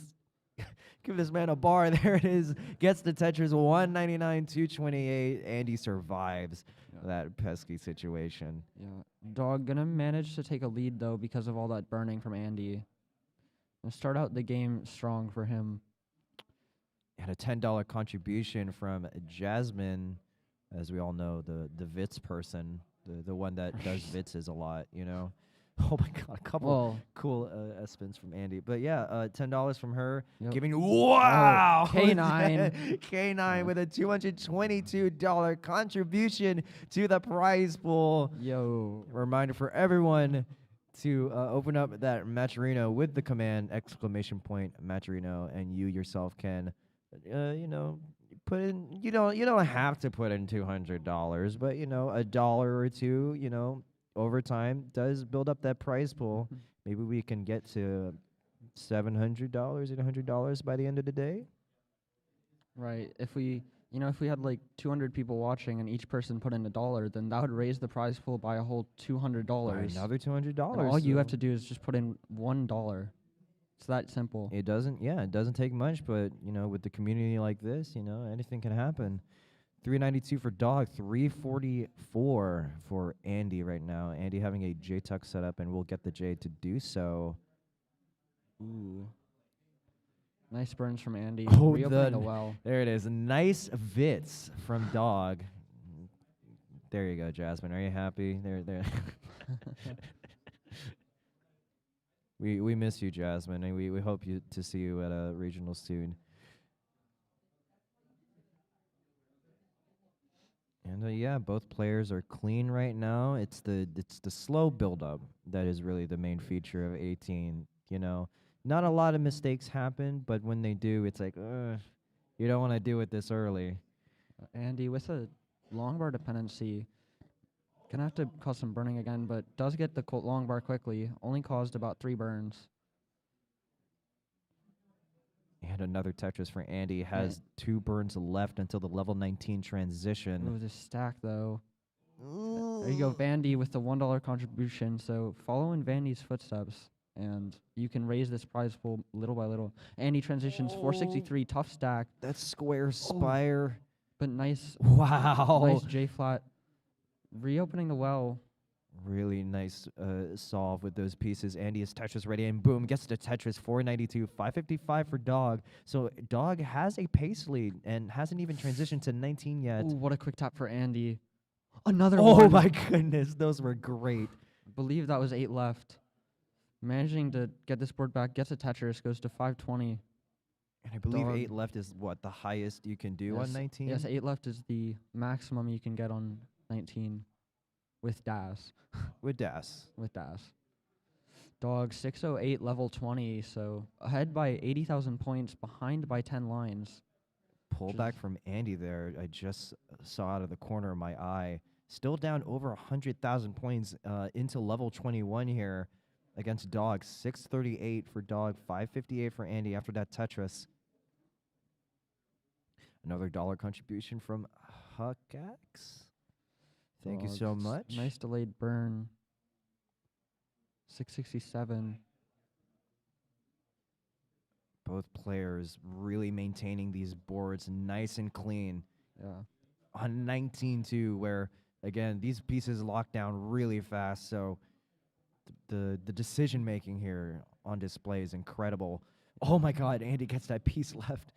Give this man a bar. There it is. Gets the Tetris 199, 228. Andy survives that pesky situation. Yeah. Dog gonna manage to take a lead though because of all that burning from Andy. And start out the game strong for him. And a $10 contribution from Jasmine, as we all know, the Vits person, the one that does Vitses a lot, you know. Oh my God, a couple Well, cool spins from Andy. But yeah, $10 from her, Yep. giving wow K9. K9 Yeah. with a $222 contribution to the prize pool. yo. Reminder for everyone to open up that Matcherino with the command ! Matcherino, and you yourself can, put in. You don't have to put in $200, but a dollar or two, over time does build up that prize pool. Maybe we can get to $700, $800 by the end of the day. Right. If we had like 200 people watching and each person put in $1, then that would raise the prize pool by a whole $200. By another $200. And all you have so to do is just put in $1. It's that simple. It doesn't take much, but with the community like this, anything can happen. 392 for Dog, 344 for Andy right now. Andy having a J-Tuck set up, and we'll get the J to do so. Ooh. Nice burns from Andy. Oh, Reopening the well. There it is. Nice Vits from Dog. There you go, Jasmine. Are you happy? There. We miss you, Jasmine, and we hope to see you at a regional soon. And yeah, both players are clean right now. It's the slow build-up that is really the main feature of 18. Not a lot of mistakes happen, but when they do, it's like, you don't want to do it this early. Andy with a long bar dependency. Gonna have to cause some burning again, but does get the long bar quickly. Only caused about 3 burns. And another Tetris for Andy. Has 2 burns left until the level 19 transition. Ooh, this stack though. There you go, Vandy with the $1 contribution. So follow in Vandy's footsteps, and you can raise this prize pool little by little. Andy transitions 463, tough stack, That square spire. but nice, Wow. nice J flat. Reopening the well. Really nice solve with those pieces. Andy is Tetris ready, and boom, gets to Tetris. 492, 555 for Dog. So Dog has a pace lead and hasn't even transitioned to 19 yet. Ooh, what a quick tap for Andy. Another Oh one. my goodness, those were great. Believe that was 8 left. Managing to get this board back, gets a Tetris, goes to 520. And I believe Dog. 8 left is what, the highest you can do on 19? Yes, 8 left is the maximum you can get on 19 with DAS. With Das. With DAS. Dog 608, level 20, so ahead by 80,000 points, behind by 10 lines. Pull back from Andy there. I just saw out of the corner of my eye. Still down over 100,000 points into level 21 here against Dog. 638 for Dog, 558 for Andy after that Tetris. Another dollar contribution from Huckax. Thank you so much. Nice delayed burn. 667. Both players really maintaining these boards nice and clean. Yeah. On 19-2, where, again, these pieces lock down really fast, so the decision-making here on display is incredible. Oh, my God, Andy gets that piece left.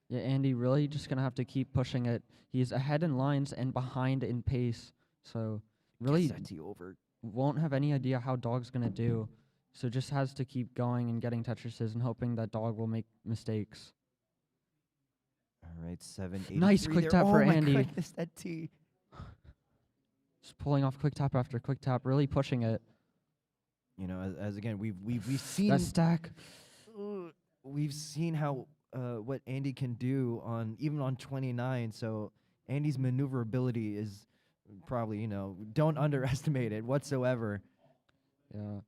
Yeah, Andy really just going to have to keep pushing it. He's ahead in lines and behind in pace, so really Gets that T over. won't have any idea how Dog's going to do. So just has to keep going and getting Tetrises and hoping that Dog will make mistakes. All right, 7, 8. Nice quick tap for Andy. Oh, my goodness, that T. Just pulling off quick tap after quick tap, really pushing it. As again, we've seen That stack. we've seen how what Andy can do even on 29. So Andy's maneuverability is probably don't underestimate it whatsoever. Yeah.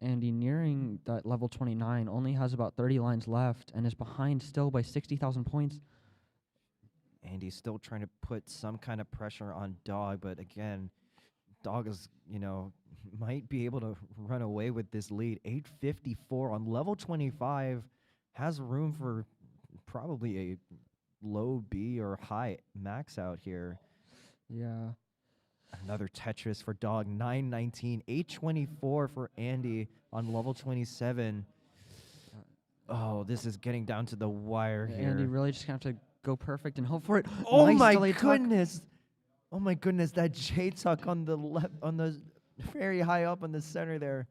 Andy nearing that level 29, only has about 30 lines left and is behind still by 60,000 points. Andy's still trying to put some kind of pressure on Dog, but again, Dog is, might be able to run away with this lead. 854 on level 25, has room for probably a low B or high max out here. Yeah. Another Tetris for Dog, 919, 824 for Andy on level 27. Oh, this is getting down to the wire here. Andy really just gonna have to go perfect and hope for it. Oh Nice my delayed tuck. goodness! Oh my goodness! That J tuck on the left, on the very high up on the center there.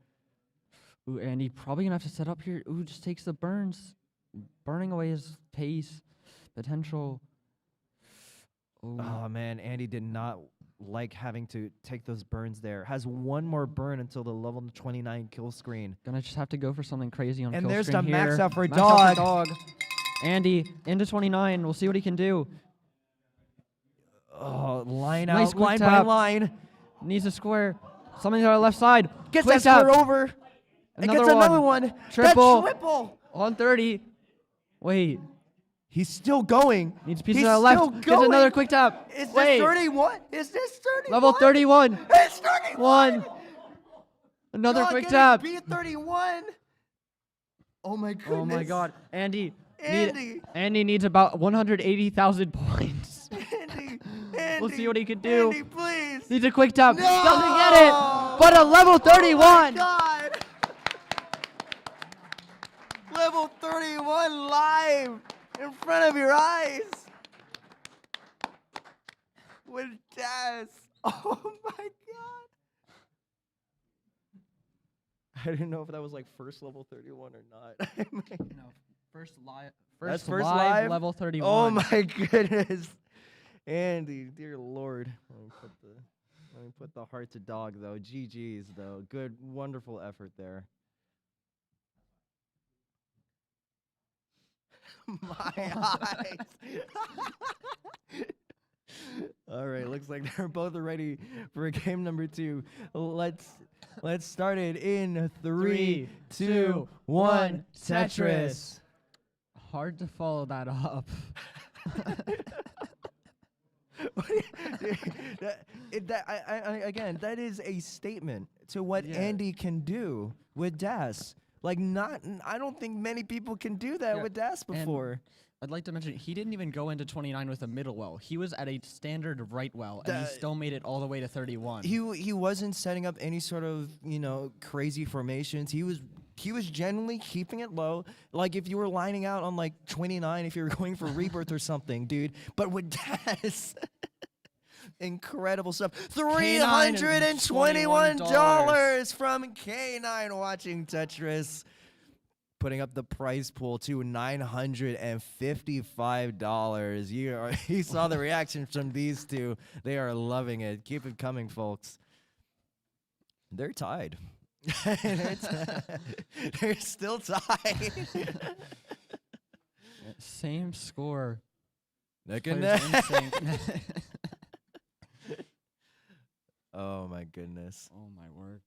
Ooh, Andy probably gonna have to set up here. Ooh, just takes the burns, burning away his pace, potential. Ooh. Oh man, Andy did not like having to take those burns there. Has one more burn until the level 29 kill screen. Gonna just have to go for something crazy on And kill there's screen the max here. out for Max out Dog. Andy into 29. We'll see what he can do. Oh, line Nice out, quick line tap. by line. Needs a square. Something to our left side. Gets Quick that square tap. over. And Another gets another one. Triple. That triple. On 30. Wait. He's still going. Needs a piece He's of that left. still Gets going. another quick tap. Is this Wait. 31? Is this 31? Level 31. It's 31. One. Another Dog quick getting tap. beat 31. Oh my goodness. Oh my God. Andy. Andy. Andy needs about 180,000 points. Andy. We'll see what he can do. Andy, please. Needs a quick tap. No! Doesn't get it. But a level 31. God. Level 31 live in front of your eyes. With Daz. Oh my God. I didn't know if that was like first level 31 or not. No, first live. That's First first live live? level 31. Oh my goodness. Andy, dear Lord. Let me put the heart to Dog though. GG's though. Good, wonderful effort there. My eyes. All right, looks like they're both ready for game number 2. Let's start it in 3, 2, 1. Tetris. Hard to follow that up. Again, that is a statement to what Yeah. Andy can do with Das. Like, I don't think many people can do that Yeah, with Das and before. I'd like to mention he didn't even go into 29 with a middle well. He was at a standard right well, and he That- still made it all the way to 31. He wasn't setting up any sort of crazy formations. He was genuinely keeping it low. Like if you were lining out on like 29, if you were going for rebirth or something, dude. But with Das. Incredible stuff. $321 from K9 watching Tetris. Putting up the prize pool to $955. You saw the reactions from these two. They are loving it. Keep it coming, folks. They're tied. They're still tied. Same score. Neck and Players neck. in sync. Oh my goodness. Oh my word.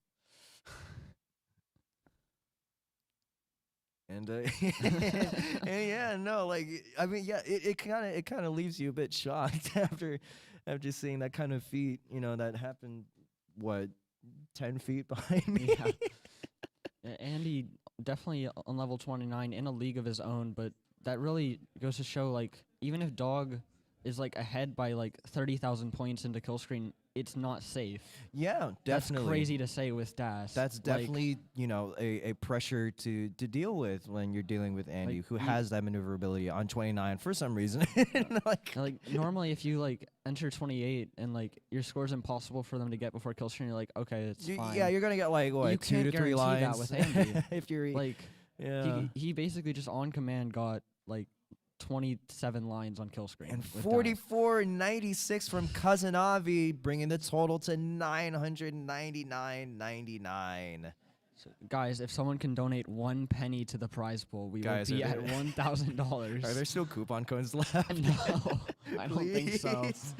And and yeah, no, like I mean, yeah, it kind of leaves you a bit shocked after seeing that kind of feat, that happened 10 feet behind me. Yeah. Andy definitely on level 29 in a league of his own, but that really goes to show like even if Dog is like ahead by like 30,000 points into kill screen, it's not safe. Yeah, definitely. That's crazy to say with Das. That's Like, definitely, a pressure to deal with when you're dealing with Andy, Like, who you- has that maneuverability on 29 for some reason. Like, normally if you like enter 28 and like your score's impossible for them to get before kill screen, you're like, okay, it's fine. yeah, you're gonna get like what You 2 to can't 3 guarantee lines that with Andy. if you're Like yeah. he basically just on command got like 27 lines on kill screen. And with Das. 44.96 from Cousin Avi, bringing the total to 999.99. So, guys, if someone can donate 1 penny to the prize pool, we Guys, will be are at there- $1,000. Are there still coupon codes left? No, I don't think so. Please.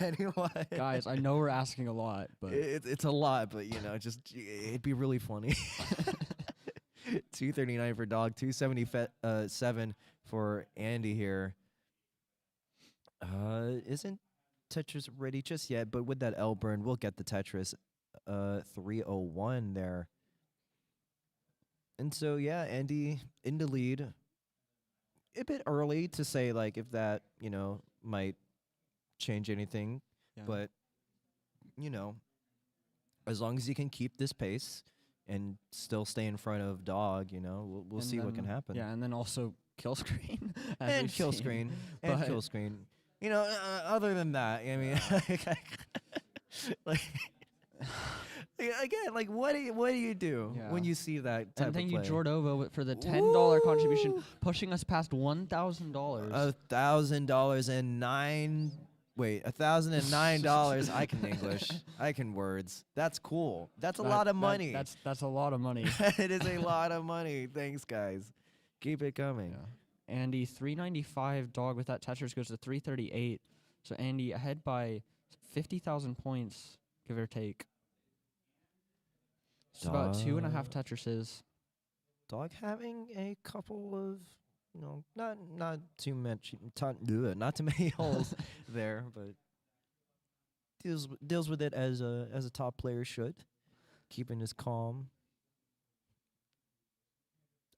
Anyway, Guys, I know we're asking a lot, but it's a lot, but it'd be really funny. 239 for Dog, 277 for Andy here. Isn't Tetris ready just yet? But with that L burn, we'll get the Tetris. 301 there. And so yeah, Andy in the lead. A bit early to say like if that might change anything, yeah. but as long as you can keep this pace and still stay in front of Dog. We'll And see what can then- happen. Yeah, and then also kill screen. as And we've kill seen. screen. And But- kill screen. Other than that, I mean, like, again, like, what do you do Yeah. when you see that type And thank of you, play? Jordova, for the $10 contribution, pushing us past $1,000. $1,000 and $1,009. I can English. I can words. That's cool. That's a lot of money. That's a lot of money. It is a lot of money. Thanks, guys. Keep it coming. Yeah. Andy 395. Dog with that Tetris goes to 338. So Andy ahead by 50,000 points, give or take. It's about 2.5 Tetrises. Dog having a couple of, not too much, not too many holes there, but deals with it as a top player should, keeping his calm.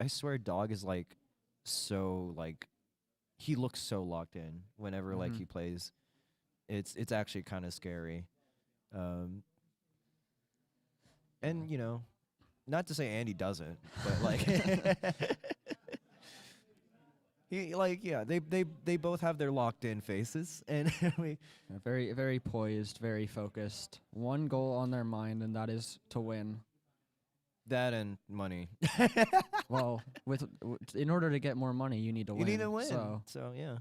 I swear, Dog is he looks so locked in whenever Mhm. he plays. It's actually kind of scary. And not to say Andy doesn't, but they both have their locked in faces, and we Yeah, very, very poised, very focused. One goal on their mind, and that is to win. that and money. Well, in order to get more money, you need to win. You need to win. So Yeah.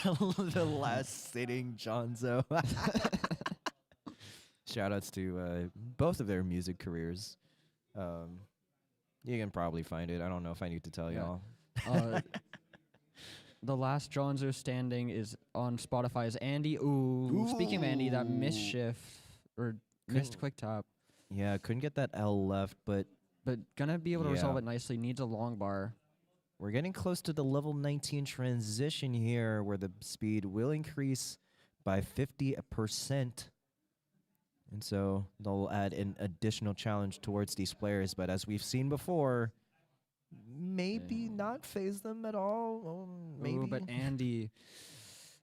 The last sitting Jonzo. Shoutouts to both of their music careers. You can probably find it. I don't know if I need to tell Yeah. y'all. The last Jonzo standing is on Spotify is Andy. Ooh. Speaking of Andy, that missed shift or missed Couldn't- quick tap, Yeah, couldn't get that L left, but but gonna be able to resolve Yeah. it nicely. Needs a long bar. we're getting close to the level 19 transition here, where the speed will increase by 50%. And so they'll add an additional challenge towards these players. But as we've seen before, maybe not phase them at all. Maybe. Ooh, but Andy,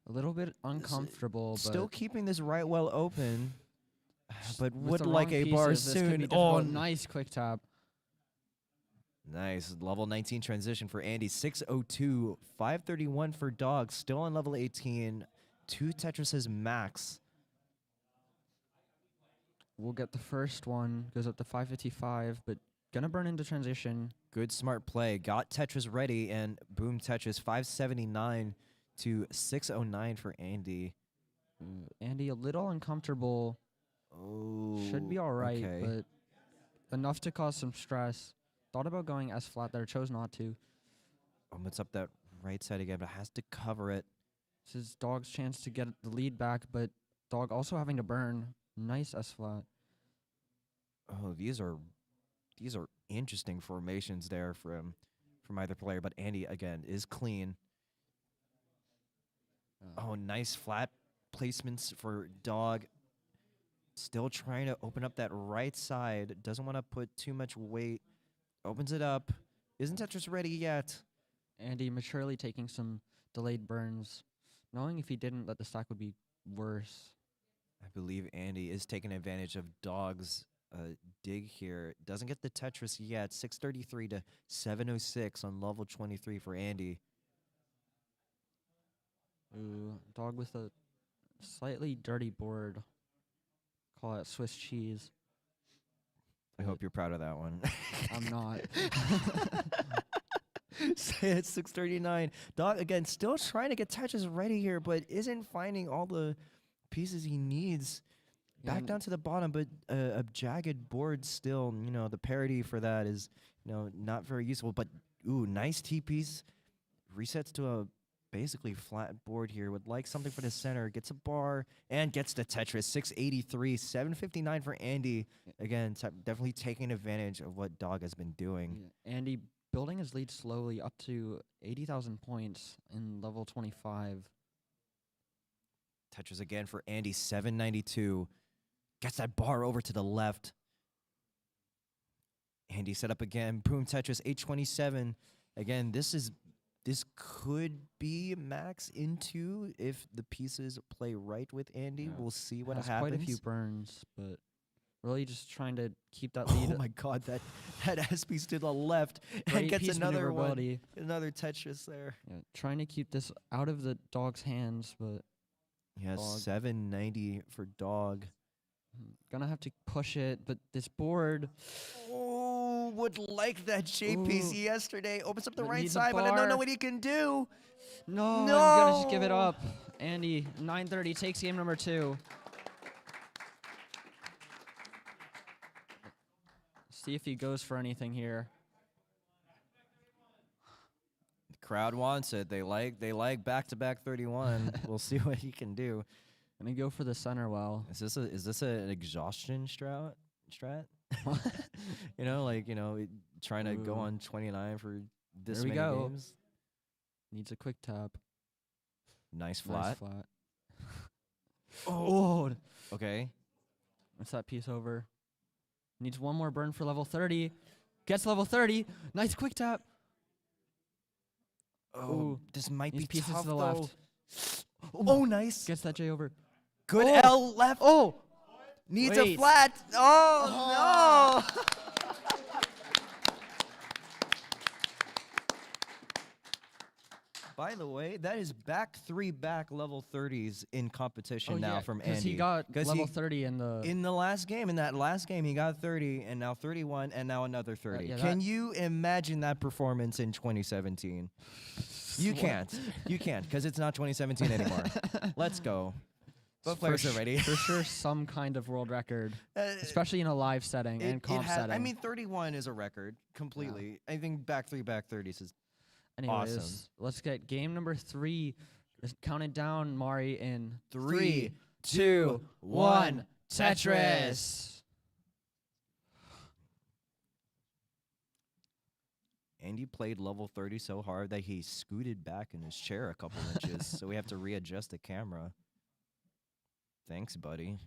a little bit uncomfortable. Still but keeping this right well open. But with would the like wrong a bar pieces, this could soon. be Oh, difficult. Nice quick tap. nice. Level 19 transition for Andy. 602. 531 for Dog. Still on level 18. 2 Tetrises max. We'll get the first one. Goes up to 555, but gonna burn into transition. Good smart play. Got Tetris ready, and boom, Tetris. 579 to 609 for Andy. Andy a little uncomfortable. Oh, Should be all right, okay. but enough to cause some stress. Thought about going S flat there, chose not to. It's up that right side again, but has to cover it. This is Dog's chance to get the lead back, but Dog also having to burn. Nice S flat. Oh, these are interesting formations there from either player, but Andy again is clean. Oh, nice flat placements for Dog. Still trying to open up that right side. Doesn't want to put too much weight. Opens it up. Isn't Tetris ready yet? Andy maturely taking some delayed burns, knowing if he didn't, that the stack would be worse. I believe Andy is taking advantage of Dog's dig here. Doesn't get the Tetris yet. 633 to 706 on level 23 for Andy. Ooh, Dog with a slightly dirty board. Call it Swiss cheese. I hope you're proud of that one. I'm not. It's 639. Dog again still trying to get Tetris ready here, but isn't finding all the pieces he needs. Yeah, Back down to the bottom, but a jagged board still. The parity for that is not very useful. But ooh, nice T piece. Resets to a basically flat board here. Would like something for the center. Gets a bar and gets the Tetris. 683, 759 for Andy. Again, definitely taking advantage of what Dog has been doing. Yeah, Andy building his lead slowly up to 80,000 points in level 25. Tetris again for Andy, 792. Gets that bar over to the left. Andy set up again. Boom, Tetris, 827. Again, this could be max into if the pieces play right with Andy. Yeah. We'll see what Has happens. quite a few burns, but Really just trying to keep that lead. Oh my God, that SP's to the left and Great gets piece another one. maneuverability. Another Tetris there. Yeah, trying to keep this out of the dog's hands, but Yeah, Dog. 790 for Dog. gonna have to push it. But this board, Oh, would like that JPC Ooh. yesterday. Opens up the But right needs a side, but I don't know bar. what he can do. no, I'm gonna just give it No. up. Andy, 9:30 takes game number 2. See if he goes for anything here. The crowd wants it. They like back-to-back 31. We'll see what he can do. Gonna go for the center well. Is this an exhaustion strat? Trying to go Ooh. on 29 for this There we many go. games. Needs a quick tap. Nice Nice flat. flat. Oh. Okay. What's that piece over? Needs one more burn for level 30. Gets level 30. Nice quick tap. Oh, Ooh. this might be Needs pieces tough to the though. left. Oh, nice. Gets that J over. Good Oh. L left. Oh! Needs a Wait. flat. Oh, no. By the way, that is back level 30s in competition now from Andy. Because he got 'Cause level 30 in the... in the last game. In that last game, he got 30, and now 31, and now another 30. yeah, Can you imagine that performance in 2017? You can't. You can't, because it's not 2017 anymore. Let's go. Both players are ready. For sure, some kind of world record, especially in a live setting and comp setting. I mean, 31 is a record completely. I think back 30s is Anyways, awesome. let's get game number 3. Just count it down, Mari, in 3, 2, 1. Tetris. Tetris. Andy played level 30 so hard that he scooted back in his chair a couple inches, so we have to readjust the camera. Thanks, buddy.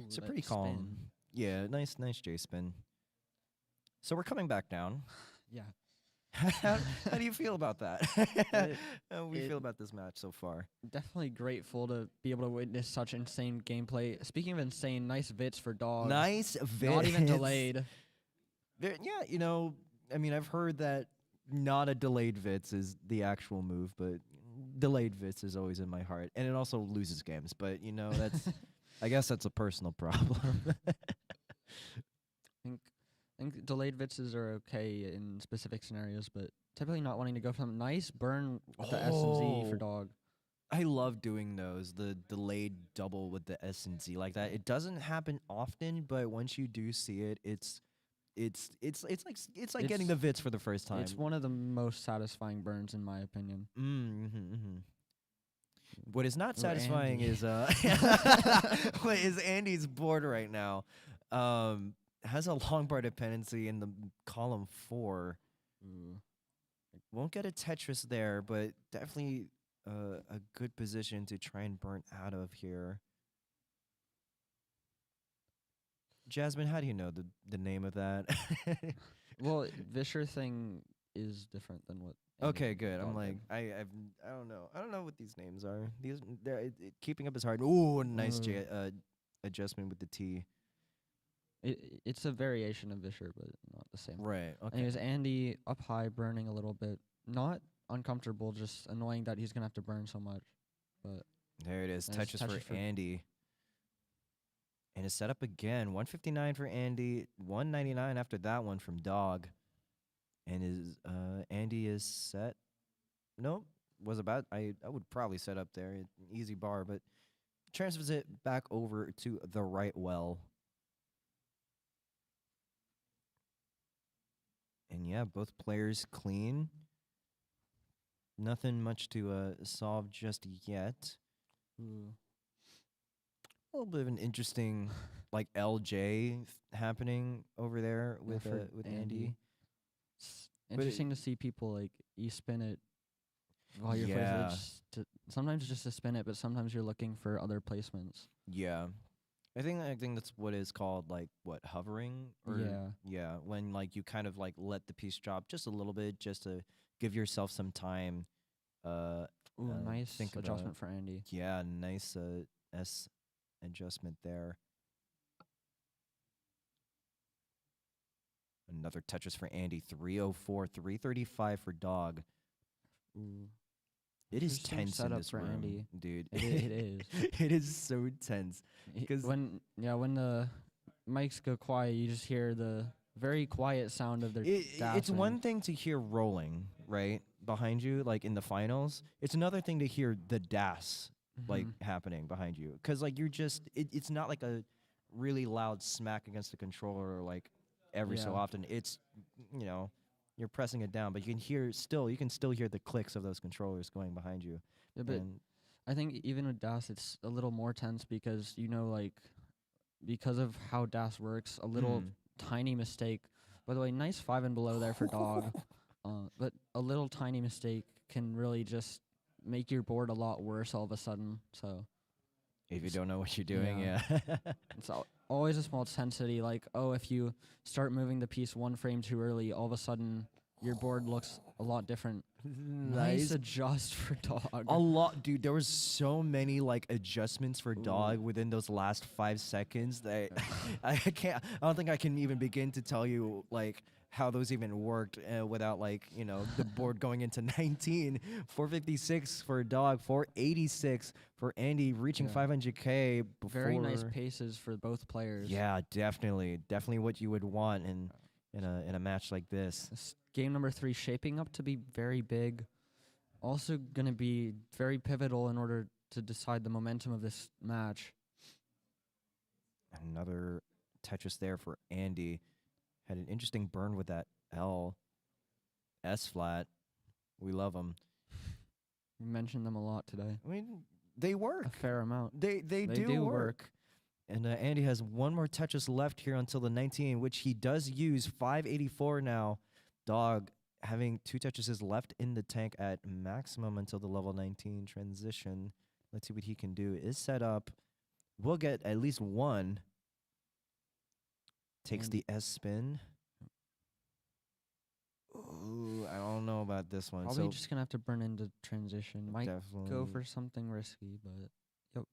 It's a pretty calm. Yeah, nice J spin. So we're coming back down. Yeah. How do you feel about that? How do we it- feel about this match so far? Definitely grateful to be able to witness such insane gameplay. Speaking of insane, nice Vits for dogs. Nice Vits. Not even delayed. Yeah, I mean, I've heard that not a delayed Vits is the actual move, but delayed Vits is always in my heart. And it also loses games, but, that's... I guess that's a personal problem. I think delayed Vitses are okay in specific scenarios, but typically not wanting to go for some nice burn with the S and Z for Oh. dog. I love doing those, the delayed double with the S and Z like that. It doesn't happen often, but once you do see it, it's like getting the Vits for the first time. It's one of the most satisfying burns in my opinion. What is not Ooh, satisfying Andy. is what is Andy's board right now. Has a long bar dependency in the column 4. Won't get a Tetris there, but definitely a good position to try and burn out of here. Jasmine, how do you know the name of that? Well, Vischer thing is different than what. Andy Okay, good. I'm dog like, did. I don't know. I don't know what these names are. Keeping up is hard. Ooh, nice adjustment with the T. It's a variation of Vischer, but not the same. Right. Okay. Anyways, Andy up high, burning a little bit. Not uncomfortable, just annoying that he's gonna have to burn so much. But There it is. Nice Touches touches for for- Andy. And it's set up again. 159 for Andy. 199 after that one from Dog. And is Andy is set. Nope. Was about I would probably set up there. Easy bar, but transfers it back over to the right well. And yeah, both players clean. Nothing much to solve just yet. A little bit of an interesting, like LJ happening over there with for Andy. It's But interesting to see people like you spin it while you're Yeah. sometimes just to spin it, but sometimes you're looking for other placements. Yeah, I think that's what is called like what hovering or Yeah. when like you kind of like let the piece drop just a little bit just to give yourself some time. Ooh, nice think about adjustment for Andy. yeah, nice S adjustment there. Another Tetris for Andy. 304, 335 for Dog. Ooh. It is Interesting tense in setup this for room, Andy. dude. It is. It is so tense. Because When the mics go quiet, you just hear the very quiet sound of their it's dancing. one thing to hear rolling, right, behind you, like in the finals. It's another thing to hear the DAS, like, happening behind you. Because, like, you're just, it's not like a really loud smack against the controller, like, every so Yeah. often. It's, you know, you're pressing it down, but you can still hear the clicks of those controllers going behind you. Yeah, but And I think even with DAS, it's a little more tense because, like, because of how DAS works, a little tiny mistake. By the way, nice 5 and below there for Dog. But a little tiny mistake can really just make your board a lot worse all of a sudden. So if you don't know what you're doing, Yeah. it's always a small intensity. Like, if you start moving the piece 1 frame too early, all of a sudden your board looks a lot different. Nice adjust for Dog. A lot, dude. There was so many like adjustments for Dog within those last 5 seconds that I don't think I can even begin to tell you like how those even worked without like the board going into 19. 456 for Dog, 486 for Andy, reaching 500K. Very nice paces for both players. Yeah, definitely what you would want in a match like this. Game number 3 shaping up to be very big. Also going to be very pivotal in order to decide the momentum of this match. Another Tetris there for Andy. Had an interesting burn with that L. S flat. We love them. We mentioned them a lot today. I mean, they work. A fair amount. They do work. And Andy has one more Tetris left here until the 19, which he does use. 584 now. Dog having 2 Tetrises left in the tank at maximum until the level 19 transition. Let's see what he can do. Is set up. We'll get at least one. Takes the S spin. Ooh, I don't know about this one. Probably so just going to have to burn into transition. Might go for something risky, but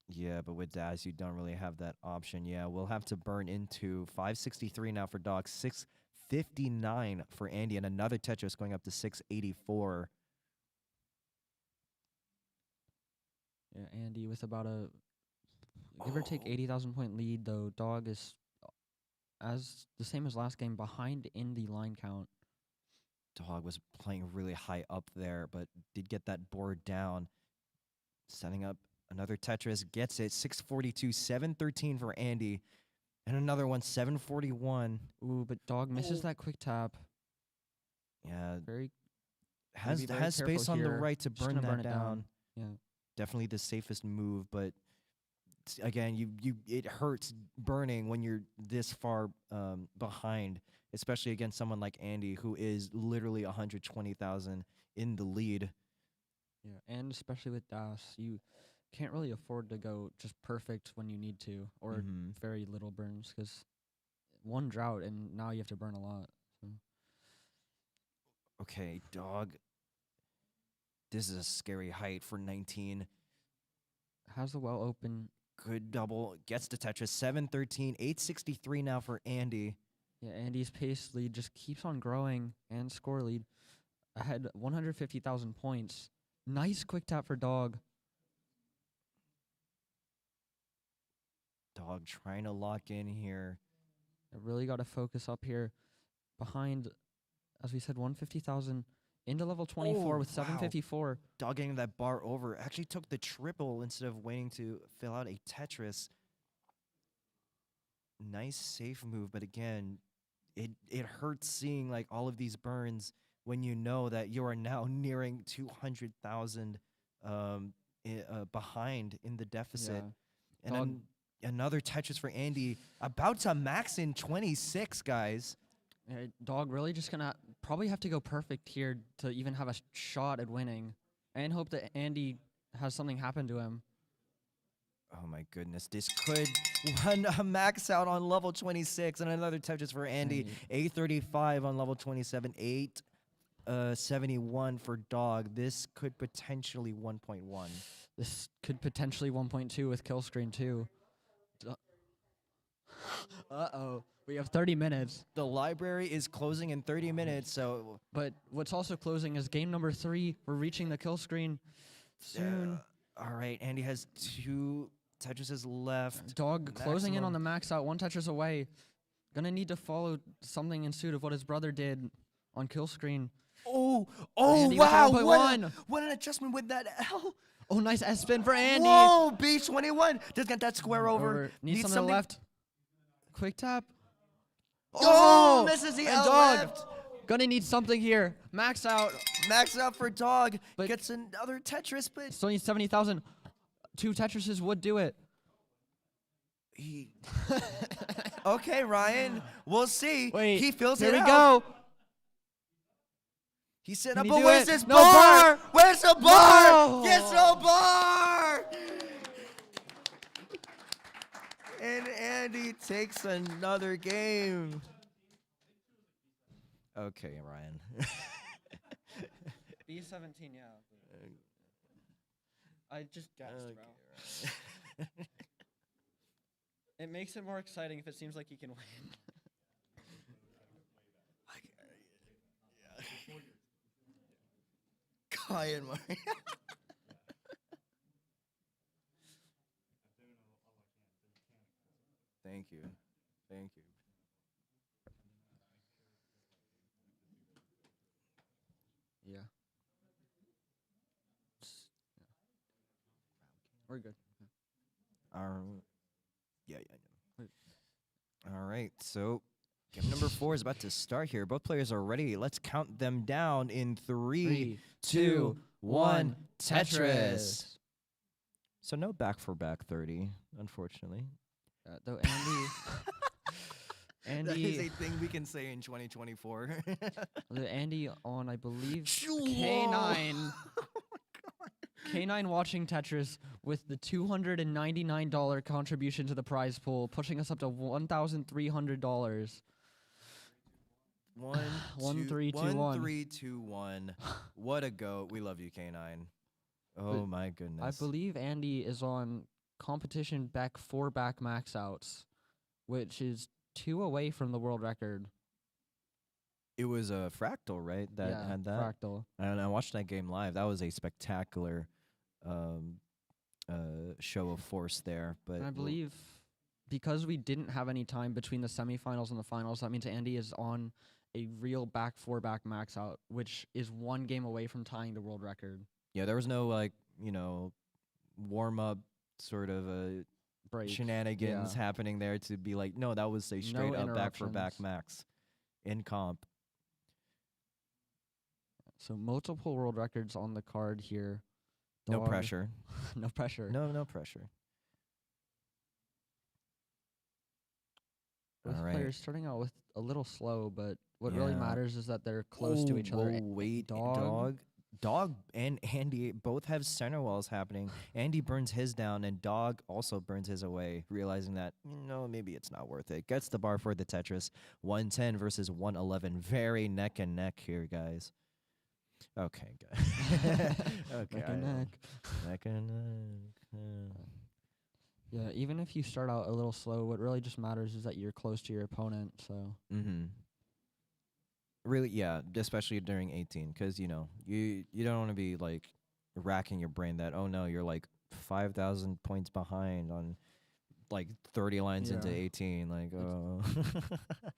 yeah, but with DAS, you don't really have that option. Yeah, we'll have to burn into 563 now for Dog, 659 for Andy, and another Tetris going up to 684. Yeah, Andy with about a give or take 80,000 point lead, though. Dog is as the same as last game, behind in the line count. Dog was playing really high up there, but did get that board down. Setting up another Tetris, gets it, 642, 713 for Andy. And another one, 741. Ooh, but Dog misses that quick tap. Yeah. Very has space on the right to burn that down. Yeah. Definitely the safest move, but again, it hurts burning when you're this far behind, especially against someone like Andy, who is literally 120,000 in the lead. Yeah, and especially with DAS, you can't really afford to go just perfect when you need to, or very little burns, because one drought and now you have to burn a lot. So. Okay, Dog. This is a scary height for 19. Has the well open. Good double. Gets to Tetris. 713, 863 now for Andy. Yeah, Andy's pace lead just keeps on growing, and score lead ahead 150,000 points. Nice quick tap for Dog. Dog trying to lock in here. I really got to focus up here. Behind, as we said, 150,000 into level 24 with 754. Dog getting that bar over. Actually took the triple instead of waiting to fill out a Tetris. Nice safe move, but again, it hurts seeing like all of these burns when you know that you are now nearing 200,000 behind in the deficit. Yeah. And then another Tetris for Andy, about to max in 26, guys. Dog really just gonna probably have to go perfect here to even have a shot at winning, and hope that Andy has something happen to him. Oh my goodness, this could one max out on level 26 and another Tetris for Andy. 835 on level 27, 871 for Dog. This could potentially 1.1. This could potentially 1.2 with kill screen too. Uh-oh. We have 30 minutes. The library is closing in 30 minutes, so But what's also closing is game number 3. We're reaching the kill screen soon. all right, Andy has 2 Tetrises left. Dog closing in on the Maximum. max out, 1 Tetris away. Gonna need to follow something in suit of what his brother did on kill screen. Oh, Andy with wow, 1.1. what an adjustment with that L. Oh, nice S spin for Andy. Whoa, B21. Just get that square over. Needs something to the left. Quick tap. Oh, misses the and L Dog. left. Gonna need something here. Max out. Max out for Dog. But- Gets another Tetris, but Still needs 70,000. 2 Tetrises would do it. he... Okay, Ryan. We'll see. Wait. He fills Here it we out. go. He said, Can he but do where's it? this No bar? bar. Where's the bar? No. Gets no bar. And Andy takes another game. Okay, Ryan. B17, yeah. I just guessed, bro. It makes it more exciting if it seems like he can win. Kyan Murray. Thank you. Thank you. Yeah. We're good. Yeah, I know. All right, so game number 4 is about to start here. Both players are ready. Let's count them down in 3, 2, 1. Tetris. So no back for back 30, unfortunately. Though That is Andy, a thing we can say in 2024. Andy on, I believe, Whoa. K9. K9 watching Tetris with the $299 contribution to the prize pool, pushing us up to $1,300. 1, 1, 3, 2, 1. 1, 3, 2, 1. What a goat. We love you, K9. Oh, my goodness. I believe Andy is on competition back 4 back max outs, which is 2 away from the world record. It was a Fractal, right? That Yeah, had that. Fractal. And I watched that game live. That was a spectacular show of force there. But And I believe because we didn't have any time between the semifinals and the finals, that means Andy is on a real back 4 back max out, which is 1 game away from tying the world record. yeah, there was no warm up sort of Break. shenanigans Yeah. happening there to be like, no, that was a straight up back for back interruptions. max in comp. So multiple world records on the card here. No Dog- pressure. No pressure. No pressure. Both All right. players starting out with a little slow, but what really Yeah. matters is that they're close to each other. Whoa, wait, Dog. Dog and Andy both have center walls happening. Andy burns his down, and Dog also burns his away, realizing that, no, maybe it's not worth it. Gets the bar for the Tetris. 110 versus 111. Very neck and neck here, guys. Okay, guys. Okay. Neck and neck. Neck and neck. Yeah, even if you start out a little slow, what really just matters is that you're close to your opponent. So Mm-hmm. Really, yeah, especially during 18, because, you don't want to be, like, racking your brain that, oh, no, you're, like, 5,000 points behind on, like, 30 lines into Yeah. 18. Like, oh.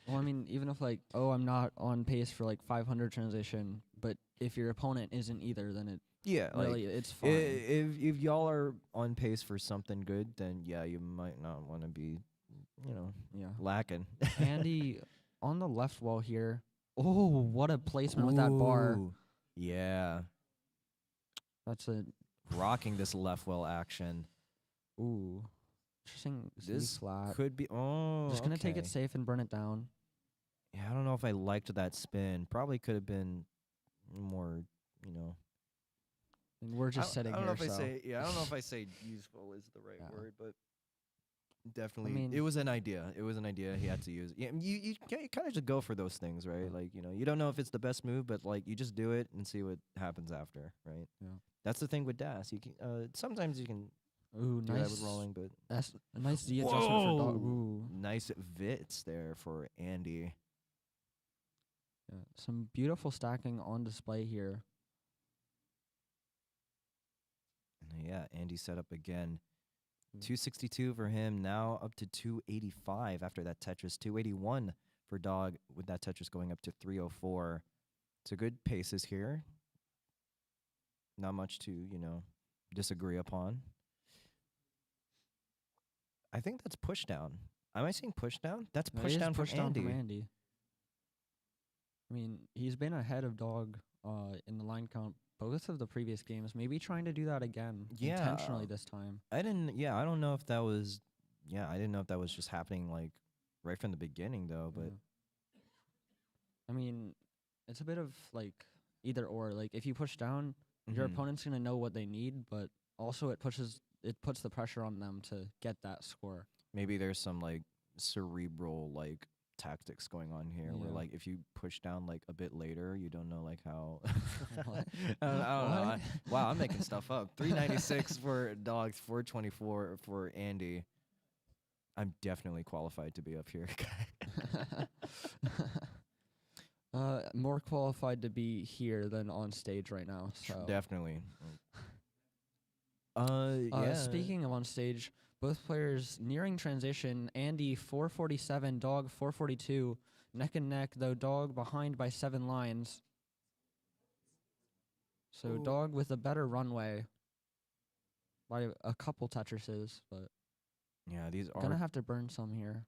well, I mean, even if I'm not on pace for 500 transition, but if your opponent isn't either, then it Yeah, really like, it's fine. if y'all are on pace for something good, then, yeah, you might not want to be, yeah. lacking. Andy on the left wall here. Oh, what a placement with that bar. Ooh, yeah. That's a Rocking this left well action. ooh. Interesting Z This flat. could be, Just gonna take okay. it safe and burn it down. Yeah, I don't know if I liked that spin. Probably could have been more, And we're just sitting I don't here. know if I so. say I don't know if I say useful is the right Yeah. word, but definitely mean- it was an idea. It was an idea he had to use. Yeah, you kind of just go for those things, right? Yeah. Like, you don't know if it's the best move, but like you just do it and see what happens after, right? Yeah. That's the thing with dash. You can sometimes you can Ooh, do nice. that with rolling, but That's a nice Z adjustment for dog. Whoa! Ooh. Nice vits there for Andy. Yeah. Some beautiful stacking on display here. And yeah, Andy set up again. Mm. 262 for him, now up to 285 after that Tetris. 281 for Dog with that Tetris going up to 304. So good paces here. Not much to, disagree upon. I think that's push down. Am I saying push down? That's That push is down push from down Andy. from Andy. I mean, he's been ahead of Dog in the line count both of the previous games. Maybe trying to do that again intentionally this time. I don't know if that was I didn't know if that was just happening like right from the beginning though, but Yeah. I mean, it's a bit of like either or. Like if you push down, your Mhm. opponent's gonna know what they need, but also it puts the pressure on them to get that score. maybe there's some like cerebral like tactics going on here where Yeah. like if you push down like a bit later, you don't know like how What? I don't know. What? Wow, I'm making stuff up. 396 for Dogs, 424 for Andy. I'm definitely qualified to be up here. More qualified to be here than on stage right now. So Definitely. Yeah. Speaking of on stage, both players nearing transition. Andy 447, Dog 442, neck and neck. Though Dog behind by 7 lines. So Ooh. Dog with a better runway by a couple Tetrises, but Yeah, these gonna are have to burn some here.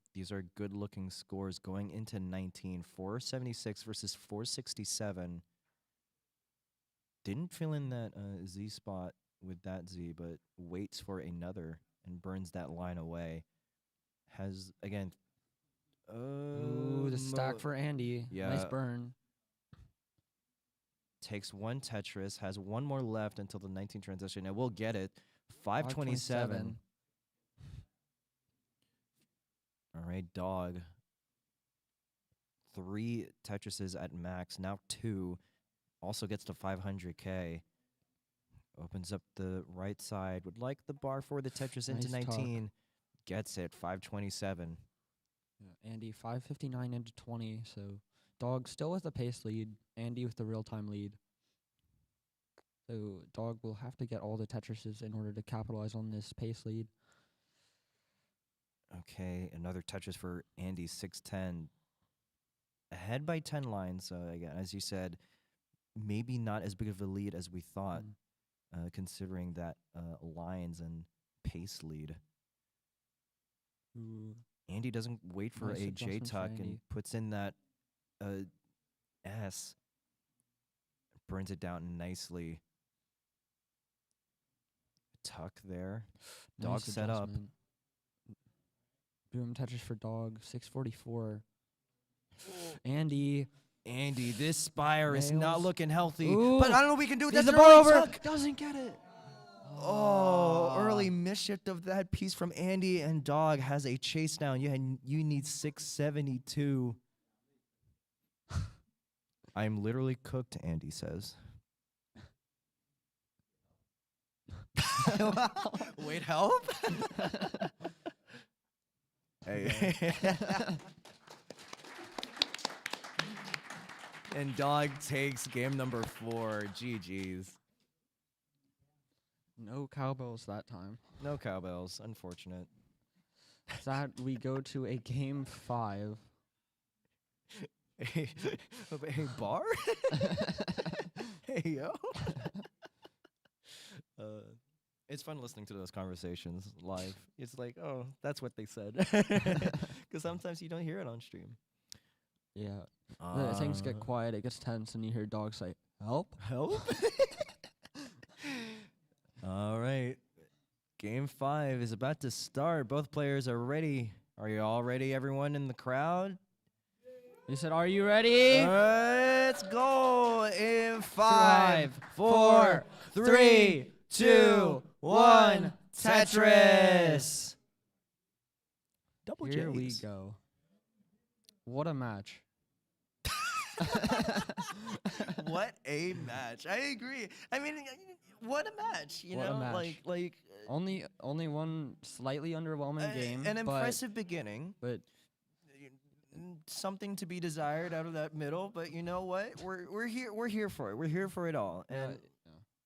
good looking scores going into 19. 476 versus 467. Didn't fill in that Z spot with that Z, but waits for another and burns that line away. Has again. Ooh, the stack for Andy. Nice yeah. burn. Takes one Tetris, has one more left until the 19 transition, and we'll get it. 527. All right, Dog. 3 Tetrises at max, now 2. Also gets to 500K. Opens up the right side. Would like the bar for the Tetris into Nice tuck. 19. Gets it, 527. Yeah, Andy 559 into 20. So Dog still with the pace lead. Andy with the real time lead. So Dog will have to get all the Tetrises in order to capitalize on this pace lead. Okay, another Tetris for Andy, 610. Ahead by 10 lines. So again, as you said, maybe not as big of a lead as we thought, considering that lines and pace lead. Ooh. Andy doesn't wait for Nice a J adjustment for tuck and Andy. puts in that S. Burns it down nicely. Tuck there. Dog Nice set up. adjustment. Boom Tetris for Dog. 644. Andy. Andy, this spire is not Nails. looking healthy. Ooh. But I don't know what we can do. Needs That's the an bar early over. tuck. Doesn't get it. Oh, early misshift of that piece from Andy, and Dog has a chase down. You need 672. I'm literally cooked, Andy says. Wait, help? Hey. And Dog takes game number 4. GG's. No cowbells that time. No cowbells, unfortunate. That we go to a game 5. Hey, bar? Hey, yo. It's fun listening to those conversations live. It's like, oh, that's what they said. Because sometimes you don't hear it on stream. Yeah. Things get quiet, it gets tense, and you hear Dog say, help? Help? All right. Game 5 is about to start. Both players are ready. Are you all ready, everyone in the crowd? He said, "Are you ready?" Let's go in 5, Five, 4, 3, 2, 1. Tetris. Double Here we J's. go. What a match. What a match. I agree. I mean, what a match, you What a know? match. Like Only one slightly underwhelming game. an but- impressive beginning. But Something to be desired out of that middle, but you know what? We're here for it. We're here for it all. And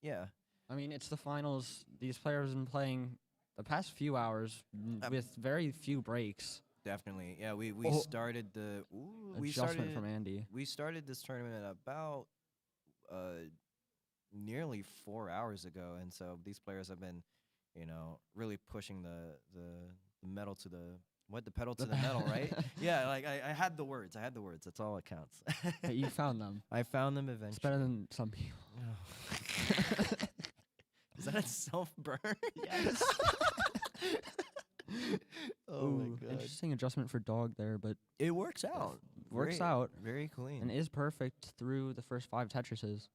yeah. I mean, it's the finals. These players have been playing the past few hours with very few breaks. Definitely. Yeah, we Oh. started the Adjustment from Andy. We started this tournament about nearly 4 hours ago, and so these players have been, really pushing the metal to the pedal to the metal, right? Yeah, like I had the words. That's all that counts. But you found them. I found them eventually. It's better than some people. Is that a self-burn? Yes. Oh my Ooh, god. interesting adjustment for dog there, but It works out. works Very- out Very clean. and is perfect through the first 5 Tetrises.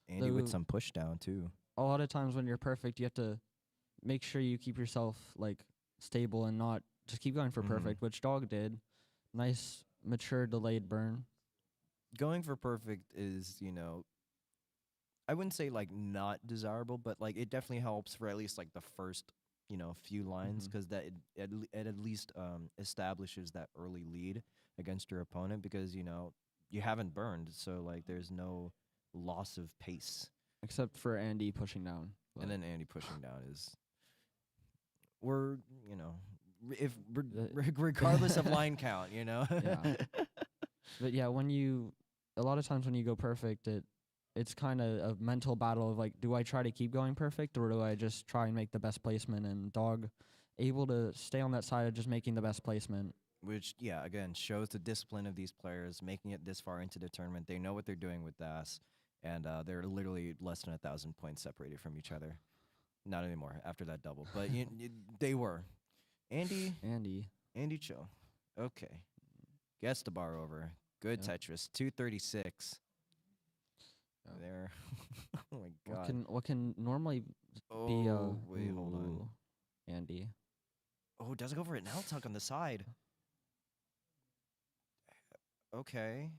Andy with the- some push down too. A lot of times when you're perfect, you have to make sure you keep yourself like stable and not just keep going for Mhm. perfect, which dog did. Nice, mature, delayed burn. Going for perfect is, I wouldn't say like not desirable, but like it definitely helps for at least like the first, few lines, Mhm. because that it at least establishes that early lead against your opponent, because you haven't burned, so like there's no loss of pace. Except for Andy pushing down. And then Andy pushing down is we're if regardless of line count, Yeah. But yeah, a lot of times when you go perfect, it's kind of a mental battle of like, do I try to keep going perfect or do I just try and make the best placement? And dog able to stay on that side of just making the best placement. Which, yeah, again, shows the discipline of these players making it this far into the tournament. They know what they're doing with DAS, and they're literally less than 1,000 points separated from each other. Not anymore after that double, but they were. Andy chill. Okay. Gets the bar over. Good Yeah. Tetris. 236. Yeah. There. Oh my god. What can normally be Oh, wait, hold on. ooh, Andy. Oh, does it go for it now? Tuck on the side. Okay.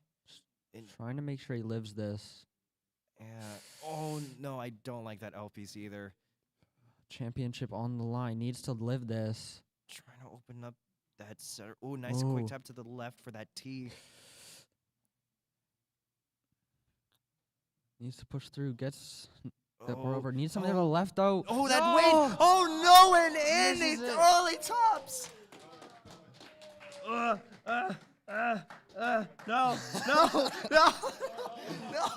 Trying to make sure he lives this. Yeah. Oh no, I don't like that L piece either. Championship on the line. Needs to live this. Trying to open up that center. Oh, nice quick Ooh. tap to the left for that T. Needs to push through. Gets that bar Oh, over. Needs something to the left though. Oh, that No! wave. Oh no, and Andy Misses it. early tops. No, no, no, no.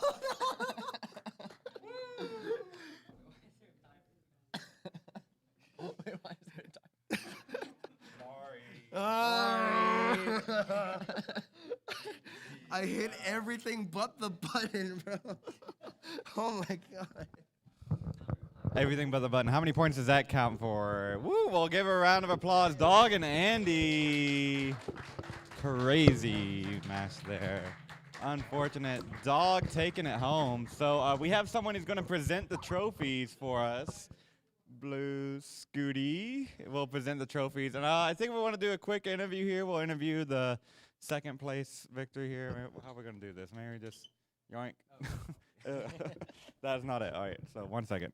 I hit everything but the button, bro. Oh my god. Everything but the button. How many points does that count for? Woo, we'll give a round of applause. Dog and Andy. Crazy match there. Unfortunate. Dog taking it home. So we have someone who's going to present the trophies for us. Blue Scuti will present the trophies. And I think we want to do a quick interview here. We'll interview the second place victory here. How are we going to do this? Maybe just yoink. That's not it. All right, so 1 second.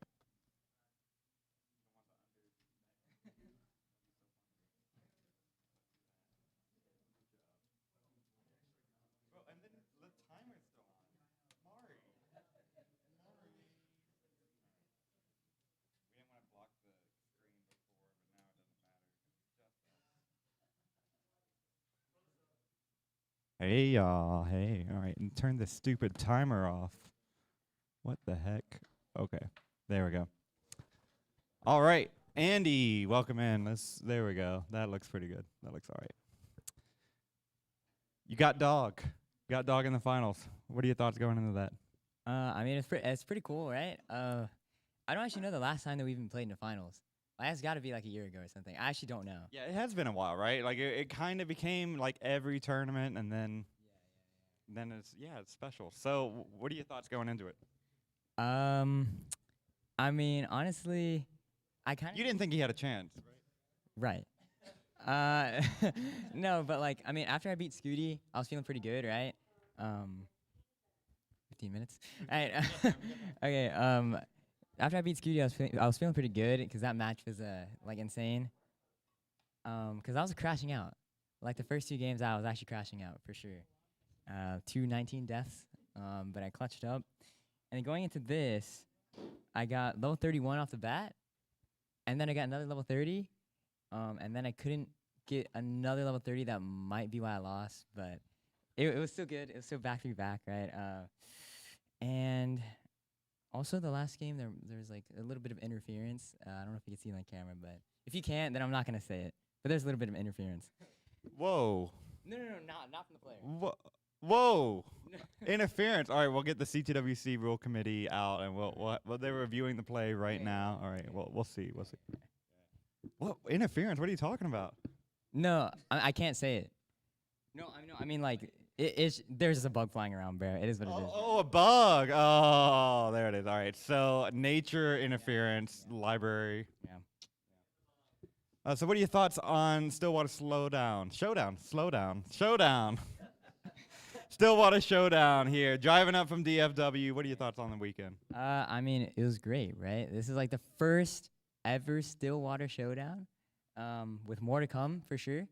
Hey y'all, hey, all right, and turn the stupid timer off. What the heck? Okay, there we go. All right, Andy, welcome in. There we go. That looks pretty good. That looks all right. You got dog in the finals. What are your thoughts going into that? I mean, it's pretty cool, right? I don't actually know the last time that we even played in the finals. It's got to be like a year ago or something. I actually don't know. Yeah, it has been a while, right? Like it kind of became like every tournament, and then then it's special. So, what are your thoughts going into it? I mean, honestly, I kind of You didn't think he had a chance, right? right. No, but like, I mean, after I beat Scuti, I was feeling pretty good, right? 15 minutes. Right. Okay. After I beat Scuti, I was feeling pretty good because that match was like insane. Because I was crashing out. Like the first 2 games, I was actually crashing out for sure. 219 deaths, but I clutched up. And then going into this, I got level 31 off the bat, and then I got another level 30, and then I couldn't get another level 30. That might be why I lost, but it was still good. It was still back to back, right? And also the last game, there was like a little bit of interference. I don't know if you can see it on camera, but if you can't, then I'm not gonna say it. But there's a little bit of interference. Whoa. No, not from the player. Whoa. Interference. All right, we'll get the CTWC rule committee out, and well, they're reviewing the play right now. All right, we'll see. What interference? What are you talking about? No, I can't say it. No, I mean like there's a bug flying around, bro. It is what it is. Oh, a bug. Oh, there it is. All right. So nature interference, library. Yeah. So what are your thoughts on Stillwater Showdown? Stillwater Showdown here. Driving up from DFW. What are your thoughts on the weekend? I mean, it was great, right? This is like the first ever Stillwater Showdown, with more to come for sure,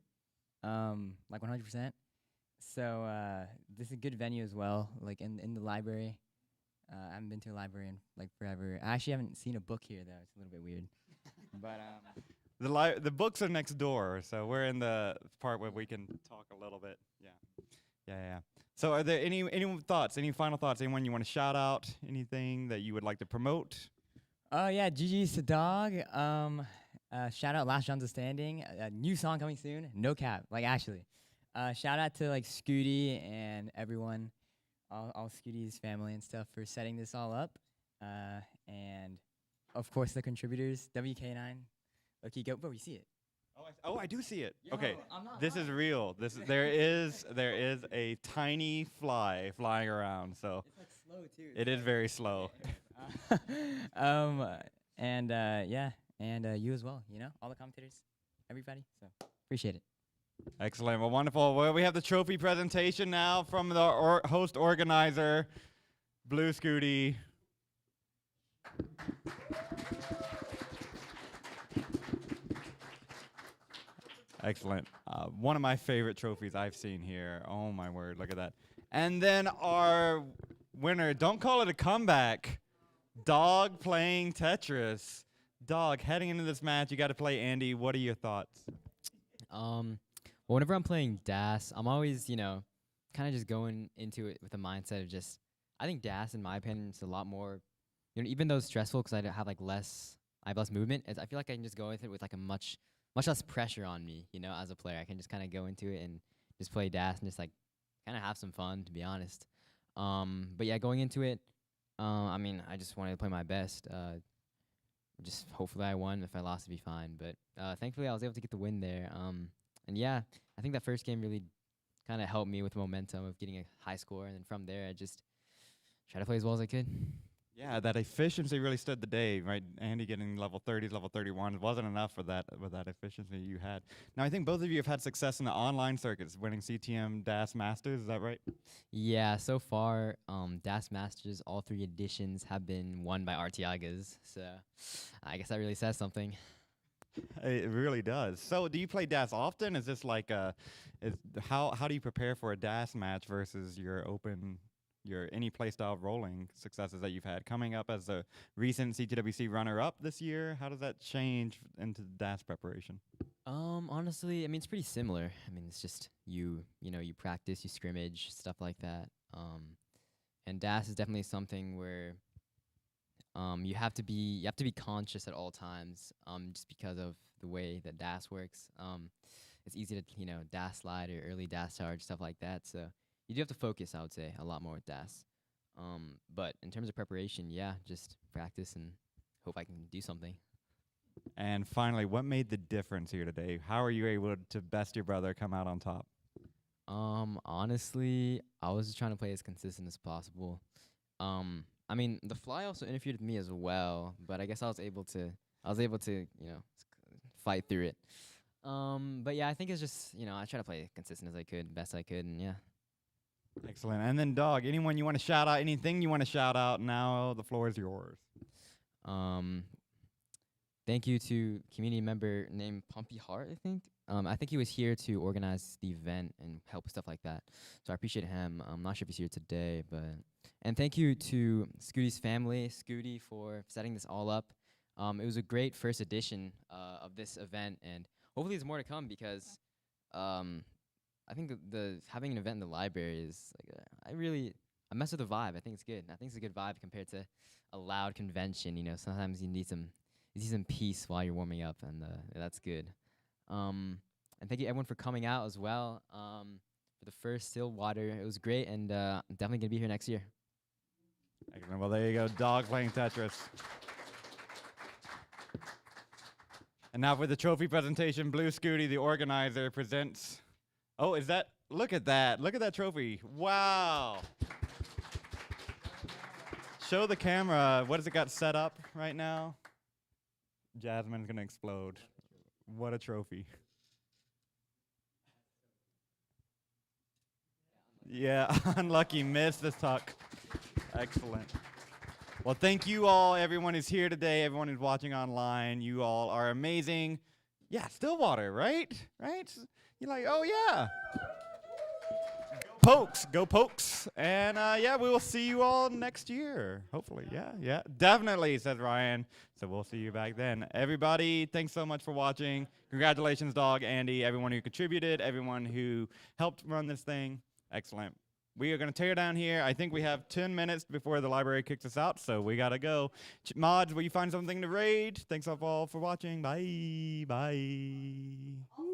like 100%. So this is a good venue as well, like in the library. I haven't been to a library in like forever. I actually haven't seen a book here though. It's a little bit weird, but The books are next door, so we're in the part where we can talk a little bit. Yeah. So are there any thoughts, any final thoughts? Anyone you want to shout out? Anything that you would like to promote? Oh yeah, GG's to Dog. Shout out Last John's Standing. A new song coming soon. No cap, like actually. Shout out to like Scuti and everyone, all Scuti's family and stuff for setting this all up. And of course the contributors, WK9. Okay, go, bro. You see it? I do see it. Yo, Okay, I'm not this is real. There is a tiny fly flying around. So It's like slow too. it is very slow. And yeah, and you as well. You know, all the commentators, everybody. So appreciate it. Excellent. Well, wonderful. Well, we have the trophy presentation now from the host organizer, Blue Scuti. Excellent. One of my favorite trophies I've seen here. Oh my word, look at that. And then our winner, don't call it a comeback, Dog playing Tetris. Dog, heading into this match, you got to play Andy. What are your thoughts? Well, whenever I'm playing DAS, I'm always, kind of just going into it with the mindset of just, I think DAS, in my opinion, is a lot more, even though it's stressful because I have less movement, I feel like I can just go with it with like a much less pressure on me, as a player. I can just kind of go into it and just play DAS and just like kind of have some fun, to be honest. But yeah, going into it, I mean, I just wanted to play my best. Just hopefully I won. If I lost, it'd be fine. But thankfully, I was able to get the win there. And yeah, I think that first game really kind of helped me with momentum of getting a high score. And then from there, I just tried to play as well as I could. Yeah, that efficiency really stood the day, right? Andy getting level 30s, level 31s wasn't enough for that with that efficiency you had. Now, I think both of you have had success in the online circuits, winning CTM DAS Masters. Is that right? Yeah, so far, DAS Masters, all 3 editions have been won by Artiagas. So I guess that really says something. It really does. So, do you play DAS often? Is this like how do you prepare for a DAS match versus your any playstyle rolling successes that you've had coming up as a recent CTWC runner-up this year? How does that change into DAS preparation? Honestly, I mean, it's pretty similar. I mean, it's just you practice, you scrimmage, stuff like that. And DAS is definitely something where you have to be conscious at all times, just because of the way that DAS works. It's easy to DAS slide or early DAS charge, stuff like that. So you do have to focus, I would say, a lot more with DAS. But in terms of preparation, yeah, just practice and hope I can do something. And finally, what made the difference here today? How are you able to best your brother, come out on top? Honestly, I was just trying to play as consistent as possible. I mean, the fly also interfered with me as well, but I guess I was able to, fight through it. But yeah, I think it's just, I try to play consistent as I could, best I could, and yeah. Excellent. And then, Dog, anyone you want to shout out, anything you want to shout out, now the floor is yours. Thank you to community member named Pumpy Hart, I think he was here to organize the event and help with stuff like that. So I appreciate him. I'm not sure if he's here today, but and thank you to Scuti's family, Scuti, for setting this all up. It was a great first edition of this event, and hopefully there's more to come because I think the having an event in the library is like I mess with the vibe. I think it's good. I think it's a good vibe compared to a loud convention. Sometimes you need some peace while you're warming up, and that's good. And thank you everyone for coming out as well. For the first Stillwater, it was great, and I'm definitely gonna be here next year. Excellent. Well, there you go, Dog playing Tetris. And now for the trophy presentation, Blue Scuti, the organizer, presents. Oh, is that? Look at that! Look at that trophy! Wow! Show the camera. What has it got set up right now? Jasmine's gonna explode. What a trophy. Yeah, unlucky, missed the tuck. Excellent. Well, thank you all, everyone who's here today, everyone who's watching online. You all are amazing. Yeah, Stillwater, right? Right? You're like, oh yeah. Pokes, go Pokes. And yeah, we will see you all next year. Hopefully, yeah, definitely, says Ryan. So we'll see you back then. Everybody, thanks so much for watching. Congratulations, Dog, Andy, everyone who contributed, everyone who helped run this thing. Excellent. We are going to tear down here. I think we have 10 minutes before the library kicks us out, so we got to go. Mods, will you find something to raid? Thanks all for watching. Bye. Bye.